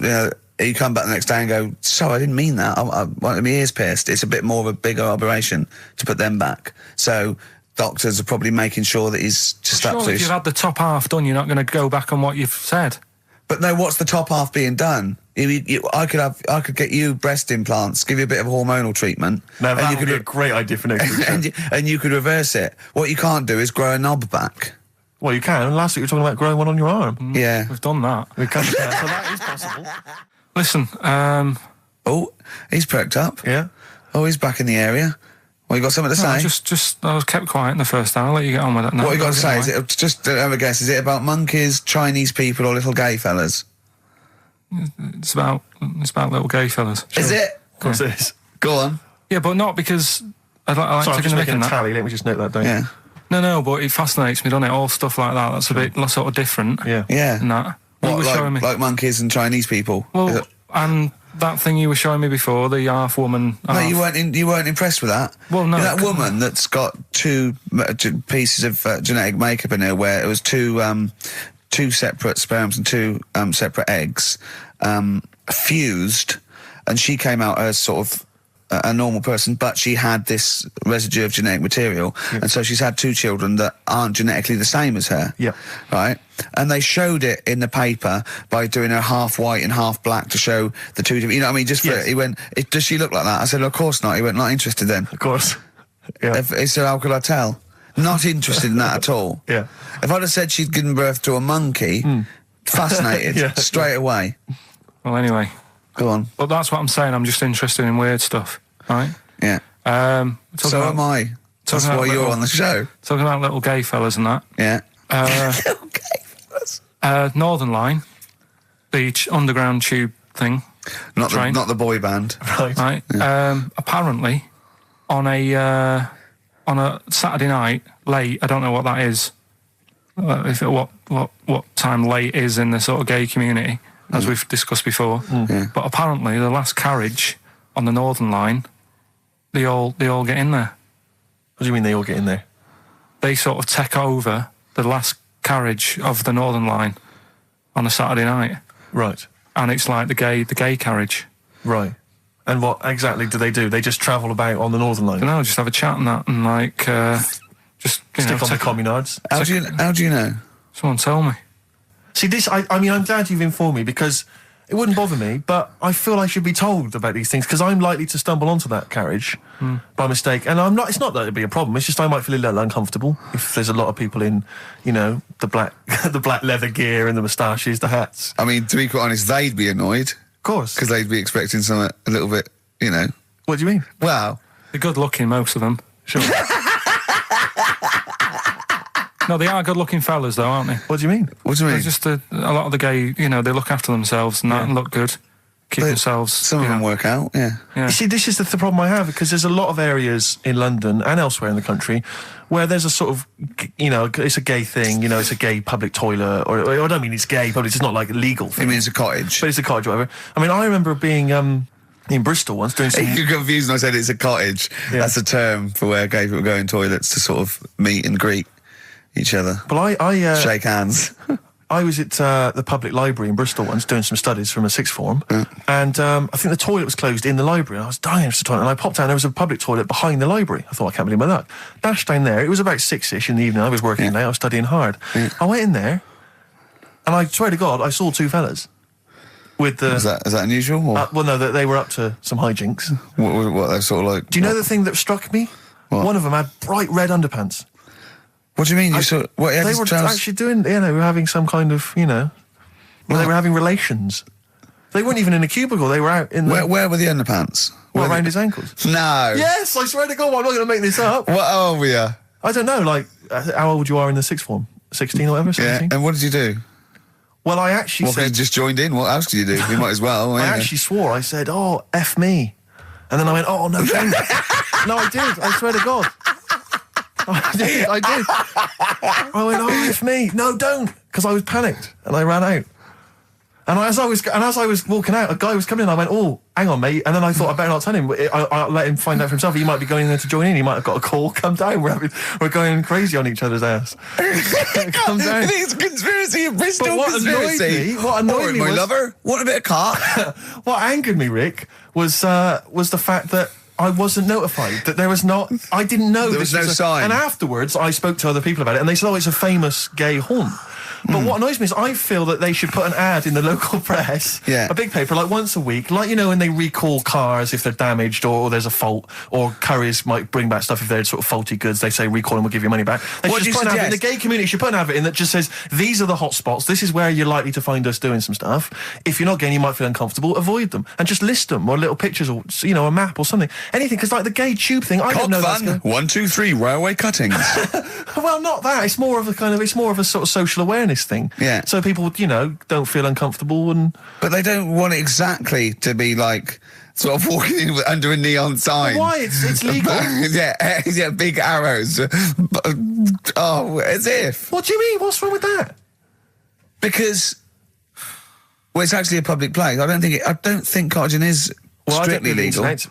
you come back the next day and go, I didn't mean that. I wanted my ears pierced. It's a bit more of a bigger operation to put them back. So... Doctors are probably making sure that he's just Surely if you've had the top half done, you're not going to go back on what you've said. But no, what's the top half being done? I could get you breast implants, give you a bit of hormonal treatment. No, that would be a great idea for next week. and you could reverse it. What you can't do is grow a knob back. Well, you can. Last week you were talking about growing one on your arm. Yeah. We've done that. We can, so that is possible. Listen, Oh, he's perked up. Yeah. Oh, he's back in the area. Well, you got something to say? I was kept quiet in the first hour. I'll let you get on with it. What you got to say? Is it just have a guess? Is it about monkeys, Chinese people, or little gay fellas? It's about little gay fellas. Is it? Of course it is. Go on. Yeah, but not because I like Sorry, I'm taking just the mick making in a that. tally. Let me just note that down. Yeah. No, but it fascinates me, doesn't it? All stuff like that. That's a bit sort of different. Yeah. Yeah. And that. You were showing me. Like monkeys and Chinese people. Well, and that thing you were showing me before, the half woman. No, you weren't impressed with that. Well, no. That woman that's got two pieces of genetic makeup in her, where it was two separate sperms and two separate eggs fused, and she came out as sort of a normal person, but she had this residue of genetic material, and so she's had two children that aren't genetically the same as her. Yeah. Right? And they showed it in the paper by doing her half white and half black to show the two different, you know what I mean? Just for Yes. he went, does she look like that? I said, of course not. He went, not interested then. Of course. Yeah. He said, how could I tell? Not interested in that at all. Yeah. If I'd have said she'd given birth to a monkey, fascinated Yeah. straight away. Well, anyway, Go on. But that's what I'm saying. I'm just interested in weird stuff, right? Yeah. So am I. That's why you're on the show. Talking about little gay fellas and that. Yeah. Little gay fellas. Northern Line, the underground tube thing. Not the boy band. Right. Yeah. Apparently, on a Saturday night late, I don't know what that is. What time late is in the sort of gay community, as we've discussed before. Yeah. But apparently, the last carriage on the Northern Line, they all get in there. What do you mean they all get in there? They sort of take over the last carriage of the Northern Line on a Saturday night. Right. And it's like the gay carriage. Right. And what exactly do? They just travel about on the Northern Line? No, just have a chat and that, and like just stick on the communards. How do you know? Someone tell me. See, this. I mean, I'm glad you've informed me, because it wouldn't bother me, but I feel I should be told about these things, because I'm likely to stumble onto that carriage by mistake, and I'm not. It's not that it'd be a problem. It's just I might feel a little uncomfortable if there's a lot of people in, the black, the black leather gear and the moustaches, the hats. I mean, to be quite honest, they'd be annoyed. Of course, because they'd be expecting something a little bit, What do you mean? Well, they're good looking, most of them. Sure. No, they are good-looking fellas, though, aren't they? What do you mean? What do you mean? They're just a lot of the gay, they look after themselves and that and look good. Keep themselves... Some of them work out, yeah. You see, this is the problem I have, because there's a lot of areas in London and elsewhere in the country where there's a sort of, it's a gay thing, it's a gay public toilet, or I don't mean it's gay, but it's not like a legal thing. You mean it's a cottage? But it's a cottage, whatever. I mean, I remember being... in Bristol once doing some... You're confused when I said it's a cottage. Yeah. That's a term for where gay people go in toilets to sort of meet and greet each other. But I shake hands. I was at the public library in Bristol once doing some studies from a sixth form, and I think the toilet was closed in the library, and I was dying for the toilet, and I popped down, there was a public toilet behind the library. I thought, I can't believe my luck. Dashed down there, it was about 6-ish in the evening, I was working late, I was studying hard. I went in there, and I swear to God, I saw two fellas. With the, is that unusual? Or? Well, no, they were up to some hijinks. What they're sort of like... Do you know the thing that struck me? What? One of them had bright red underpants. What do you mean? They were actually doing, they were having some kind of, they were having relations. They weren't even in a cubicle, they were out in the... Where were the underpants? Around his ankles? No. Yes, I swear to God, I'm not going to make this up. What old were you? I don't know, like, how old you are in the sixth form? 16 or whatever, 17? Yeah, and what did you do? Well, I actually said... Well, you just joined in, what else did you do? You might as well. I actually swore, I said, oh, F me. And then I went, oh, no, don't. No, I did, I swear to God. I did. I went, oh, F me. No, don't. Because I was panicked, and I ran out. And as I was walking out, a guy was coming in. I went, "Oh, hang on, mate." And then I thought, I better not tell him. I let him find out for himself. He might be going there to join in. He might have got a call. Come down. We're going crazy on each other's ass. Come down. It's a conspiracy, a Bristol conspiracy. What annoyed me, my was, lover. Want a bit of car? What angered me, Rick, was the fact that I wasn't notified, that there was not... I didn't know there was no sign. And afterwards, I spoke to other people about it, and they said, oh, it's a famous gay haunt. But what annoys me is I feel that they should put an ad in the local press, a big paper, like once a week, like, when they recall cars if they're damaged or there's a fault, or couriers might bring back stuff if they're sort of faulty goods. They say recall and we'll give you money back. They should just put an ad in the gay community, should put an ad in that just says, these are the hot spots, this is where you're likely to find us doing some stuff. If you're not gay and you might feel uncomfortable, avoid them. And just list them, or little pictures, or, a map or something. Anything, because like the gay tube thing, I don't know. Fun. 1, 2, 3, railway cuttings. Well, not that. It's more of a sort of social awareness thing. Yeah. So people, don't feel uncomfortable But they don't want it exactly to be like sort of walking in under a neon sign. Why? It's legal. yeah, big arrows. Oh, as if. What do you mean? What's wrong with that? Because, it's actually a public place. I don't think cottaging is strictly legal. But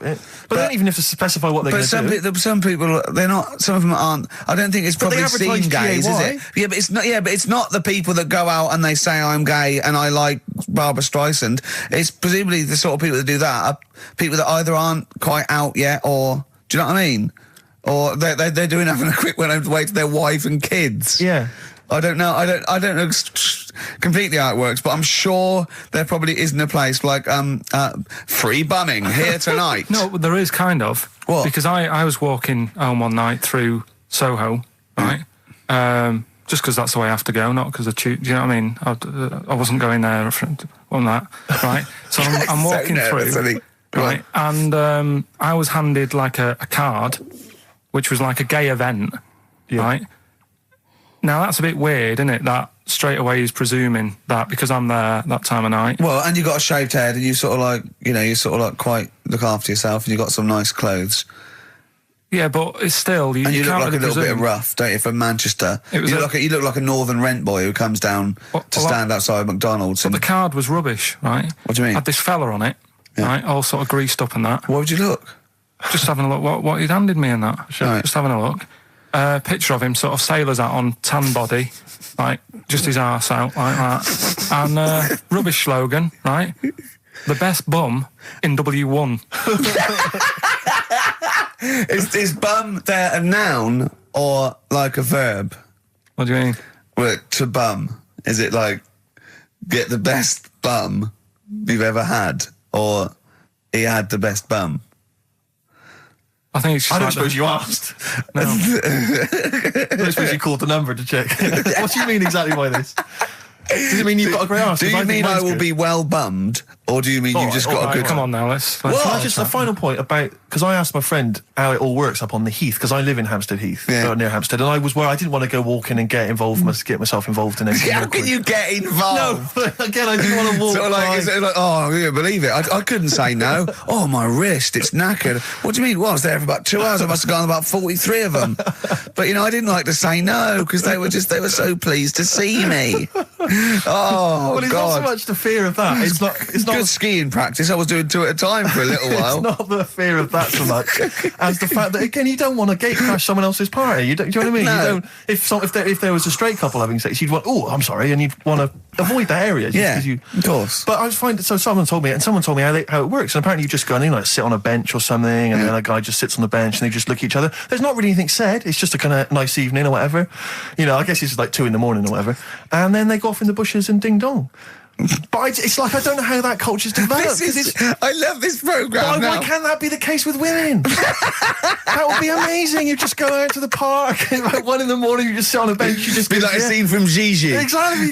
they don't even have to specify what they're going to do. Some people, they're not. Some of them aren't. I don't think it's probably seen gays, is it? Yeah, but it's not. Yeah, but it's not the people that go out and they say I'm gay and I like Barbara Streisand. It's presumably the sort of people that do that are people that either aren't quite out yet, or do you know what I mean? Or they're doing having a quick way to their wife and kids. Yeah. I don't know. I don't know completely how it works, but I'm sure there probably isn't a place like free bumming here tonight. No, there is kind of. What? Because I was walking home one night through Soho, right? just because that's the way I have to go, not because do you know what I mean? I wasn't going there on that, right? So I'm walking through, right? And I was handed like a card, which was like a gay event, right? Now that's a bit weird, isn't it? That straight away he's presuming that because I'm there that time of night. Well, and you got a shaved head, and you sort of like, you sort of like quite look after yourself, and you got some nice clothes. Yeah, but it's still you look can't like really a little bit rough, don't you? From Manchester, you look like a northern rent boy who comes down to stand outside McDonald's. But the card was rubbish, right? What do you mean? Had this fella on it, right? All sort of greased up and that. What would you look? Just having a look what he'd handed me and that. Right. Just having a look. Picture of him, sort of sailor's hat on, tan body, like just his arse out like that, and rubbish slogan, right? The best bum in W1. Is bum there a noun or like a verb? What do you mean? Well, to bum, is it like get the best bum you've ever had, or he had the best bum? I think it's just I don't suppose you asked. No. I don't suppose you called the number to check. What do you mean exactly by this? Does it mean you've got a great arse? Do you mean I will be well bummed, or do you mean you've just got a good... Come on now, let's Can I just a final point about, because I asked my friend how it all works up on the Heath, because I live in Hampstead Heath, near Hampstead, and I was where I didn't want to go walking and get myself involved in anything. How can you get involved? No, again, I didn't want to walk. Sort of like, is it like, oh, I can't believe it. I couldn't say no. Oh, my wrist, it's knackered. What do you mean? Well, I was there for about 2 hours. I must have gone about 43 of them. But, I didn't like to say no, because they were so pleased to see me. Oh, well, it's God. not so much the fear of that. It's not good skiing practice. I was doing 2 at a time for a little while. It's not the fear of that so much as the fact that, again, you don't want to gate crash someone else's party. Do you know what I mean? No. You don't. If there was a straight couple having sex, you'd want, oh, I'm sorry, and you'd want to avoid that area. Of course. But I was finding, so someone told me how it works, and apparently you just go and like sit on a bench or something, and then a guy just sits on the bench and they just look at each other. There's not really anything said. It's just a kind of nice evening or whatever. I guess it's like 2 a.m. or whatever, and then they go off in the bushes and ding dong. But it's like I don't know how that culture's developed. I love this programme now. Why can't that be the case with women? That would be amazing. You just go out to the park and like 1 a.m. you just sit on a bench. You just be like a scene from Gigi. Exactly.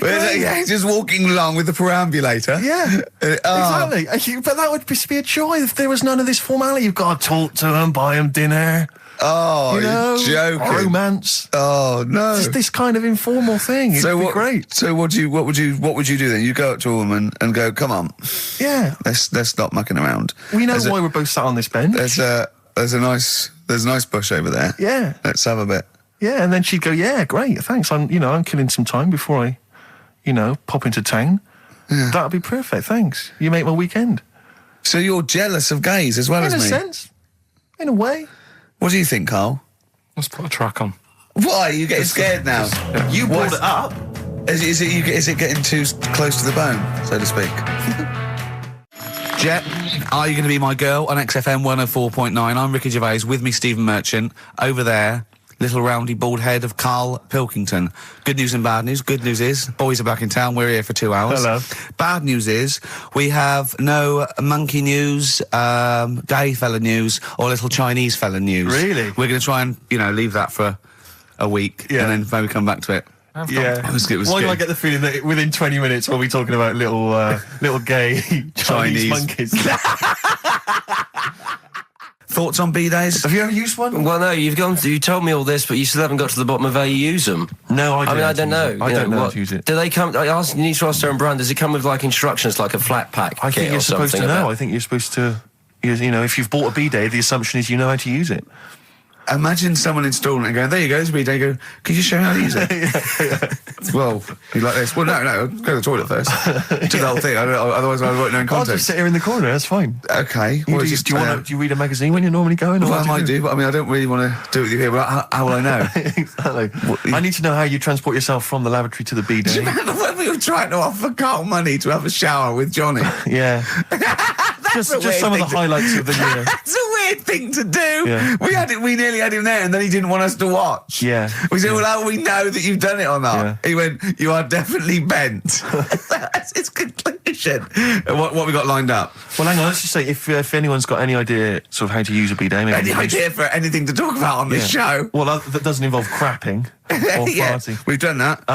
Just walking along with the perambulator. Yeah, exactly. But that would be a joy if there was none of this formality. You've got to talk to them, buy them dinner. Oh, you're joking. Romance. Oh, no. Just this kind of informal thing. It'd be great. So what would you do then? You go up to a woman and go, come on. Yeah. Let's stop mucking around. We know why we're both sat on this bench. There's a nice bush over there. Yeah. Let's have a bit. Yeah, and then she'd go, yeah, great, thanks. I'm killing some time before I, pop into town. Yeah. That'd be perfect, thanks. You make my weekend. So you're jealous of gays as well as me? In a sense. In a way. What do you think, Carl? Let's put a track on. Why? Are you getting scared now? You brought it up. Is it getting too close to the bone, so to speak? Jet, are you going to be my girl on XFM 104.9? I'm Ricky Gervais, with me Stephen Merchant. Over there, little roundy bald head of Karl Pilkington. Good news and bad news. Good news is, boys are back in town. We're here for 2 hours. Hello. Bad news is, we have no monkey news, gay fella news, or little Chinese fella news. Really? We're going to try and, leave that for a week, and then maybe come back to it. Yeah. It was Why do I get the feeling that within 20 minutes we'll be talking about little gay Chinese monkeys? Thoughts on B-days? Have you ever used one? Well, no, you told me all this, but you still haven't got to the bottom of how you use them. No, I don't know. I don't know how to use it. Do they come? You need to ask their own brand. Does it come with like instructions, like a flat pack? I think you're supposed to know. I think you're supposed to. If you've bought a B-day, the assumption is you know how to use it. Imagine someone installing it and going, there you go, it's a B-day. Go, could you show me how to use it? Well, you like this? Well, no, go to the toilet first. Do the whole thing. Otherwise, I won't know in context. I'll just sit here in the corner. That's fine. Okay. Do you read a magazine when you're normally going? Well, I might do, but I don't really want to do it with you here. But how will I know? Exactly. I need to know how you transport yourself from the lavatory to the B-day. Do you remember when we were trying to offer Carl money to have a shower with Johnny? Yeah. Just some of the highlights of the year. That's a weird weird thing to do. Yeah. We nearly had him there, and then he didn't want us to watch. Yeah. We said, well, how do we know that you've done it or not? Yeah. He went, you are definitely bent. That's his conclusion. What we got lined up? Well, hang on, let's just say, if anyone's got any idea sort of how to use a bidet... maybe Any idea for anything to talk about on this show? Well, that doesn't involve crapping or farting. We've done that.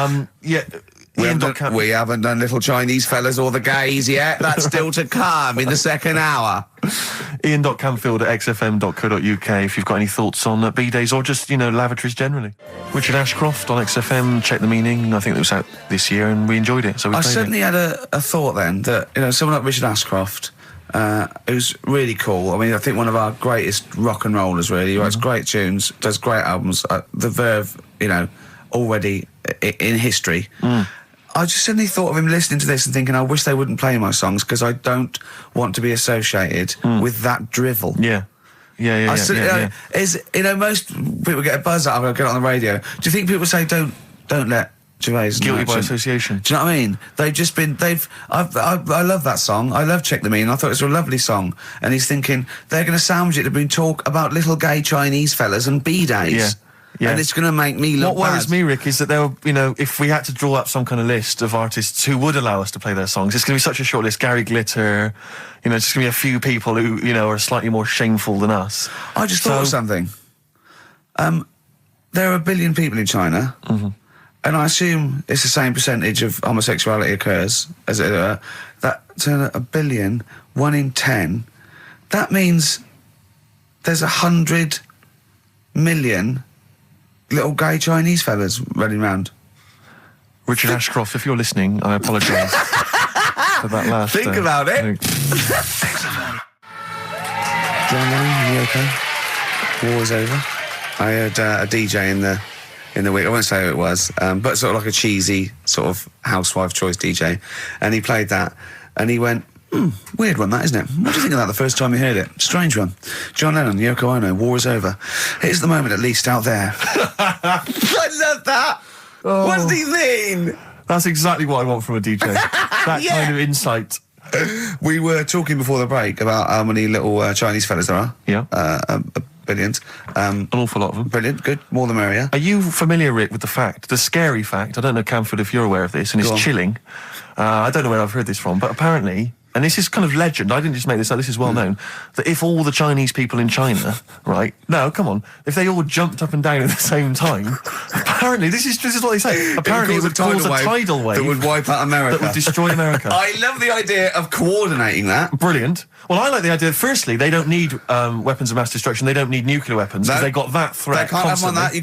We haven't done little Chinese fellas or the gays yet. That's still to come in the second hour. Ian.Camfield@xfm.co.uk if you've got any thoughts on bidets or just, lavatories generally. Richard Ashcroft on XFM, Check the Meaning. I think it was out this year and we enjoyed it, so we I played certainly had a thought then that, someone like Richard Ashcroft, who's really cool. I mean, I think one of our greatest rock and rollers, really. He writes great tunes, does great albums. The Verve, already in history. I just suddenly thought of him listening to this and thinking, I wish they wouldn't play my songs because I don't want to be associated with that drivel. Yeah. Most people get a buzz out of it, get it on the radio. Do you think people say, don't let Gervais... Guilty by association. Do you know what I mean? I love that song. I love Check the Meaning. I thought it was a lovely song. And he's thinking, they're going to sandwich it to bring talk about little gay Chinese fellas and bidets. Yeah. Yeah. And it's going to make me look What worries me, Rick, is that there were, if we had to draw up some kind of list of artists who would allow us to play their songs, it's going to be such a short list. Gary Glitter, it's just going to be a few people who, are slightly more shameful than us. I just thought of something. There are 1 billion people in China, and I assume it's the same percentage of homosexuality occurs, as it were. That's 1 billion, 1 in 10. That means there's 100 million little gay Chinese fellas running around. Richard Ashcroft, if you're listening, I apologise for that last... Think about it. John Lennon, you okay? War's over. I heard a DJ in the week, I won't say who it was, but sort of like a cheesy sort of housewife choice DJ, and he played that, and he went, weird one that, isn't it? What do you think of that the first time you heard it? Strange one. John Lennon, Yoko Ono, war is over. Here's the moment at least out there. I love that. Oh. What does he mean? That's exactly what I want from a DJ. That kind of insight. We were talking before the break about how many little Chinese fellas there are. Yeah. Billions. An awful lot of them. Brilliant, good. More the merrier. Are you familiar, Rick, with the scary fact, I don't know, Camford, if you're aware of this, and it's chilling. I don't know where I've heard this from, but apparently... And this is kind of legend, I didn't just make this up, this is well known, that if all the Chinese people in China, right, no, come on, if they all jumped up and down at the same time, apparently, this is what they say, apparently it would cause a tidal wave that would wipe out America. That would destroy America. I love the idea of coordinating that. Brilliant. Well, I like the idea, firstly, they don't need weapons of mass destruction, they don't need nuclear weapons, because they got that threat They can't constantly. have on that,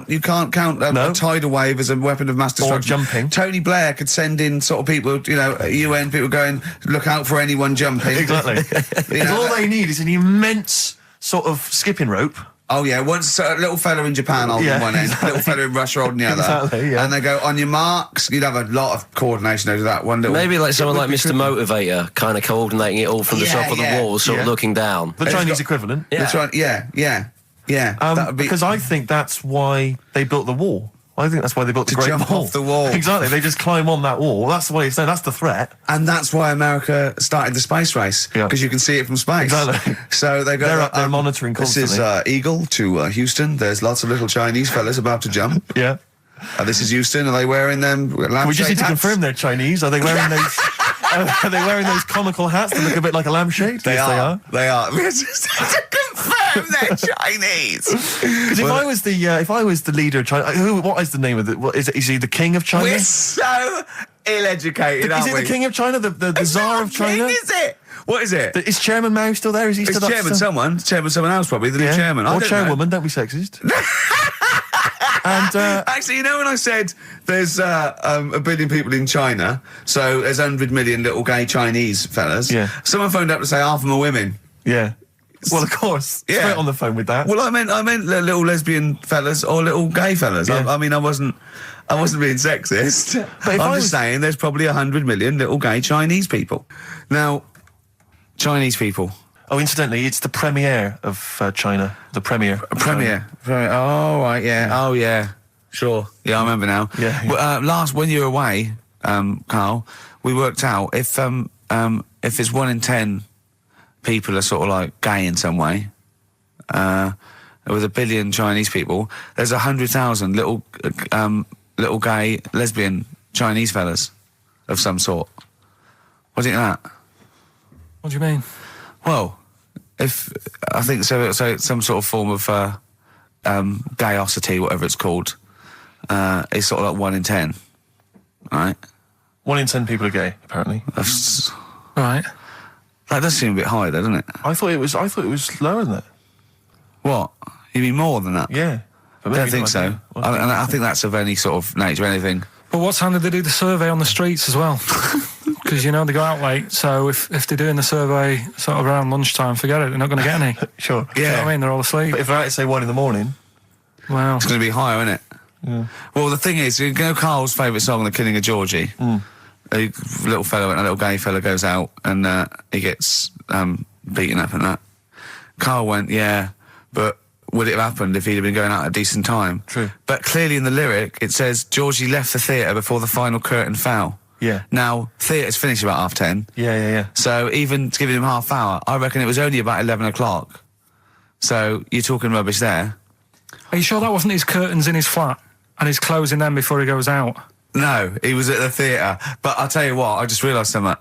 you can't count a tidal wave as a weapon of mass destruction. Or jumping. Tony Blair could send in sort of people, UN people going, look out for anyone jumping. Exactly. Because all they need is an immense sort of skipping rope. Oh yeah, once a little fella in Japan holding one end, a little fella in Russia holding the other. Exactly, yeah. And they go, on your marks, you'd have a lot of coordination over that one little... Maybe like someone like Mr. Motivator, kind of coordinating it all from the top of the wall, sort of looking down. The Chinese equivalent. Yeah. Because I think that's why they built the wall. I think that's why they built the Great jump Wall. off the wall. Exactly, they just climb on that wall. That's the way it's done. That's the threat. And that's why America started the space race, because you can see it from space. Exactly. So they go. They're up there monitoring constantly. This is Eagle to Houston. There's lots of little Chinese fellas about to jump. Yeah. This is Houston. Are they wearing them? We just need to confirm they're Chinese. Are they wearing those? Are they wearing those comical hats that look a bit like a lampshade? They are. They are. We just need to confirm they're Chinese. Because if I was the leader of China, what is the name of the? What is it? Is he the king of China? We're so ill-educated, aren't we? Is he the king of China? The Tsar of China? King, is it? What is it? Is Chairman Mao still there? Is he still chairman? Someone else probably. The new chairman or chairwoman. Don't be sexist. And actually, when I said there's 1 billion people in China, so there's 100 million little gay Chinese fellas. Yeah. Someone phoned up to say half of them are women. Yeah. Well, of course. Yeah. Straight on the phone with that. Well, I meant little lesbian fellas or little gay fellas. Yeah. I wasn't being sexist. But I'm just saying there's probably 100 million little gay Chinese people. Now, Chinese people. Oh, incidentally, it's the premiere of China. The premiere. Premiere. Oh, right, yeah. Oh, yeah. Sure. Yeah, I remember now. Yeah. Well, when you were away, Carl, we worked out if it's 1 in 10 people are sort of like gay in some way, with 1 billion Chinese people, there's 100,000 little gay, lesbian Chinese fellas of some sort. What do you think of that? What do you mean? Well, I think so it's some sort of form of gayosity, whatever it's called, is sort of like 1 in 10, right? 1 in 10 people are gay, apparently. Right. That does seem a bit high, though, doesn't it? I thought it was lower than that. What? You mean more than that? Yeah. I don't think so. I think that's of any sort of nature, anything. But what time did they do the survey on the streets as well? Because, they go out late, so if they're doing the survey sort of around lunchtime, forget it, they're not going to get any. Sure. Yeah. You know what I mean? They're all asleep. But if they're out at, say, 1 in the morning... Wow. It's going to be higher, isn't it? Yeah. Well, the thing is, Carl's favourite song, The Killing of Georgie. A little gay fella goes out and he gets beaten up and that. Carl went, yeah, but would it have happened if he'd have been going out at a decent time? True. But clearly in the lyric, it says, Georgie left the theatre before the final curtain fell. Yeah. Now, theatre's finished about 10:30. Yeah. So even giving him half hour, I reckon it was only about 11 o'clock. So you're talking rubbish there. Are you sure that wasn't his curtains in his flat and he's closing them before he goes out? No, he was at the theatre. But I'll tell you what, I just realised something.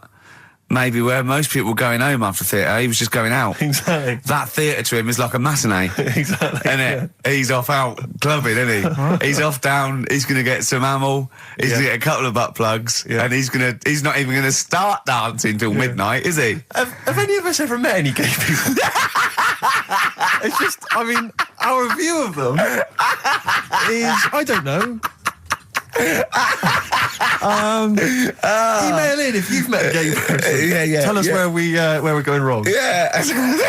Maybe where most people were going home after theatre, he was just going out. Exactly. That theatre to him is like a matinee. Exactly. Innit? Yeah. He's off out clubbing, isn't he? He's off down, he's going to get some ammo, he's going to get a couple of butt plugs, and he's not even going to start dancing till midnight, is he? Have any of us ever met any gay people? It's just, our view of them is, I don't know. Email in if you've met a gay person. Tell us where we're going wrong. Yeah. Have you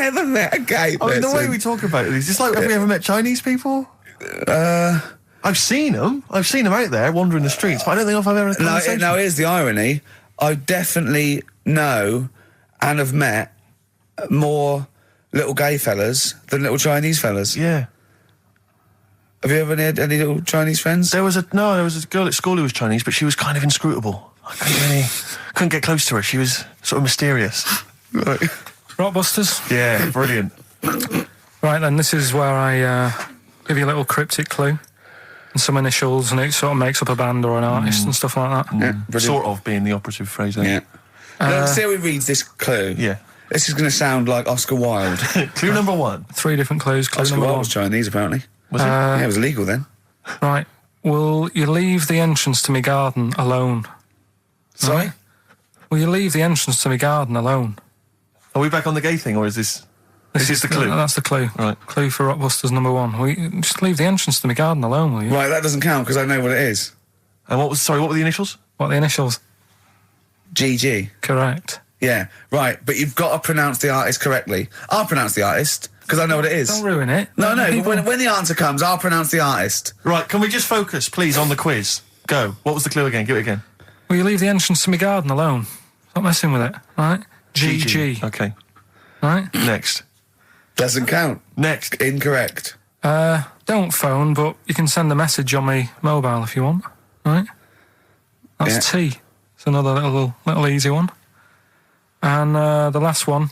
ever met a gay person? The way we talk about it is just like, have we ever met Chinese people? I've seen them. I've seen them out there wandering the streets, but I don't think I've ever had a conversation. Now, here's the irony. I definitely know and have met more little gay fellas than little Chinese fellas. Yeah. Have you ever had any little Chinese friends? There was a girl at school who was Chinese, but she was kind of inscrutable. I couldn't get close to her. She was sort of mysterious. Right. Rockbusters? Yeah, brilliant. Right then, this is where I give you a little cryptic clue and some initials, and it sort of makes up a band or an artist and stuff like that. Yeah, sort of being the operative phrase there. Yeah. Let's see how he reads this clue. Yeah. This is going to sound like Oscar Wilde. Clue number 1. 3 different clues. Clue Oscar number Wilde 1. was Chinese, apparently. Was it? Yeah, it was illegal then. Right. Will you leave the entrance to my garden alone? Sorry? Right? Will you leave the entrance to my garden alone? Are we back on the gay thing, or is this... This is the clue? That's the clue. Right. Clue for Rockbusters number 1. Will you just leave the entrance to my garden alone, will you? Right, that doesn't count because I know what it is. And what were the initials? What are the initials? GG. Correct. Yeah, right, but you've got to pronounce the artist correctly. I'll pronounce the artist, because I know what it is. Don't ruin it. No, but when the answer comes, I'll pronounce the artist. Right, can we just focus, please, on the quiz? Go. What was the clue again? Give it again. Will you leave the entrance to my garden alone? Stop messing with it, right? GG. Okay. Right? Next. Doesn't count. Next. Incorrect. Don't phone, but you can send a message on my mobile if you want, right? That's T. It's another little easy one. And the last one,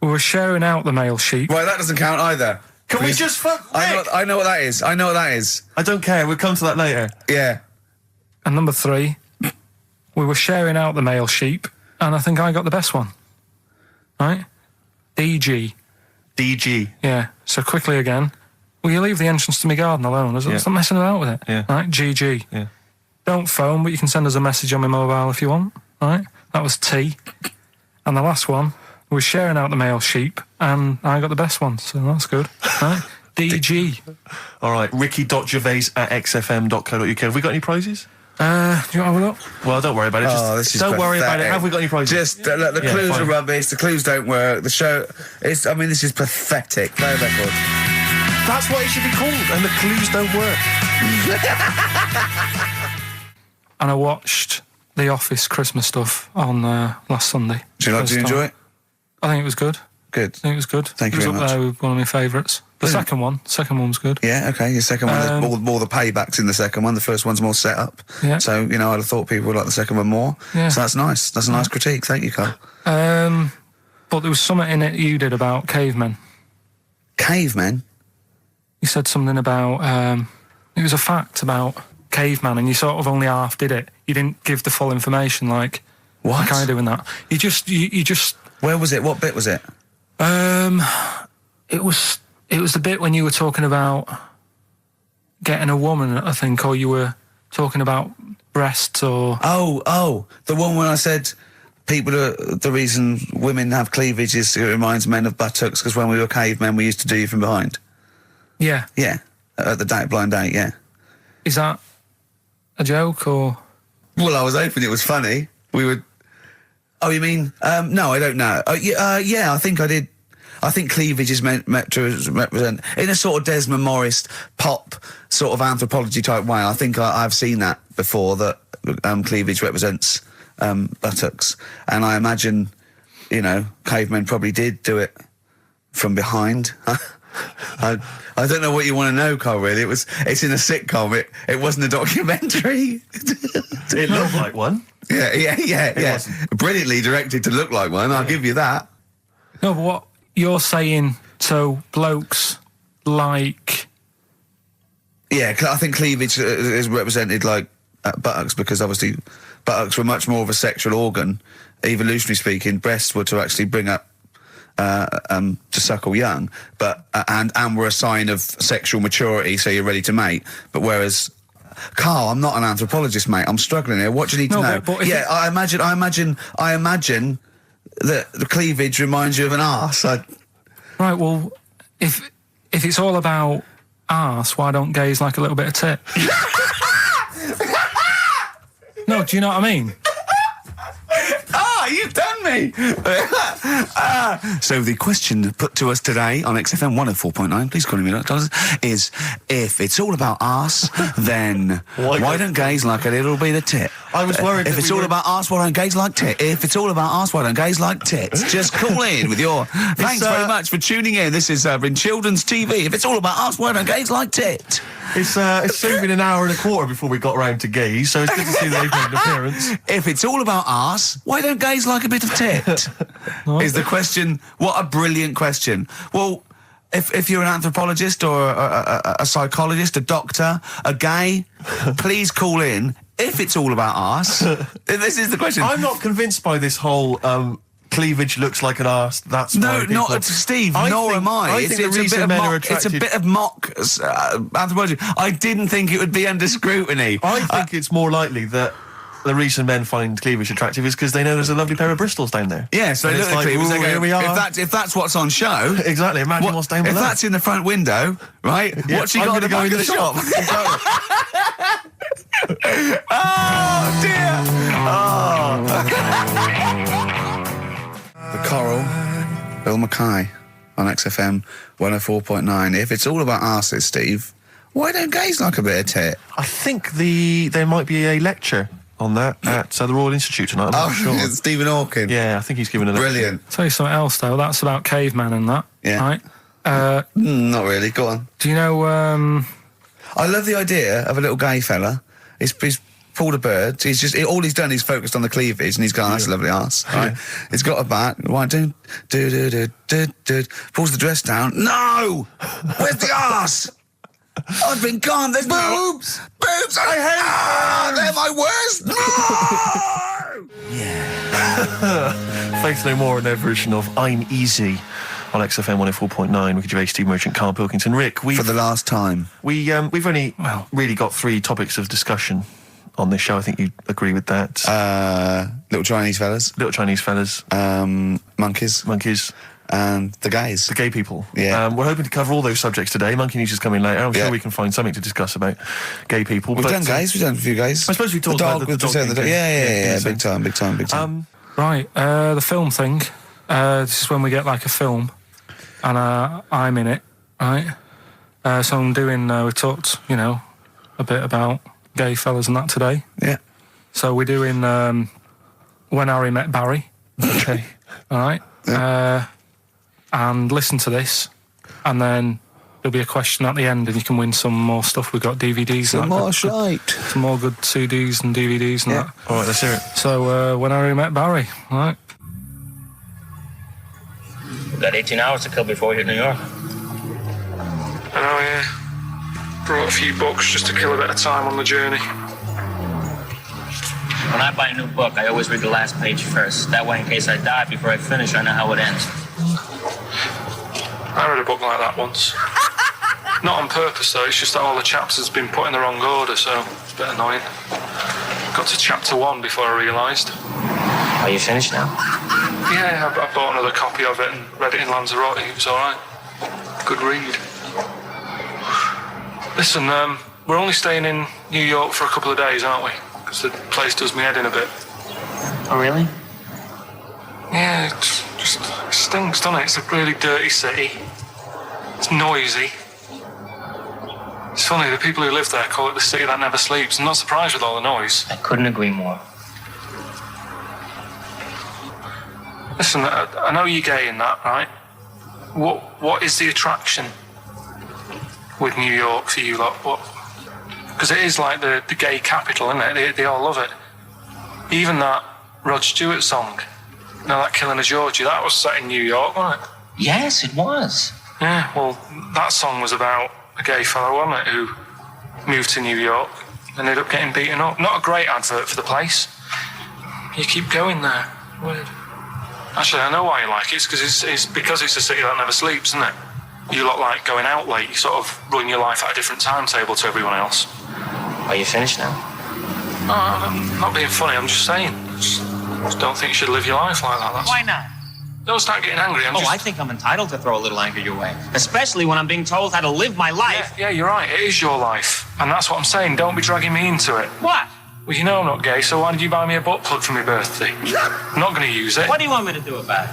we were sharing out the mail sheet. Right, that doesn't count either. Can we just fuck... I know what that is. I know what that is. I don't care. We'll come to that later. Yeah. And number 3, we were sharing out the mail sheet, and I think I got the best one. Right? DG. DG. Yeah. So quickly again, will you leave the entrance to my garden alone? Stop messing about with it. Yeah. Right? GG. Yeah. Don't phone, but you can send us a message on my mobile if you want. Right? That was T. And the last one, we were sharing out the mail sheep, and I got the best one, so that's good. Right? DG. All right, ricky.gervais@xfm.co.uk. Have we got any prizes? Do you want to have a look? Well, don't worry about it. Don't worry about it. Have we got any prizes? Just, look, the clues are rubbish, the clues don't work, the show... this is pathetic. Play a record. That's what it should be called, and the clues don't work. And I watched The Office Christmas stuff on last Sunday. Did you enjoy it? I think it was good. Good. I think it was good. Thank you very much. It was up there with one of my favourites. The second one was good. Yeah, okay. Your second one, more the paybacks in the second one. The first one's more set up. Yeah. So, I'd have thought people would like the second one more. Yeah. So that's nice. That's a nice critique. Thank you, Carl. But there was something in it you did about cavemen. Cavemen? You said something about, it was a fact about caveman, and you sort of only half did it. You didn't give the full information, like... What? Kind of doing that. You just... Where was it? What bit was it? It was the bit when you were talking about getting a woman, I think, or you were talking about breasts or... Oh, the one when I said the reason women have cleavage is it reminds men of buttocks because when we were cavemen we used to do you from behind. Yeah. Yeah, at the blind date, yeah. Is that a joke or...? Well, I was hoping it was funny. We would... Oh, you mean... no, I don't know. Yeah, I think I did... I think cleavage is meant to represent... In a sort of Desmond Morris pop sort of anthropology type way, I think I've seen that before, that cleavage represents buttocks. And I imagine, cavemen probably did do it from behind. I don't know what you want to know, Carl, really. It's in a sitcom. It wasn't a documentary. It looked like one. Yeah. Brilliantly directed to look like one, I'll give you that. No, but what you're saying, so blokes like... Yeah, I think cleavage is represented like buttocks because obviously buttocks were much more of a sexual organ. Evolutionary speaking, breasts were to actually bring up to suckle young, but and were a sign of sexual maturity, so you're ready to mate. But whereas, Carl, I'm not an anthropologist, mate. I'm struggling here. What do you need to know? But I imagine that the cleavage reminds you of an arse. Right. Well, if it's all about arse, why don't gays like a little bit of tit? No, do you know what I mean? You've done me! So the question put to us today on XFM 104.9, please call me $, is if it's all about arse, then why don't gays like a little bit of tit? I was worried if it's all about arse, why don't gays like tit? If it's all about arse, why don't gays like tits? Just call in with your... Thanks very much for tuning in. This is in Children's TV. If it's all about arse, why don't gays like tit? It's soon been an hour and a quarter before we got round to gays, so it's good to see they've made an appearance. If it's all about arse, why don't gays like a bit of tit? Is the question. What a brilliant question. Well, if you're an anthropologist or a psychologist, a doctor, a gay, please call in. If it's all about arse, this is the question. I'm not convinced by this whole... cleavage looks like an arse. That's no, not Steve. Nor am I. It's a bit of mock anthropology. I didn't think it would be under scrutiny. I think it's more likely that the reason men find cleavage attractive is because they know there's a lovely pair of Bristols down there. Yeah, so they look at cleavage. They go, here we are. If that's what's on show, exactly. Imagine what's down below. If that's in the front window, right? Yeah, what's she got to go in the shop? Oh dear. The Coral, Bill Mackay on XFM 104.9. If it's all about arses, Steve, why don't gays like a bit of tit? I think there might be a lecture on that at the Royal Institute tonight. I'm not sure. It's Stephen Hawking. Yeah, I think he's given a lecture. Brilliant. Tell you something else though. That's about caveman and that. Yeah. Right. Not really. Go on. Do you know? I love the idea of a little gay fella. He's pulled a bird. All he's done is focused on the cleavage, and he's gone, that's a lovely arse. Right? He's got a bat. Right, do. Pulls the dress down. No! Where's the arse? I've been gone. There's boobs. Boobs. I hate. They're my worst. No! Yeah. Faith No More and their version of I'm Easy on XFM 104.9. Ricky Gervais, Steve Merchant, Karl Pilkington. Rick, for the last time, we've only really got 3 topics of discussion on this show. I think you agree with that. Little Chinese fellas. Monkeys. And the gays. The gay people. Yeah. We're hoping to cover all those subjects today. Monkey News is coming later. I'm sure we can find something to discuss about gay people. We've done gays. We've done a few gays. I suppose we talked about the dog. Yeah. Big time. Right. The film thing. This is when we get like a film, and I'm in it. Right. So I'm doing. We talked, a bit about gay fellas and that today. Yeah. So we're doing When Harry Met Barry. Okay. All right. Yeah. And listen to this, and then there'll be a question at the end, and you can win some more stuff. We've got DVDs. Some more shite. Some more good CDs and DVDs and that. All right, let's hear it. So, When Harry Met Barry. All right. We've got 18 hours to kill before we hit New York. I know, yeah. Brought a few books just to kill a bit of time on the journey. When I buy a new book, I always read the last page first. That way, in case I die before I finish, I know how it ends. I read a book like that once. Not on purpose, though. It's just that all the chapters has been put in the wrong order, so it's a bit annoying. Got to chapter 1 before I realised. Are you finished now? Yeah, I bought another copy of it and read it in Lanzarote. It was alright. Good read. Listen, we're only staying in New York for a couple of days, aren't we? Because the place does me head in a bit. Oh, really? Yeah, it stinks, doesn't it? It's a really dirty city. It's noisy. It's funny, the people who live there call it the city that never sleeps. I'm not surprised with all the noise. I couldn't agree more. Listen, I know you're gay in that, right? What is the attraction with New York for you lot? What? Because it is like the gay capital, isn't it? They all love it. Even that Rod Stewart song, you know, that Killing of Georgie, that was set in New York, wasn't it? Yes, it was. Yeah, well, that song was about a gay fellow, wasn't it, who moved to New York and ended up getting beaten up. Not a great advert for the place. You keep going there. Weird. Actually, I know why you like it. It's because it's a city that never sleeps, isn't it? You lot like going out late. You sort of run your life at a different timetable to everyone else. Are you finished now? No, I'm not being funny. I'm just saying. Just don't think you should live your life like that. Why not? Don't start getting angry. I think I'm entitled to throw a little anger your way. Especially when I'm being told how to live my life. Yeah, you're right. It is your life. And that's what I'm saying. Don't be dragging me into it. What? Well, you know I'm not gay, so why did you buy me a butt plug for my birthday? I'm not going to use it. What do you want me to do about it?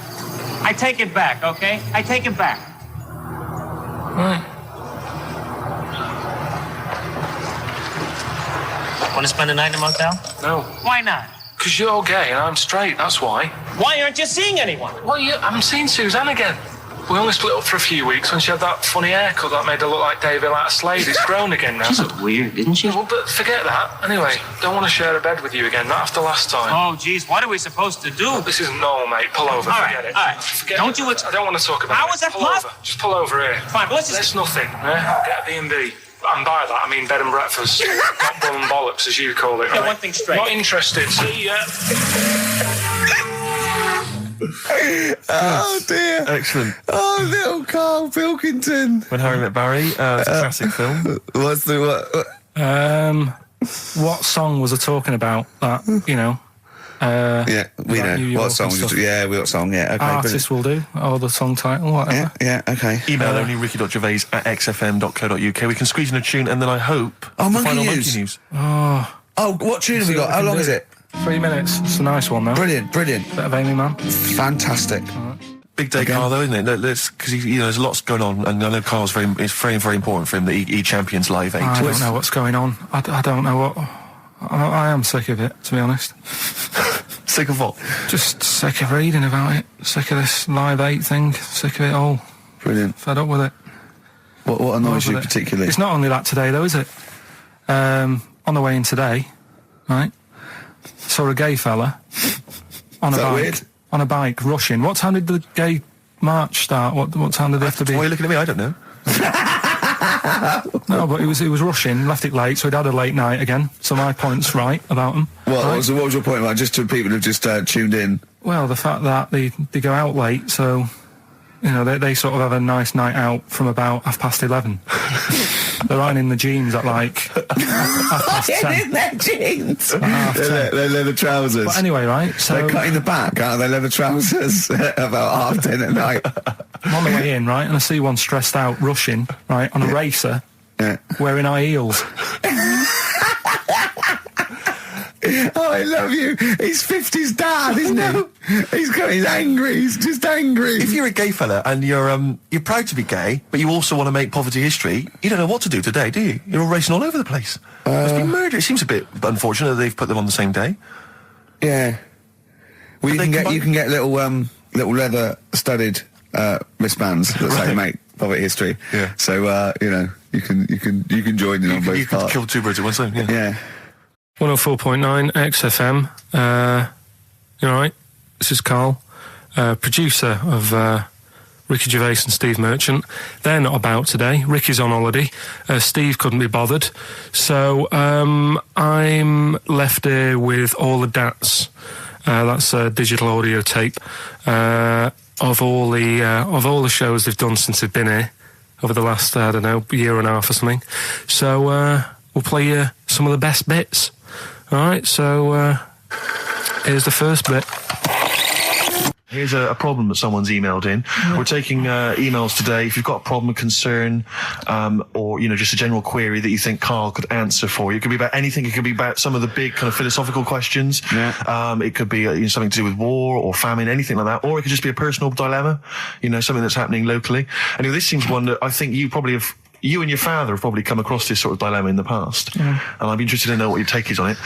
I take it back, okay? I take it back. Right. Want to spend the night in a motel? No. Why not? Because you're gay and I'm straight, that's why. Why aren't you seeing anyone? Well, I'm seeing Suzanne again. We only split up for a few weeks when she had that funny haircut that made her look like David out of Slade. It's grown again now. She looked weird, didn't she? Well, but forget that. Anyway, don't want to share a bed with you again, not after last time. Oh, geez, what are we supposed to do? This isn't normal, mate. Pull over, forget it. All right, Forget don't it. you... I don't want to talk about it. How is that pull possible? over. Just pull over here. Fine, but let's just... There's nothing, I'll get a B&B. And by that, I mean bed and breakfast. Not bum and bollocks, as you call it. Get right? one thing straight. Not interested. See ya. Oh dear. Excellent. Oh, little Karl Pilkington. When Harry Met Barry, it's a classic film. What's the what? What song was I talking about? That, you know. Yeah, we New know. York What song? and stuff. Yeah, what song? Yeah, okay. Artist will do, or the song title, whatever. Yeah, okay. Email only ricky.gervais@xfm.co.uk. We can squeeze in a tune, and then I hope the Monkey final News. Monkey News. Oh, what tune have we got? How long is it? 3 minutes. It's a nice one, though. Brilliant. Bit of Amy Man. Fantastic. Big day, Carl, though, isn't it? Because there's lots going on, and I know Carl's it's very, very important for him that he champions Live 8. I don't know what's going on. I don't know what... I am sick of it, to be honest. Sick of what? Just sick of reading about it. Sick of this Live 8 thing. Sick of it all. Brilliant. Fed up with it. What annoys you particularly? It's not only that today, though, is it? On the way in today, right, saw a gay fella on a bike. Weird? On a bike, rushing. What time did the gay march start? What time did they have to be? Why are you looking at me? I don't know. No, but he was rushing, left it late, so he'd had a late night again. So my point's right about him. What was your point about? Just to people who've just tuned in. Well, the fact that they go out late, so you know they sort of have a nice night out from about 11:30. They're ironing the jeans at like 10:30. In their jeans. Their leather trousers. But anyway, right? So they're cutting the back out of their leather trousers about 10:30 at night. I'm on the way in, right, and I see one stressed out, rushing, right, on a racer, wearing high heels. Oh, I love you. He's 50's dad, isn't he? He's angry. He's just angry. If you're a gay fella and you're proud to be gay, but you also want to make poverty history, you don't know what to do today, do you? You're all racing all over the place. Must be murder. It seems a bit unfortunate that they've put them on the same day. Yeah. Well, you can get little leather studded wristbands that say make poverty history. Yeah. So you can join in on both you parts. You can kill two birds with one stone. Yeah. 104.9 XFM. You all right? This is Karl, producer of Ricky Gervais and Steve Merchant. They're not about today. Ricky's on holiday. Steve couldn't be bothered. So I'm left here with all the DATs. That's a digital audio tape of all the shows they've done since they've been here over the last, I don't know, year and a half or something. So we'll play you some of the best bits. All right, so here's the first bit. Here's a problem that someone's emailed in. We're taking emails today. If you've got a problem, a concern, or, just a general query that you think Karl could answer for you. It could be about anything. It could be about some of the big kind of philosophical questions. Yeah. It could be something to do with war or famine, anything like that. Or it could just be a personal dilemma, something that's happening locally. And this seems one that I think you and your father have probably come across this sort of dilemma in the past. And I'd be interested to know what your take is on it.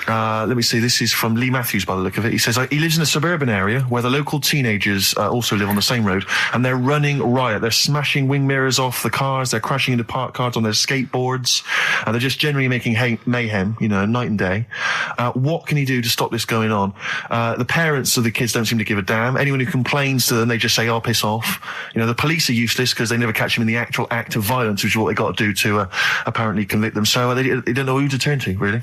Let me see. This is from Lee Matthews by the look of it. He says, he lives in a suburban area where the local teenagers also live on the same road, and they're running riot. They're smashing wing mirrors off the cars. They're crashing into parked cars on their skateboards. And they're just generally making mayhem, night and day. What can he do to stop this going on? The parents of the kids don't seem to give a damn. Anyone who complains to them, they just say, piss off. The police are useless because they never catch them in the actual act of violence, which is what they got to do to apparently convict them. So they don't know who to turn to, really.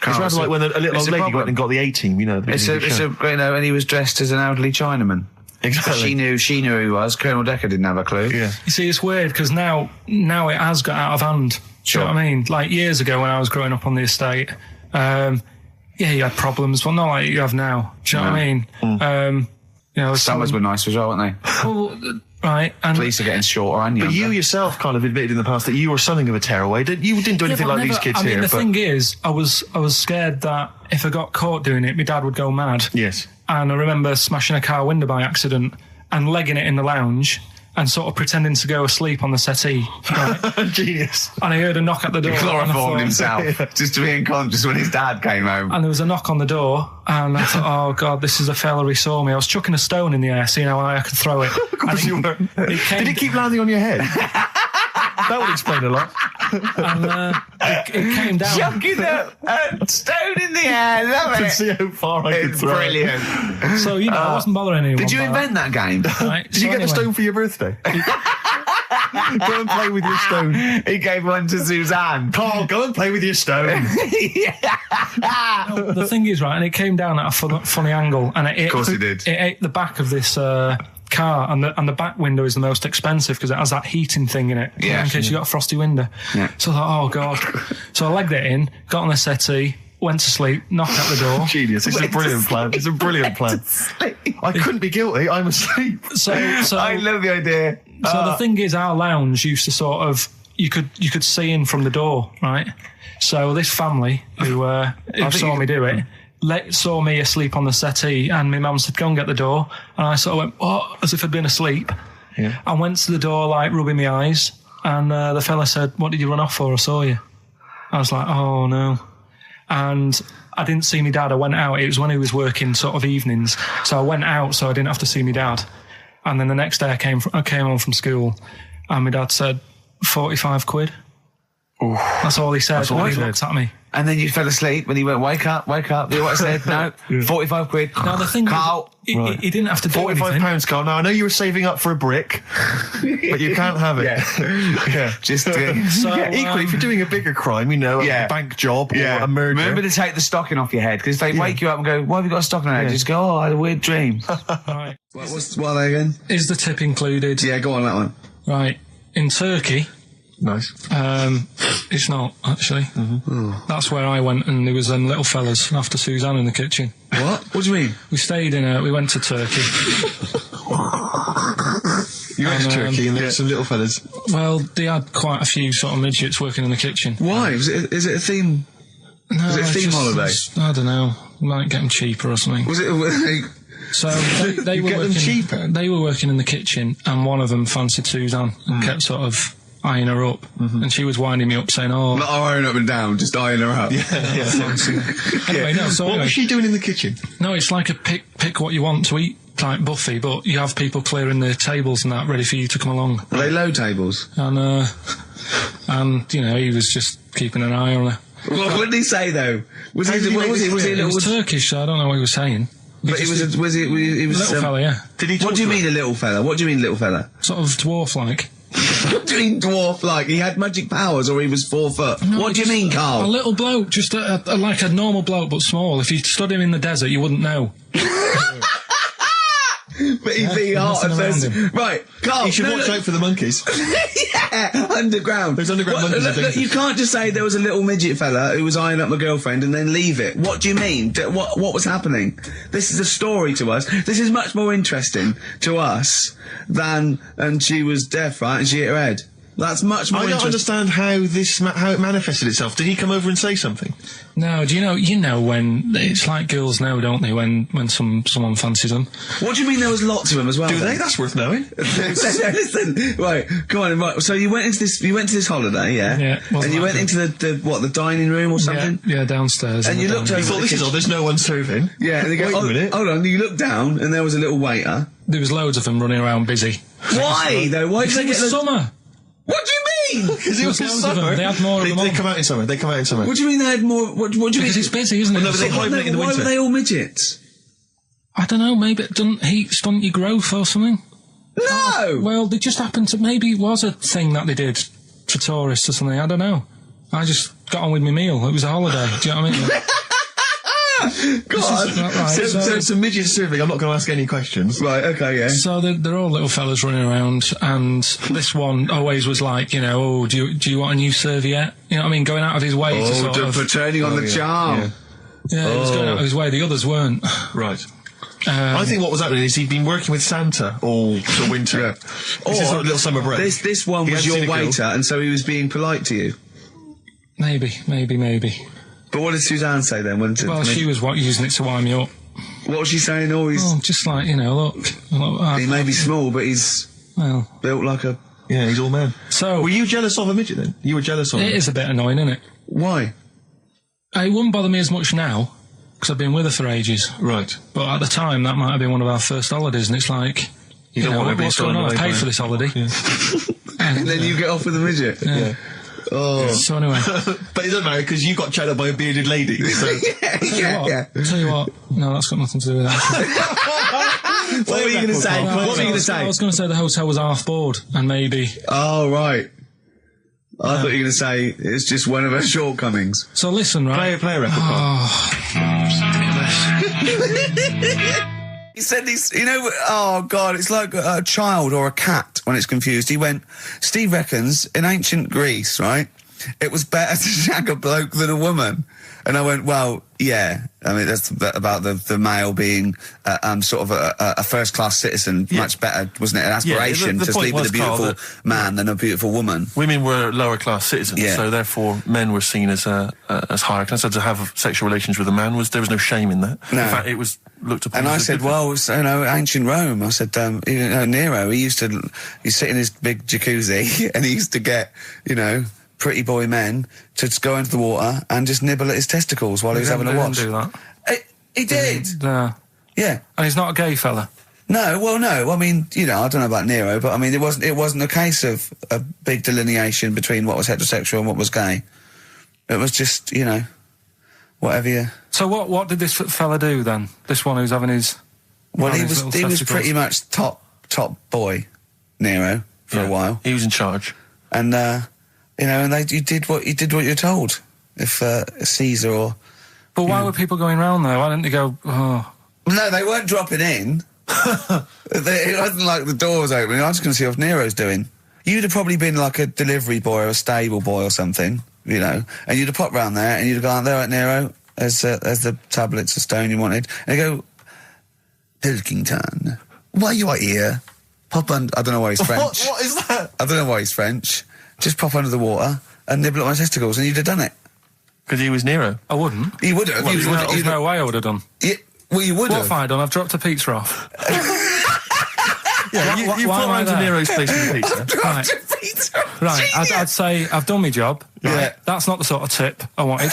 It's rather like when a little old lady went and got the A-team, and he was dressed as an elderly Chinaman. Exactly. She knew who he was. Colonel Decker didn't have a clue. Yeah. You see, it's weird because now it has got out of hand. Sure. Do you know what I mean? Like years ago when I was growing up on the estate, you had problems, well, not like you have now. Do you know what I mean? Summers were nice as well, weren't they? Well, right. And police are getting shorter and younger. But you yourself kind of admitted in the past that you were something of a tearaway. You didn't do anything like these kids here. The thing is, I was scared that if I got caught doing it, my dad would go mad. Yes. And I remember smashing a car window by accident and legging it in the lounge and sort of pretending to go asleep on the settee. Right? Genius. And I heard a knock at the door. He chloroformed himself just to be unconscious when his dad came home. And there was a knock on the door, and I thought, oh God, this is a fella who saw me. I was chucking a stone in the air, seeing how high I could throw it. Of course you were. Did it keep landing on your head? That would explain a lot. And it came down. Chucking a stone in the air, love it. To see how far I could throw brilliant. it. So, I wasn't bothering anyone. Did you invent that game? Right, Did you get the stone for your birthday? Go and play with your stone. He gave one to Suzanne. Karl, go and play with your stone. The thing is, right, and it came down at a funny angle. And of course it did. It ate the back of this car, and the back window is the most expensive because it has that heating thing in it, in case you got a frosty window. Yeah. So I thought, oh God. So I legged it in, got on the settee, went to sleep, knocked at the door. Genius. It's a brilliant plan. It's a brilliant plan. I couldn't be guilty. I'm asleep. So I love the idea. So the thing is, our lounge used to sort of, you could see in from the door, right? So this family who saw me do it, saw me asleep on the settee, and my mum said, go and get the door. And I sort of went, what? As if I'd been asleep. Yeah. I went to the door, like, rubbing my eyes. And the fella said, what did you run off for? I saw you. I was like, oh, no. And I didn't see my dad. I went out. It was when he was working sort of evenings. So I went out so I didn't have to see my dad. And then the next day I came home from school, and my dad said, 45 quid. Ooh. That's all he said when he looked at me. And then you fell asleep when he went, wake up. You know what I said? No, 45 quid. Now the thing Karl. He didn't have to do anything. £45, Karl. Now, I know you were saving up for a brick, but you can't have it. Yeah. Just equally, if you're doing a bigger crime, a bank job or a murder. Remember to take the stocking off your head, because if they wake you up and go, why have you got a stocking on your head? Just go, oh, I had a weird dream. Right. What are they again? Is the tip included? Yeah, go on that one. Right. In Turkey... Nice. It's not, actually. Mm-hmm. That's where I went, and there was them little fellas after Suzanne in the kitchen. What? What do you mean? We went to Turkey. You went to Turkey and there were some little fellas? Well, they had quite a few sort of midgets working in the kitchen. Why? Is it a theme? No, was it a theme holiday? I don't know. Might get them cheaper or something. Was it... So they were working cheaper. They were working in the kitchen, and one of them fancied Suzanne and kept sort of eyeing her up, and she was winding me up, saying, "Oh, not eyeing up and down, just eyeing her up." Anyway, no. So what was she doing in the kitchen? No, it's like a pick what you want to eat type buffet, but you have people clearing the tables and that ready for you to come along. Are they low tables? And he was just keeping an eye on her. What did he say though? Was he Turkish, so I don't know what he was saying. But he was little fella, yeah. Did he talk What do you to mean her? a little fella? What do you mean little fella? Sort of dwarf-like. What do you mean dwarf-like? He had magic powers or he was 4 foot? No, What do you mean, A Carl? little bloke, just like a normal bloke, but small. If you stood him in the desert, you wouldn't know. But he'd be hot and nothing says, around right, Carl. You should watch out for the monkeys. Yeah, underground. There's underground monkeys Look, are dangerous. you can't just say there was a little midget fella who was eyeing up my girlfriend and then leave it. What do you mean? What was happening? This is a story to us. This is much more interesting to us than, and she was deaf, right, and she hit her head. That's much more I don't interesting. understand how it manifested itself. Did he come over and say something? No, do you know when it's like girls know, don't they? When someone fancies them. What do you mean there was lots of them as well? Do then? they? That's worth knowing. Listen, right, come on, right. So you went into this holiday, yeah? Yeah, wasn't And you that went good? into the dining room or something? Yeah, downstairs. And in you the looked dining over You room. thought, this is all, there's no one serving. Yeah, and they go, Wait a minute. hold on, you looked down and there was a little waiter. There was loads of them running around busy. Why, though? Why did Because they it get was summer. What do you mean? Because it was Loads of them. summer. They had more of them They on. come out in summer. They come out in summer. What do you mean they had more? What do you mean? Because it's busy, isn't it? Well, no, but they hibernate in the Why winter. were they all midgets? I don't know, maybe it doesn't heat stunt your growth or something. No! Well, they just happened to, maybe it was a thing that they did for tourists or something, I don't know. I just got on with my meal, it was a holiday, do you know what I mean? God. Right, So it's a midget serving. I'm not going to ask any questions. Right, okay, yeah. So they're all little fellas running around, and this one always was like, you know, oh, do you want a new serviette? You know what I mean? Going out of his way to sort of... for turning on the charm. Yeah, he was going out of his way, the others weren't. Right. I think what was happening is he'd been working with Santa all the winter. Yeah. This is sort of little summer break. This one He was hadn't your seen a girl. waiter, and so he was being polite to you. Maybe. But what did Suzanne say then? Well, she was using it to wind me up. What was she saying? Oh, he's Just like, you know, look. he may be small, but he's Well, built like a. Yeah, he's all man. so Were you jealous of a midget then? You were jealous of him? it is a bit annoying, isn't it? Why? It wouldn't bother me as much now, because I've been with her for ages. Right. But at the time, that might have been one of our first holidays, and it's like, you don't know, want to be what's going thrown on? I away paid by for it. this holiday. And then you get off with a midget. Yeah. Oh. So anyway, But it doesn't matter because you got chatted up by a bearded lady. So. yeah. tell you what, no, that's got nothing to do with that. What were you going to say? What were you going to I say? was going to say the hotel was half board, and maybe. Oh, right. I thought you were going to say it's just one of her shortcomings. So listen, right? Play a record. He said he's, you know, oh God, it's like a child or a cat when it's confused. He went, Steve reckons in ancient Greece, right, it was better to shag a bloke than a woman. And I went, well, yeah. I mean, that's about the male being sort of a first-class citizen. Yeah. Much better, wasn't it? An aspiration the to point sleep with a was, Carl, beautiful man than a beautiful woman. Women were lower class citizens, Yeah. so therefore men were seen as higher class. So to have sexual relations with a man there was no shame in that. No. In fact, it was looked upon. And I as a said, good well, so, you know, ancient Rome. I said, you know, Nero, he sit in his big jacuzzi and he used to get, you know, pretty boy men to just go into the water and just nibble at his testicles while he was having a watch. do that. He did. No. Yeah. And he's not a gay fella. No, well, no. I mean, you know, I don't know about Nero, but I mean, it wasn't a case of a big delineation between what was heterosexual and what was gay. It was just, you know, whatever you... So what did this fella do then? This one who's having his... Well, having he his was little pretty testicles? much top boy, Nero, for a while. He was in charge. And, you know, and you did what you're told. If Caesar or... But why were people going round there? Why didn't they go, oh... No, they weren't dropping in. It wasn't like the door was opening. I was just going to see what Nero's doing. You'd have probably been like a delivery boy or a stable boy or something, you know, and you'd have popped round there and you'd have gone, there, right, Nero, there's the tablets of stone you wanted. And you go, Pilkington, why are you out here? Pop under... I don't know why he's French. What is that? I don't know why he's French. Just pop under the water and nibble at my testicles and you'd have done it. Because he was Nero. I wouldn't. You would have. There's no way I would have done. Yeah, well, you would What have. have I done? I've dropped a pizza off. Yeah, you why put am I around to there? Nero's place with the pizza. Right. Right, I'd say I've done my job. Right? Yeah. That's not the sort of tip I wanted.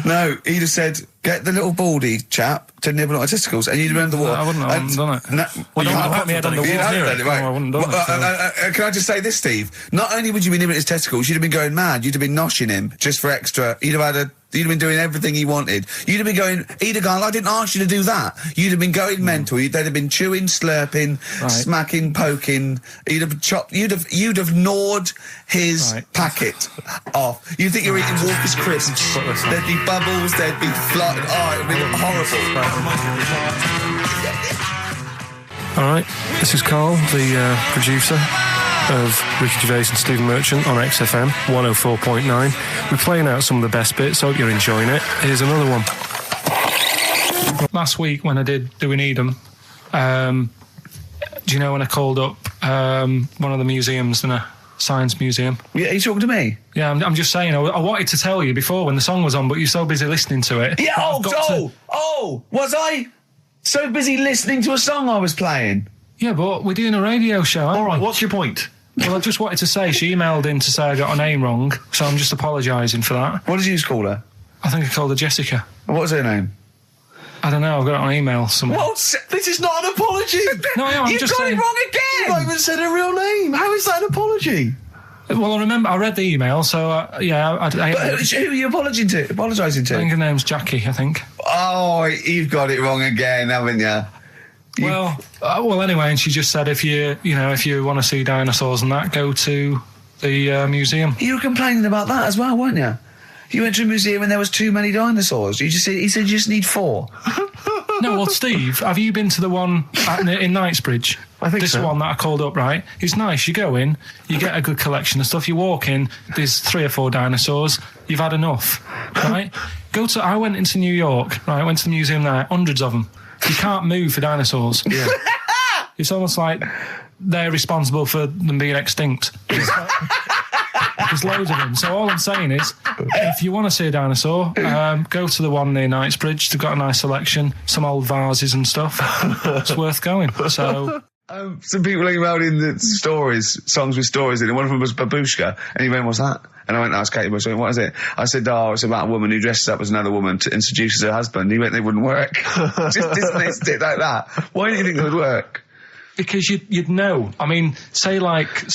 No, he just said, get the little baldy chap to nibble at my testicles, and you'd have been under the water. I wouldn't have done it. No, Well, you I would have put my head on the you'd wall. have done it, right. No, I wouldn't have done it. Can I just say this, Steve? Not only would you be nibbling at his testicles, you'd have been going mad. You'd have been noshing him just for extra. You'd have had You'd have been doing everything he wanted. You'd have been going, he'd have gone, I didn't ask you to do that. You'd have been going mental. They'd have been chewing, slurping, smacking, poking. You'd have chopped, you'd have gnawed his packet off. You think you're eating Walker's crisps. There'd be bubbles, there'd be flood. Oh, it'd be horrible. All right, this is Karl, the producer of Ricky Gervais and Stephen Merchant on XFM 104.9. We're playing out some of the best bits. Hope you're enjoying it. Here's another one. Last week when I did Do We Need 'Em, do you know when I called up one of the museums, in a science museum? Yeah, are you talking to me? Yeah, I'm just saying, I wanted to tell you before when the song was on, but you're so busy listening to it. Yeah, was I so busy listening to a song I was playing? Yeah, but we're doing a radio show, aren't we? All right, what's your point? Well, I just wanted to say she emailed in to say I got her name wrong, so I'm just apologising for that. What did you call her? I think I called her Jessica. What was her name? I don't know, I've got it on email somewhere. What? This is not an apology! No, I'm You've just got saying... it wrong again! You've not even said her real name! How is that an apology? Well, I remember, I read the email, so, yeah, I But who are you apologising to? I think her name's Jackie, I think. Oh, you've got it wrong again, haven't you? Well, anyway, and she just said if you want to see dinosaurs and that, go to the museum. You were complaining about that as well, weren't you? You went to a museum and there was too many dinosaurs. He said you just need 4. No, well, Steve, have you been to the one in Knightsbridge? I think this so. one that I called up, right? It's nice. You go in, you get a good collection of stuff. You walk in, there's 3 or 4 dinosaurs. You've had enough, right? I went into New York, right? I went to the museum there, hundreds of them. You can't move for dinosaurs. Yeah. It's almost like they're responsible for them being extinct. There's loads of them. So all I'm saying is, if you want to see a dinosaur, go to the one near Knightsbridge. They've got a nice selection, some old vases and stuff. It's worth going. So... some people emailed in the songs with stories in it. One of them was Babushka, and he went, what's that? And I went, asked Katie Bush, what is it? I said, it's about a woman who dresses up as another woman and seduces her husband. He went, they wouldn't work. Just dismissed it like that. Why do you think it would work? Because you'd know. I mean, say like,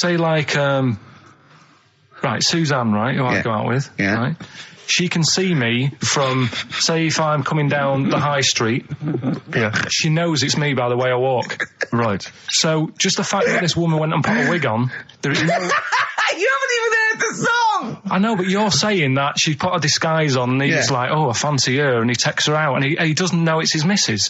right, Suzanne, right, who I go out with, right? She can see me from, say, if I'm coming down the high street. Yeah. She knows it's me by the way I walk. Right. So just the fact that this woman went and put a wig on, there is no... You haven't even heard the song! I know, but you're saying that she put a disguise on and he's like, oh, I fancy her, and he takes her out, and he doesn't know it's his missus.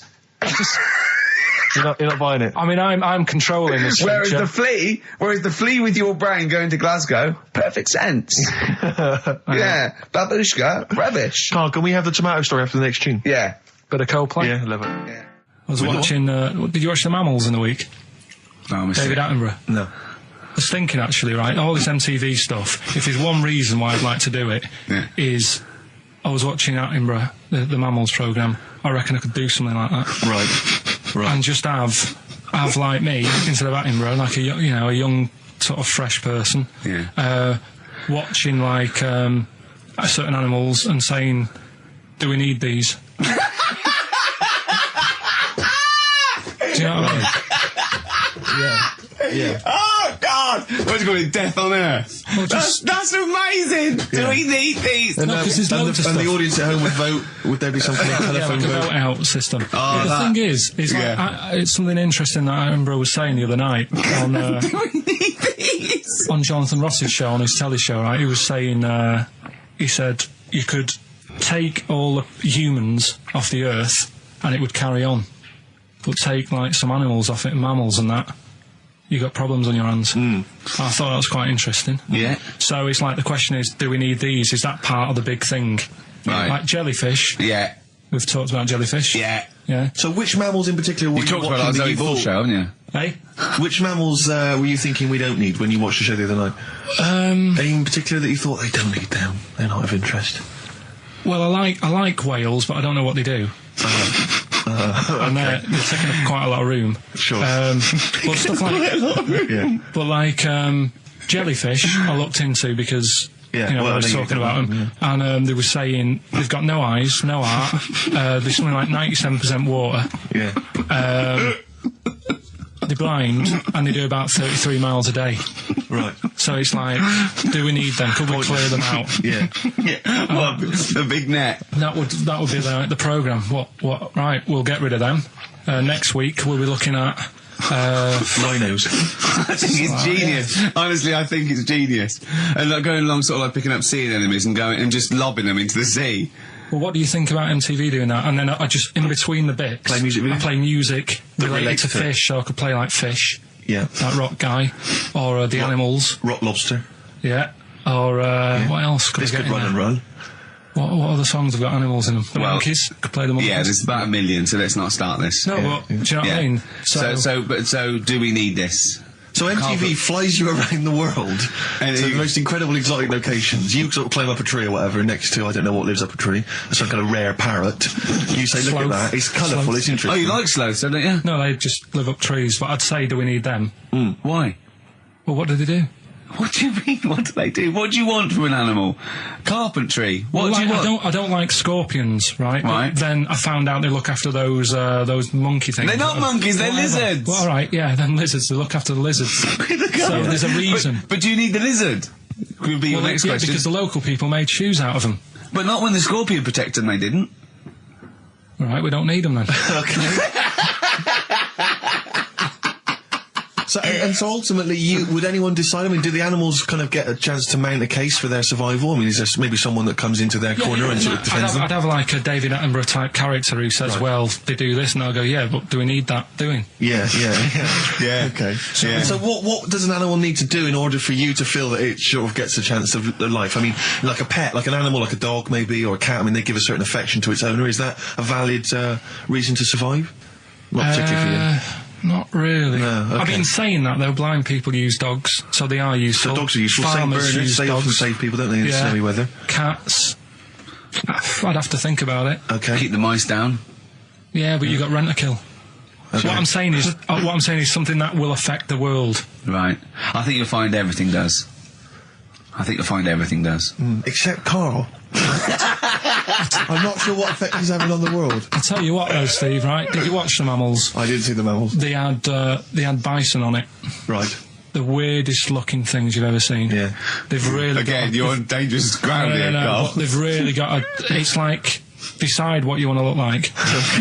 You're not buying it. I mean, I'm controlling this. Whereas the flea with your brain going to Glasgow, perfect sense. Yeah, Babushka, rubbish. Carl, can we have the tomato story after the next tune? Yeah. Bit of Coldplay. Yeah, love it. Yeah. I was watching. Did you watch The Mammals in the week? No, David Attenborough. No. I was thinking actually, right, all this MTV stuff. If there's one reason why I'd like to do it, is I was watching Attenborough, the Mammals programme. I reckon I could do something like that. Right. And just have like me instead of Attenborough, like a young sort of fresh person. Yeah. Watching like certain animals and saying, "Do we need these?" Do you know what I mean? Yeah. Oh, God! What's going to Death on Earth? Well, That's amazing! Do we need these? And, No, 'cause there's loads of and the stuff. audience at home would vote. Would there be some kind of telephone like a vote? vote out system. Oh, the that- thing is like, it's something interesting that Attenborough was saying the other night on Do we need these? on Jonathan Ross's show, on his telly show, right? He was saying, he said you could take all the humans off the earth and it would carry on, but take like some animals off it, mammals and that, you got problems on your hands. I thought that was quite interesting. Yeah. So it's like the question is, do we need these? Is that part of the big thing? Right. Like jellyfish. Yeah. We've talked about jellyfish. Yeah. Yeah. So which mammals in particular were You you talked about watching our that you Zoe Ball thought? show, haven't you? Hey? Which mammals were you thinking we don't need when you watched the show the other night? Any in particular that you thought they don't need them? They're not of interest. Well, I like whales, but I don't know what they do. And they're taking up quite a lot of room. Sure. But stuff like, Yeah. but like jellyfish, I looked into because Yeah, I well, was I know talking you about did them, that, and they were saying they've got no eyes, no heart. There's something like 97% water. Yeah. They're blind, and they do about 33 miles a day. Right. So it's like, do we need them? Could we clear them out? Yeah. What, the big net? That would be the programme. What? Right, we'll get rid of them. Next week we'll be looking at rhinos. I think it's genius. Honestly, I think it's genius. And like going along, sort of like picking up sea anemones and going and just lobbing them into the sea. Well, what do you think about MTV doing that? And then I just, in between the bits, Play music video? I play music related to fish, so I could play like Fish. Yeah. That Rock Guy. Or The Animals. Rock Lobster. Yeah. Or, what else could I get in Run there? and Run. What other songs have got animals in them? The Monkeys? Could play the Monkeys. Yeah, there's about 1 million, so let's not start this. No, but, do you know what I mean? So do we need this? So MTV flies you around the world to the most incredible exotic locations. You sort of climb up a tree or whatever next to, I don't know what lives up a tree, some kind of rare parrot. You say, look at that, it's colourful, it's interesting. Oh, you like sloths, don't you? No, they just live up trees, but I'd say, do we need them? Why? Well, what do they do? What do you mean? What do they do? What do you want from an animal? Carpentry. What do you want? I don't like scorpions, right? Right. But then I found out they look after those monkey things. They're not monkeys, they're lizards. Well, all right, yeah, then lizards. They look after the lizards. So there's a reason. But do you need the lizard? Would be your next question. Because the local people made shoes out of them. But not when the scorpion protected them, they didn't. All right, we don't need them then. Okay. So ultimately, would anyone decide? I mean, do the animals kind of get a chance to mount a case for their survival? I mean, is there maybe someone that comes into their corner and sort of defends them? I'd have like a David Attenborough type character who says, well, they do this, and I'll go, yeah, but do we need that doing? Yeah. Okay. So what does an animal need to do in order for you to feel that it sort of gets a chance of life? I mean, like a pet, like an animal, like a dog maybe, or a cat, I mean, they give a certain affection to its owner. Is that a valid reason to survive? Not particularly for you. Not really. No, okay. I mean, saying that, though, blind people use dogs, so they are useful. So dogs are useful. Farmers use they dogs. often save people, don't they, in snowy weather? Cats. I'd have to think about it. Okay. Keep the mice down. Yeah, but you got rent-a-kill. Okay. So what I'm saying is something that will affect the world. Right. I think you'll find everything does. Except Carl. I'm not sure what effect he's having on the world. I'll tell you what, though, Steve. Right? Did you watch the mammals? I did see the mammals. They had bison on it. Right. The weirdest looking things you've ever seen. Yeah. They've really you're on dangerous ground here, Carl. They've really got it's like, decide what you want to look like.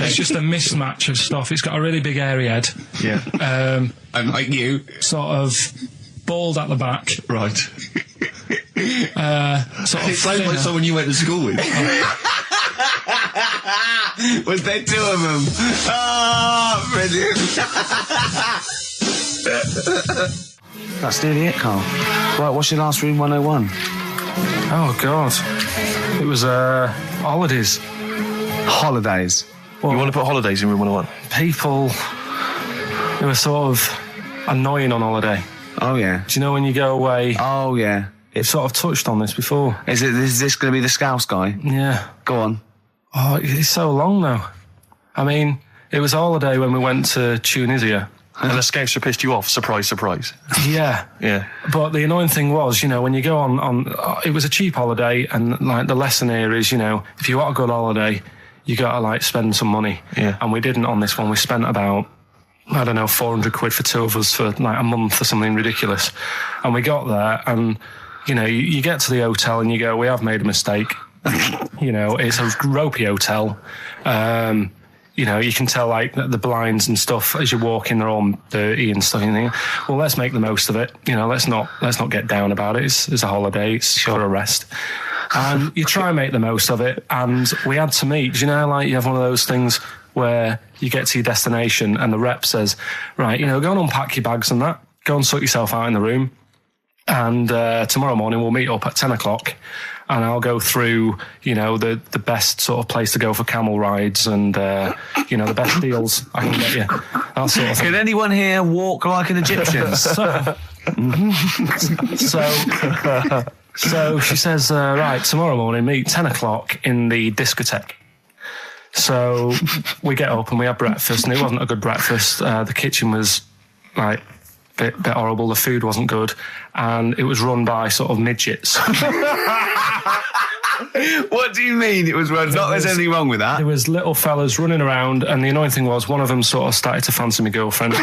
It's just a mismatch of stuff. It's got a really big airy head. Yeah. And like you. Sort of bald at the back. Right. Sort of it sounds like someone you went to school with. Was there two of them? Oh, brilliant. That's nearly it, Carl. Right, what's your last room 101? Oh, God. It was, holidays. Holidays. Well, you want to put holidays in room 101? People who are sort of annoying on holiday. Oh, yeah. Do you know when you go away? Oh, yeah. It's sort of touched on this before. Is this going to be the Scouse guy? Yeah. Go on. Oh, it's so long now. I mean, it was a holiday when we went to Tunisia. And the Scouser pissed you off. Surprise, surprise. Yeah. Yeah. But the annoying thing was, when you go on it was a cheap holiday, and like the lesson here is, if you want a good holiday, you got to like spend some money. Yeah. And we didn't on this one. We spent about, I don't know, 400 quid for two of us for like a month or something ridiculous. And we got there, and you get to the hotel and you go, we have made a mistake. It's a ropey hotel. You can tell like the blinds and stuff as you walk in, they're all dirty and stuff. And you think, well, let's make the most of it. Let's not get down about it. It's a holiday. It's for a rest. And you try and make the most of it. And we had to meet. Like you have one of those things where you get to your destination and the rep says, right, go and unpack your bags and that. Go and sort yourself out in the room. And tomorrow morning we'll meet up at 10 o'clock. And I'll go through, the best sort of place to go for camel rides and, the best deals I can get you. That sort of thing. Can anyone here walk like an Egyptian? So she says, right, tomorrow morning, meet 10 o'clock in the discotheque. So we get up and we have breakfast, and it wasn't a good breakfast. The kitchen was, like, bit horrible. The food wasn't good, and it was run by sort of midgets. What do you mean it was run? Not there's anything wrong with that. There was little fellas running around, and the annoying thing was one of them sort of started to fancy my girlfriend.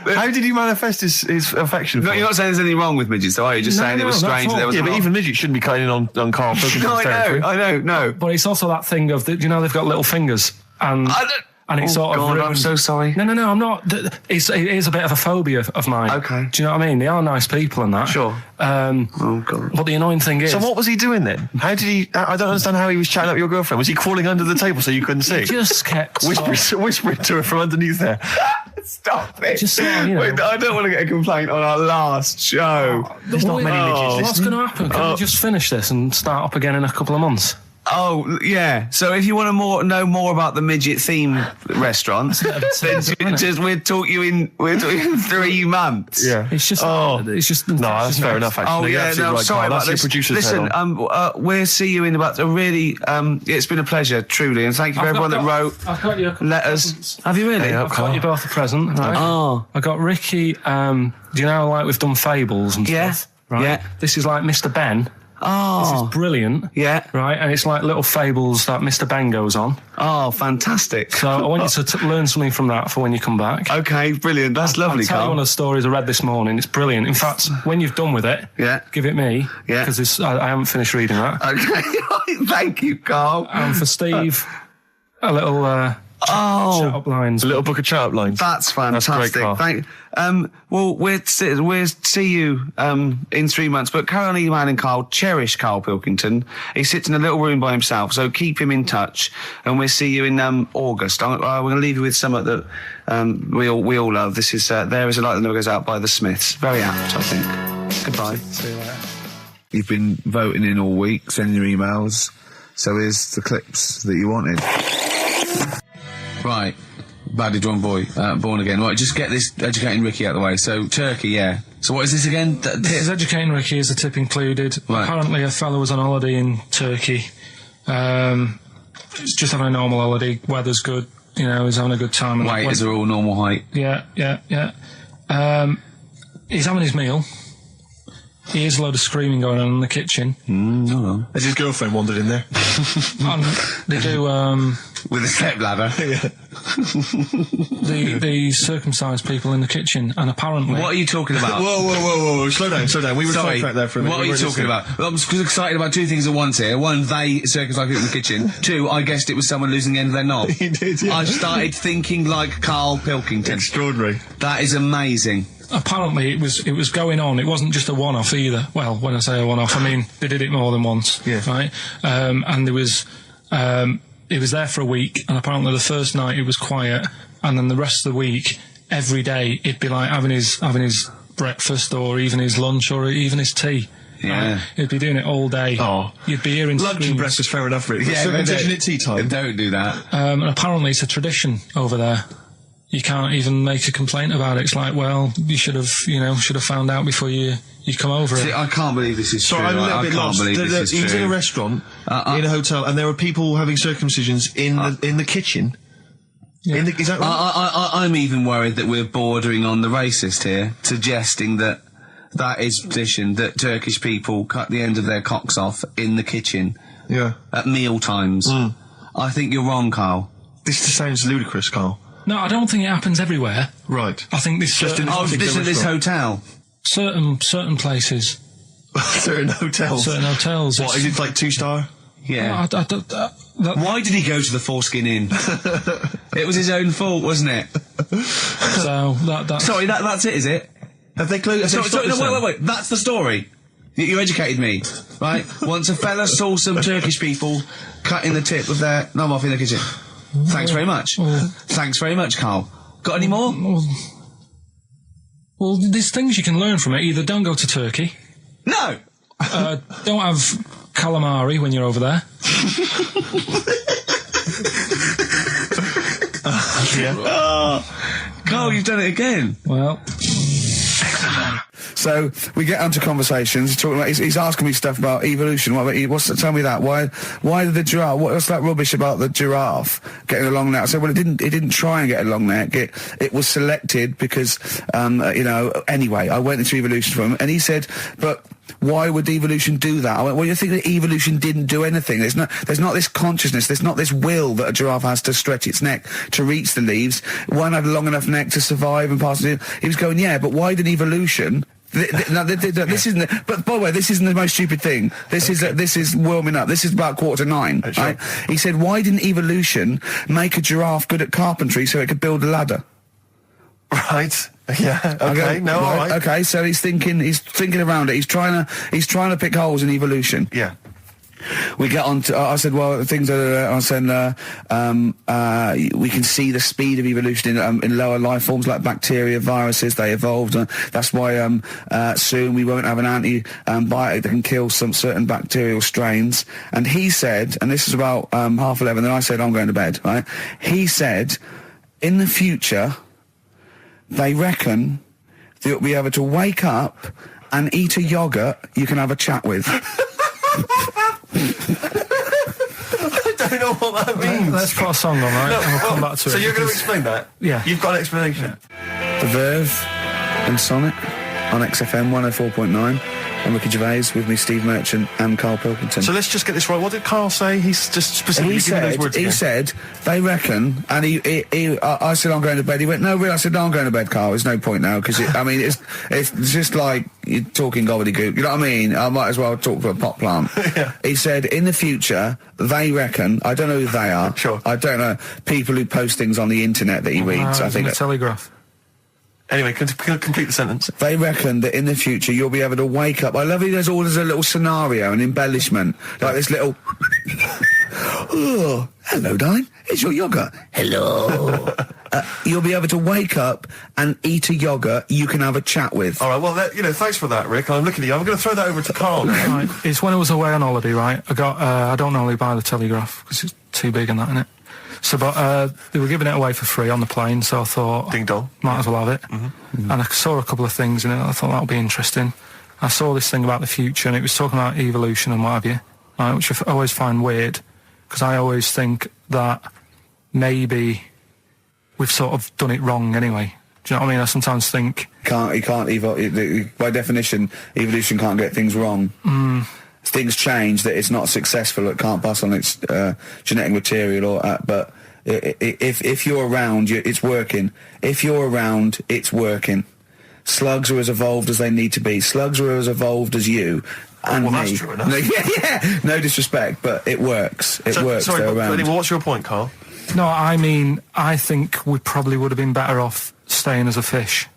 How did he manifest his affection for No, you're not saying there's anything wrong with midgets, though, are you? Just saying it was strange that there was. Yeah, but even midgets shouldn't be cutting in on Karl Pilkington's No, I know, no. But it's also that thing of, they've got little fingers, and it's sort of. I'm so sorry. No, I'm not. It is a bit of a phobia of mine. Okay. Do you know what I mean? They are nice people and that. Sure. Oh God. But the annoying thing is. So what was he doing then? How did he? I don't understand how he was chatting up your girlfriend. Was he crawling under the table so you couldn't see? He just kept whispering to her from underneath there. Stop it. Just sort of, Wait, I don't want to get a complaint on our last show. There's not many midgets What's listening. going to happen? Can we just finish this and start up again in a couple of months? Oh, yeah. So if you want to know more about the midget theme restaurant, then we'll talk you in 3 months. Yeah. It's just. It's just. No, that's fair enough, actually. Oh, You're yeah, absolutely no, right, sorry Karl. about That's your this. producer's Listen, head on. we'll see you in about a really, it's been a pleasure, truly, and thank you for everyone that wrote I've got you letters. Have you really? I've got you both a present, right? Oh. I got Ricky, do you know, like we've done fables and Yeah. stuff? Right? Yeah. This is like Mr. Ben. Oh. This is brilliant. Yeah. Right, and it's like little fables that Mr. Ben goes on. Oh, fantastic. So I want you to learn something from that for when you come back. Okay, brilliant. That's lovely, I'll tell you Karl. one of the stories I read this morning. It's brilliant. In fact, when you've done with it, give it me. Yeah. Because I haven't finished reading that. Okay, thank you, Karl. And for Steve, a little chat-up lines. A little book of chat-up lines. That's fantastic. That's great, Karl. Well, we'll see you in 3 months. But carry on emailing Karl. Cherish Karl Pilkington. He sits in a little room by himself, so keep him in touch. And we'll see you in August. We're going to leave you with something that we all love. This is There Is a Light That Never Goes Out by the Smiths. Very apt, I think. Goodbye. See you later. You've been voting in all week, sending your emails. So here's the clips that you wanted. Right. Badly drawn boy, born again. Right, just get this Educating Ricky out of the way. So, Turkey, yeah. So what is this again? This is Educating Ricky, is the tip included. Right. Apparently a fellow was on holiday in Turkey. He's just having a normal holiday. Weather's good. You know, he's having a good time. Weight is all normal height. Yeah. He's having his meal. He hears a load of screaming going on in the kitchen. No. Has his girlfriend wandered in there? And they do, With a step ladder. the circumcised people in the kitchen, and apparently... What are you talking about? Whoa. Slow down. We were sidetracked there for a minute. What are you talking about? I'm excited about 2 things at once here. One, they circumcised people in the kitchen. 2, I guessed it was someone losing the end of their knob. He did, yeah. I started thinking like Karl Pilkington. Extraordinary. That is amazing. Apparently it was going on. It wasn't just a one-off either. Well, when I say a one-off, I mean they did it more than once. Yeah. Right. And there was it was there for a week, and apparently the first night it was quiet, and then the rest of the week, every day it'd be like having his breakfast, or even his lunch, or even his tea. Yeah. He'd be doing it all day. Oh. You'd be hearing Lunch screams. and breakfast, fair enough, really. Yeah, Circumcision at tea time. Don't do that. And apparently it's a tradition over there. You can't even make a complaint about it. It's like, well, you should have found out before you come over See, it. I can't believe this is So true. I'm a little I bit can't lost. believe this is He was in a true. restaurant, in a hotel, and there were people having circumcisions in the kitchen. Yeah. Is that right? I'm even worried that we're bordering on the racist here, suggesting that is tradition, that Turkish people cut the end of their cocks off in the kitchen Yeah. at meal times. I think you're wrong, Karl. This sounds ludicrous, Karl. No, I don't think it happens everywhere. Right. I think this Just in Oh, particular this at this restaurant. hotel. certain places, Certain hotels. certain hotels. What, is it like 2-star? Yeah. that, Why did he go to the Foreskin Inn? It was his own fault, wasn't it? so that's Sorry, that's it, is it? Have they closed? Sorry, no, wait. That's the story. You educated me, right? Once a fella saw some Turkish people cutting the tip of their knob off in the kitchen. Thanks very much. Thanks very much, Karl. Got any more? Well, there's things you can learn from it. Either don't go to Turkey. No. Don't have calamari when you're over there. Karl, you've done it again. Well. So we get onto conversations. He's talking about. He's asking me stuff about evolution. Tell me that. Why did the giraffe? What's that rubbish about the giraffe getting a long neck? I said, well, it didn't try and get a long neck. It was selected because, Anyway, I went into evolution for him, and he said, but why would evolution do that? I went, well, you think that evolution didn't do anything? There's not this consciousness, there's not this will that a giraffe has to stretch its neck to reach the leaves. One had a long enough neck to survive and pass it. He was going, yeah, but why did evolution? This isn't. But by the way, this isn't the most stupid thing. This is warming up. This is about 8:45. Right? He said, why didn't evolution make a giraffe good at carpentry so it could build a ladder? Right. Yeah. Okay. All right. Okay. So he's thinking around it. He's trying to pick holes in evolution. Yeah. We get on to, I said, well, things are, I said, we can see the speed of evolution in lower life forms like bacteria, viruses, they evolved. That's why soon we won't have an antibiotic that can kill some certain bacterial strains. And he said, and this is about 11:30, and I said, I'm going to bed, right? He said, in the future, they reckon that you'll be able to wake up and eat a yogurt you can have a chat with. I don't know what that means. Let's put a song on, right? And we'll come back to it. So you're going to explain that? Yeah. You've got an explanation? Yeah. The Verve and Sonic on XFM 104.9. I'm Ricky Gervais, with me Steve Merchant and Karl Pilkington. So let's just get this right. What did Karl say? He's just specifically giving those words again. He said, they reckon, and I said, I'm going to bed. He went, no, really? I said, no, I'm going to bed, Karl. There's no point now, because, it's just like you're talking gobbledygook. You know what I mean? I might as well talk to a pot plant. Yeah. He said, in the future, they reckon, I don't know who they are. Sure. I don't know, people who post things on the internet that he reads. I think. The Telegraph. Anyway, complete the sentence. They reckon that in the future you'll be able to wake up. I love it. There's always a little scenario, an embellishment, like this little. Oh, hello, darling. It's your yogurt. Hello. You'll be able to wake up and eat a yogurt you can have a chat with. All right. Well, thanks for that, Rick. I'm looking at you. I'm going to throw that over to Karl now. Right. It's when I was away on holiday, right? I don't normally buy the Telegraph because it's too big and that, innit? So, but they were giving it away for free on the plane, so I thought, ding dong, might as well have it. Mm-hmm. And I saw a couple of things in it. I thought that would be interesting. I saw this thing about the future, and it was talking about evolution and what have you, right, which I always find weird, because I always think that maybe we've sort of done it wrong anyway. Do you know what I mean? I sometimes think by definition, evolution can't get things wrong. Things change, that it's not successful, it can't pass on its genetic material, but if you're around, it's working. If you're around, it's working. Slugs are as evolved as they need to be. Slugs are as evolved as you and me. That's true enough. Yeah. No disrespect, but it works. It works. Sorry, they're around. What's your point, Karl? No, I mean, I think we probably would have been better off staying as a fish.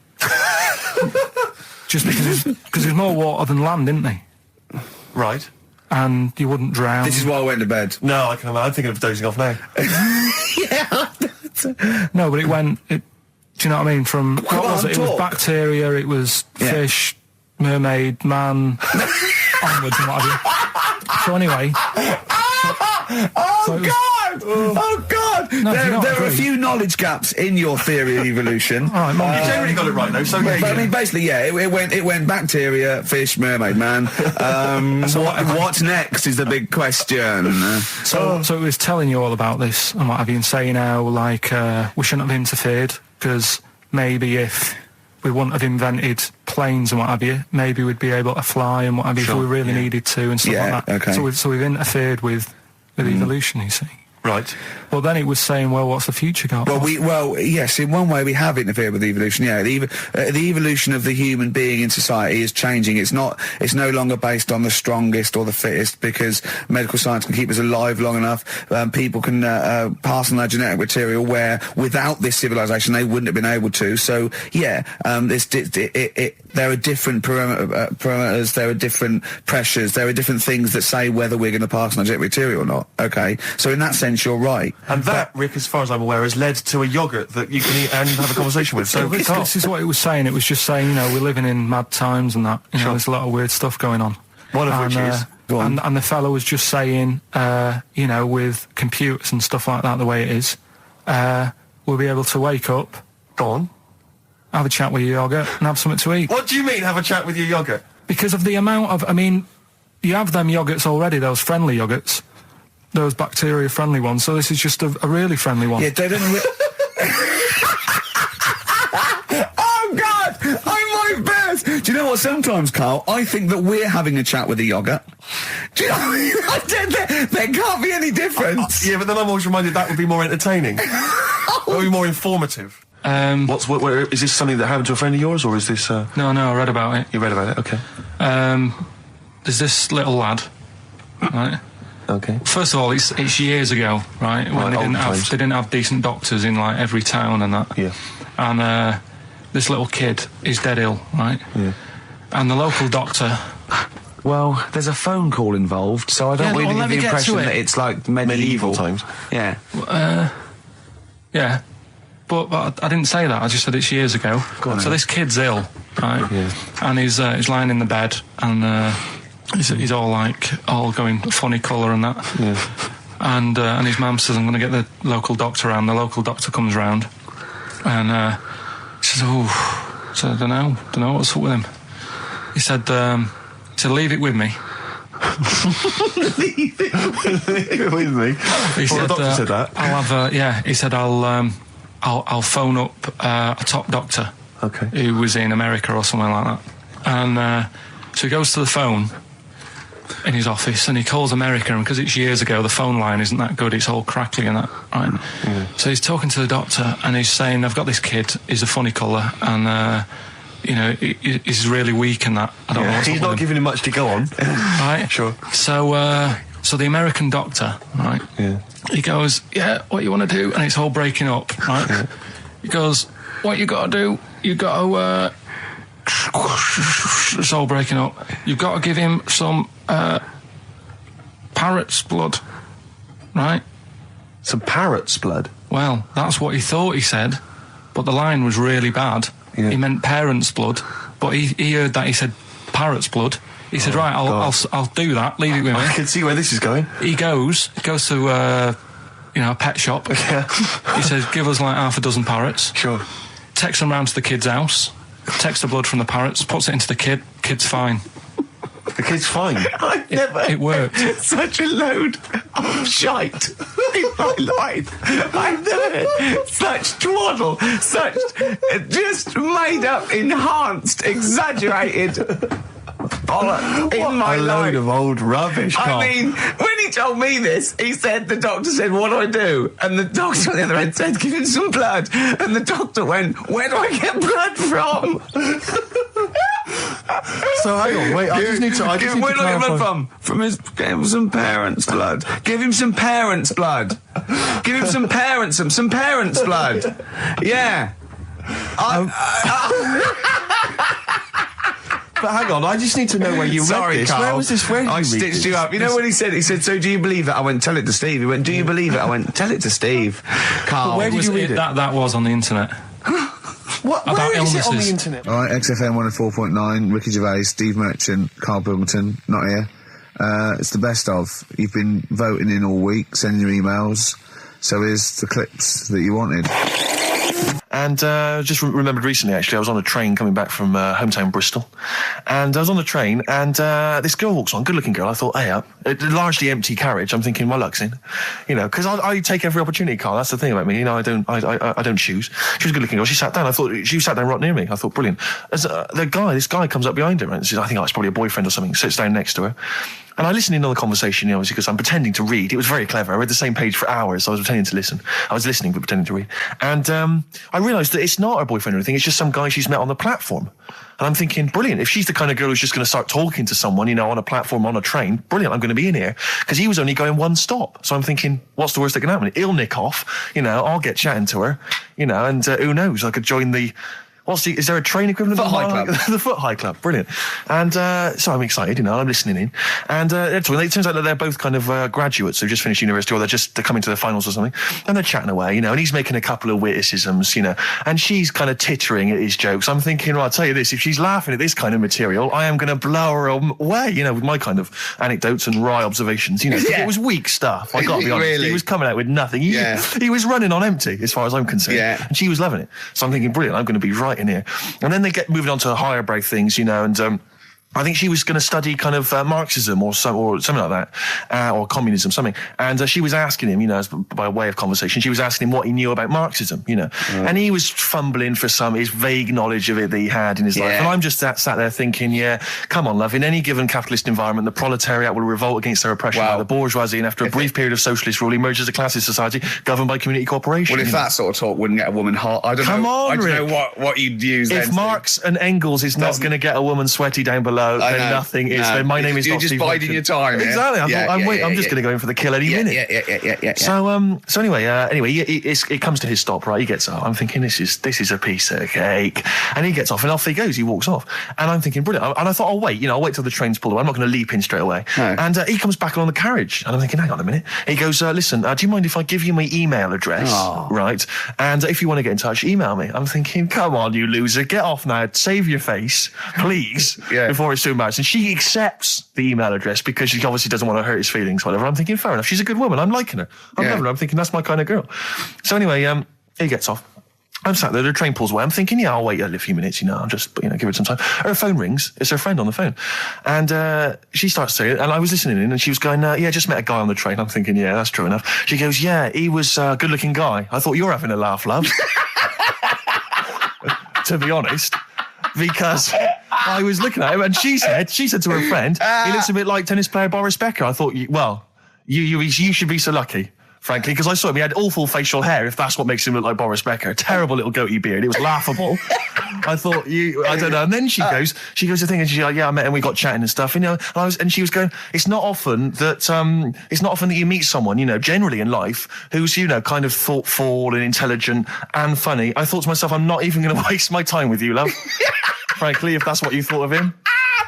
Just because there's more water than land, isn't there? Right. And you wouldn't drown. This is why I went to bed. No, I can imagine. I'm thinking of dozing off now. Yeah. No, but do you know what I mean? From, what was it? It was bacteria, it was fish, mermaid, man, onwards and what have you. So anyway. Oh God! No, there are a few knowledge gaps in your theory of evolution. All right, Mum. You generally got it right though. So I mean, basically, it went bacteria, fish, mermaid, man. What's next is the big question. So it was telling you all about this and what have you, and saying how we shouldn't have interfered, because maybe if we wouldn't have invented planes and what have you, maybe we'd be able to fly and what have you if we really needed to and stuff like that. Okay. So we've interfered with evolution, you see. Right. Well, then it was saying, well, what's the future got? Well, yes, in one way we have interfered with evolution. Yeah, the evolution of the human being in society is changing. It's no longer based on the strongest or the fittest, because medical science can keep us alive long enough. People can pass on their genetic material where without this civilization they wouldn't have been able to. So yeah, there are different parameters, there are different pressures, there are different things that say whether we're going to pass on our genetic material or not. Okay, so in that sense you're right. And that, Rick, as far as I'm aware, has led to a yogurt that you can eat and have a conversation with. So this is what it was saying. It was just saying, we're living in mad times and that. There's a lot of weird stuff going on. One of which is... And the fellow was just saying, with computers and stuff like that, the way it is, we'll be able to wake up. Go on. have a chat with your yogurt and have something to eat. What do you mean, have a chat with your yogurt? Because of the amount of, I mean, you have them yogurts already, those friendly yogurts, those bacteria-friendly ones, so this is just a really friendly one. Yeah, they don't... Oh, God! I might burst! Do you know what, sometimes, Carl, I think that we're having a chat with a yogurt. Do you know, there can't be any difference. Yeah, but then I'm always reminded that would be more entertaining. That would be more informative. Is this something that happened to a friend of yours, or is this... No, I read about it. You read about it, okay. There's this little lad, right? Okay. First of all, it's years ago, right? When they didn't have decent doctors in, like, every town and that. Yeah. And, this little kid is dead ill, right? Yeah. And the local doctor... Well, there's a phone call involved, so I don't really get the impression that it's like medieval times. Yeah. Yeah. But I didn't say that. I just said it's years ago. So this kid's ill, right? Yeah. And he's lying in the bed, and he's all going funny colour and that. Yeah. And his mum says, I'm going to get the local doctor around. The local doctor comes round, and she says, so I don't know what's up with him. He said, leave it with me. Leave it with me. He said, the doctor said that. I'll have he said I'll phone up a top doctor, okay, who was in America or something like that. And so he goes to the phone in his office and he calls America, and because it's years ago, the phone line isn't that good, it's all crackly and that, right? Yeah. So he's talking to the doctor and he's saying, I've got this kid, he's a funny colour, and he's really weak and that. I don't know what's he's not giving him much to go on. Right? Sure. So the American doctor, right? Yeah. He goes, yeah, what you want to do? And it's all breaking up, right? Yeah. He goes, what you got to do? You got to... It's all breaking up. You've got to give him some parrot's blood, right? Some parrot's blood? Well, that's what he thought he said, but the line was really bad. Yeah. He meant parent's blood, but he heard that he said parrot's blood. He said, right, I'll do that. Leave it with me. I can see where this is going. He goes to a pet shop. Yeah. He says, give us like half a dozen parrots. Sure. Takes them round to the kid's house. Takes the blood from the parrots, puts it into the kid. Kid's fine. The kid's fine. It worked. Such a load of shite in my life. I've never heard such twaddle, such just made up, enhanced, exaggerated bollocks in my life. A load of old rubbish, Carl. I mean, when he told me this, the doctor said, what do I do? And the doctor on the other end said, give him some blood. And the doctor went, where do I get blood from? So hang on, wait, I just need to clarify. Where do I get blood from? Give him some parents' blood. Give him some parents' blood. Give him some parents' blood. Yeah. But hang on, I just need to know where you read this. Carl. Where was this? Where did I stitched you up. You know when he said, so do you believe it? I went, tell it to Steve. He went, do you believe it? I went, tell it to Steve. Carl. But where did you read it? That was on the internet. Where is it on the internet? All right, XFM 104.9, Ricky Gervais, Steve Merchant, Karl Pilkington, not here. It's the best of. You've been voting in all week, sending your emails. So here's the clips that you wanted. And just remembered recently, actually, I was on a train coming back from hometown Bristol, and I was on the train, and this girl walks on, good-looking girl. I thought, hey, a largely empty carriage. I'm thinking, my luck's in, because I take every opportunity, Carl. That's the thing about me, I don't choose. She was a good-looking girl. She sat down. I thought she sat down right near me. I thought, brilliant. As this guy comes up behind her, and says, I think it's probably a boyfriend or something. Sits down next to her. And I listened in on the conversation, obviously, because I'm pretending to read. It was very clever. I read the same page for hours, so I was pretending to listen. I was listening, but pretending to read. And I realised that it's not her boyfriend or anything. It's just some guy she's met on the platform. And I'm thinking, brilliant. If she's the kind of girl who's just going to start talking to someone, on a platform, on a train, brilliant, I'm going to be in here. Because he was only going one stop. So I'm thinking, what's the worst that can happen? He'll nick off, I'll get chatting to her, and who knows, I could join the... is there a train equivalent? Foot High Club. The Foot High Club, brilliant. And so I'm excited, I'm listening in. And it turns out that they're both kind of graduates who just finished university, or they're coming to their finals or something. And they're chatting away, and he's making a couple of witticisms, and she's kind of tittering at his jokes. I'm thinking, well, I'll tell you this, if she's laughing at this kind of material, I am going to blow her away, with my kind of anecdotes and wry observations, Yeah. It was weak stuff, I got to be honest. Really? He was coming out with nothing. He was running on empty, as far as I'm concerned. Yeah. And she was loving it. So I'm thinking, brilliant, I'm going to be right in here. And then they get moving on to higher brow things, and I think she was going to study kind of Marxism or something like that, or communism, something. And she was asking him, as by way of conversation, she was asking him what he knew about Marxism, And he was fumbling for his vague knowledge of it that he had in his life. And I'm just sat there thinking, come on, love, in any given capitalist environment, the proletariat will revolt against their oppression by the bourgeoisie, and after a brief period of socialist rule, emerges as a classist society governed by community cooperation. Well, if that sort of talk wouldn't get a woman hot, I don't know what you'd use then. If Marx and Engels is not going to get a woman sweaty down below, then nothing is. Then my name is You're not just Steve biding your time. Exactly. I'm just going to go in for the kill any minute. Yeah. So anyway, it comes to his stop. Right, he gets up. I'm thinking this is a piece of cake, and he gets off, and off he goes. He walks off, and I'm thinking brilliant. And I thought, I'll wait till the train's pulled away. I'm not going to leap in straight away. No. And he comes back along the carriage, and I'm thinking, hang on a minute. He goes, listen, do you mind if I give you my email address? Oh. Right, and if you want to get in touch, email me. I'm thinking, come on, you loser, get off now. Save your face, please, before it's too much. And she accepts the email address because she obviously doesn't want to hurt his feelings, whatever. I'm thinking, fair enough. She's a good woman. I'm liking her. I'm loving her. I'm thinking that's my kind of girl. So anyway, he gets off. I'm sat there, the train pulls away. I'm thinking, I'll wait a few minutes, I'll just, give it some time. Her phone rings. It's her friend on the phone. And she starts saying, and I was listening in, and she was going, just met a guy on the train. I'm thinking, that's true enough. She goes, he was a good-looking guy. I thought you were having a laugh, love. To be honest. Because I was looking at him, and she said to her friend, he looks a bit like tennis player Boris Becker. I thought, you should be so lucky, frankly, because I saw him. He had awful facial hair, if that's what makes him look like Boris Becker. Terrible little goatee beard. It was laughable. I thought, I don't know. And then she goes to think, and she's like, I met him, we got chatting and stuff, and she was going, it's not often that you meet someone, generally in life, who's, kind of thoughtful and intelligent and funny. I thought to myself, I'm not even going to waste my time with you, love. Frankly, if that's what you thought of him.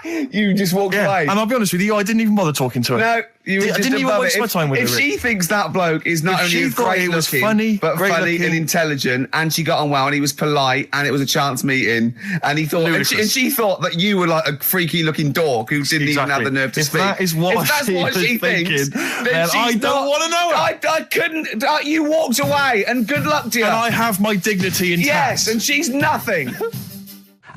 You just walked away. And I'll be honest with you, I didn't even bother talking to her. No, I didn't even waste my time with her. If she thinks that bloke is not only great looking, but funny and intelligent, and she got on well, and he was polite, and it was a chance meeting, and he thought, and she thought that you were like a freaky looking dork who didn't even have the nerve to speak. If that's what she thinks, then I don't want to know her. I couldn't. You walked away, and good luck to you. And I have my dignity intact. Yes, and she's nothing.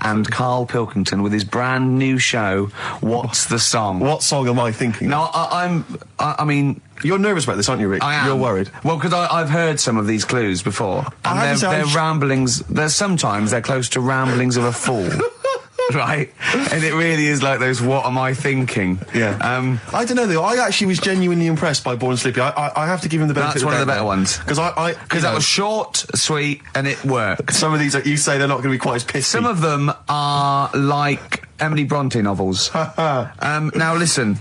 And Karl Pilkington with his brand new show, What's the Song? What song am I thinking? No, I mean... You're nervous about this, aren't you, Rick? I am. You're worried. Well, because I've heard some of these clues before. And they're ramblings... Sometimes they're close to ramblings of a fool. Right? And it really is like those, what am I thinking? Yeah. I don't know, though. I actually was genuinely impressed by Born Sleepy. I have to give him the benefit of the doubt. That's one of the better ones. Because that was short, sweet, and it worked. Some of these, you say, they're not going to be quite as pissy. Some of them are like Emily Bronte novels. Now, listen...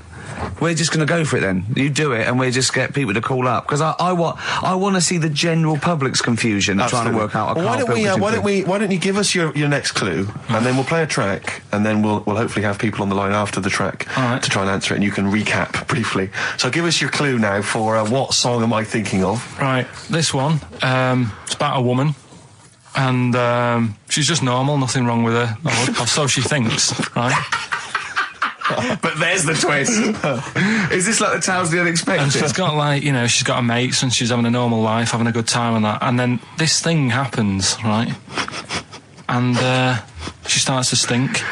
We're just going to go for it then. You do it, and we'll just get people to call up because I want to see the general public's confusion of trying to work out. Why don't you give us your next clue, and then we'll play a track, and then we'll hopefully have people on the line after the track to try and answer it, and you can recap briefly. So give us your clue now for what song am I thinking of? Right, this one. It's about a woman. And she's just normal, nothing wrong with her, or so she thinks, right? But there's the twist. Is this like the Tales of the Unexpected? And she's got she's got her mates and she's having a normal life, having a good time and that. And then this thing happens, right? And she starts to stink.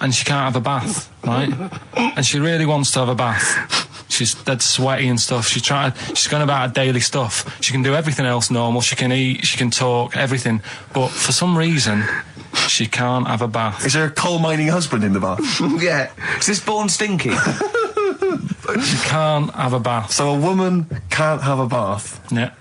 And she can't have a bath, right? And she really wants to have a bath. She's dead sweaty and stuff. She's going about her daily stuff. She can do everything else normal. She can eat, she can talk, everything. But for some reason... she can't have a bath. Is there a coal mining husband in the bath? Yeah. Is this Born Stinky? She can't have a bath. So a woman can't have a bath? Yeah.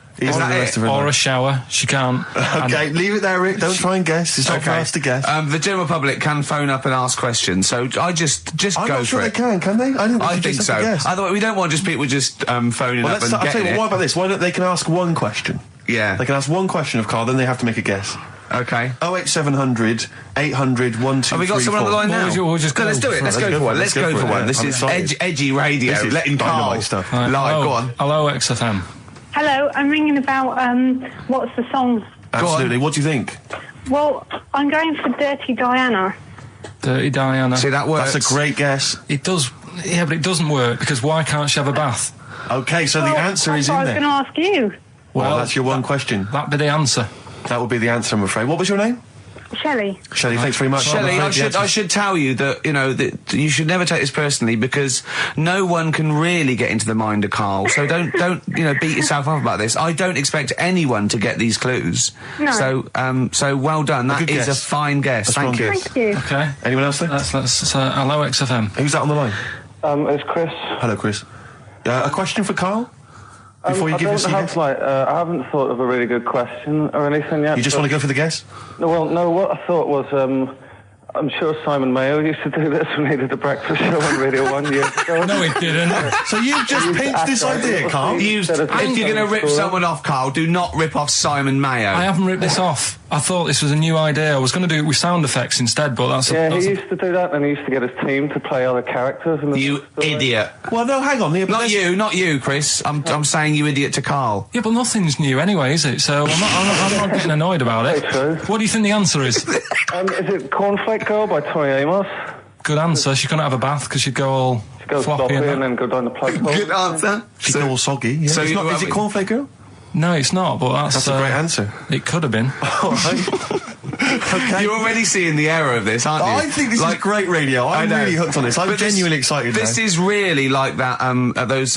Or a shower. She can't. Okay, leave it there, Rick. Don't try and guess. It's not for us to guess. The general public can phone up and ask questions, so I just go for it. I'm not sure they can they? I think so. Otherwise, we don't want just people just phoning up and getting it. I'll tell you what about this? Why don't they can ask one question? Yeah. They can ask one question of Karl, then they have to make a guess. Okay. 08700 800 1234. Have we got someone on the line now? Let's do it. Let's go for one. Let's go for one. This is edgy radio. This is letting Karl stuff. Live. Go on. Hello, XFM. Hello, I'm ringing about what's the song? Absolutely. What do you think? Well, I'm going for Dirty Diana. Dirty Diana. See, that works. That's a great guess. It does. Yeah, but it doesn't work because why can't she have a bath? Okay, so the answer is in there. I was going to ask you. Well, that's your one question. That'd be the answer. That would be the answer, I'm afraid. What was your name? Shelley. Shelley, thanks very much. Shelley, I should tell you that, you know, that you should never take this personally because no one can really get into the mind of Karl. So don't, you know, beat yourself up about this. I don't expect anyone to get these clues. No. So well done. That is a fine guess. Thank you. Thank you. Okay. Anyone else there? Let's hello XFM. Who's that on the line? It's Chris. Hello, Chris. A question for Karl? Before you give us your guess? I haven't thought of a really good question or anything yet. You just want to go for the guess? No, what I thought was, I'm sure Simon Mayo used to do this when he did the breakfast show on Radio 1 years ago. No, he didn't. So you've just pinched this idea, Karl? If you're going to rip someone off, Karl, do not rip off Simon Mayo. I haven't ripped this off. I thought this was a new idea. I was going to do it with sound effects instead, but that's... he used to do that, and he used to get his team to play other characters. You idiot. Well, no, hang on. Not you, Chris. I'm saying you idiot to Karl. Yeah, but nothing's new anyway, is it? So I'm not getting annoyed about it. True. What do you think the answer is? Is it Cornflake Girl by Tori Amos? Good answer. She couldn't have a bath because she'd go all floppy and then go down the plug hole. Good answer. She'd go all soggy. Yeah. So is it Cornflake Girl? No, it's not, but that's a great answer. It could have been. All right. Okay. You're already seeing the error of this, aren't you? I think this is great radio. I'm really hooked on this. I'm genuinely excited. This is really like that. Those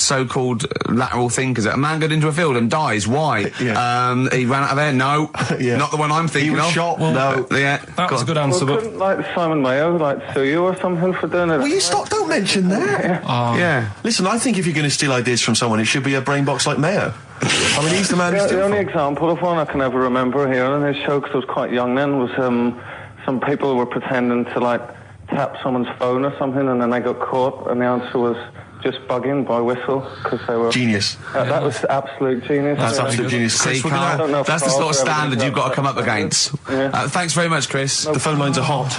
so-called lateral thinkers. A man got into a field and dies. Why? Yeah. He ran out of air. No, not the one I'm thinking of. He was shot. Well, no, that was a good answer. Well, couldn't Simon Mayo sue you or something for doing it? Will you stop? Don't mention that. Yeah. Listen, I think if you're going to steal ideas from someone, it should be a brain box like Mayo. I mean, he's the man. The only example of one I can ever remember here on his show, because I was quite young then, was some people were pretending to tap someone's phone or something, and then they got caught, and the answer was just bugging by whistle because they were genius. That was absolute genius. That's absolute genius. See, Karl, that's the sort of standard you've got to come up against. Thanks very much, Chris. The phone lines are hot.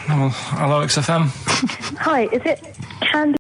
Hello, XFM. Hi, is it Candy?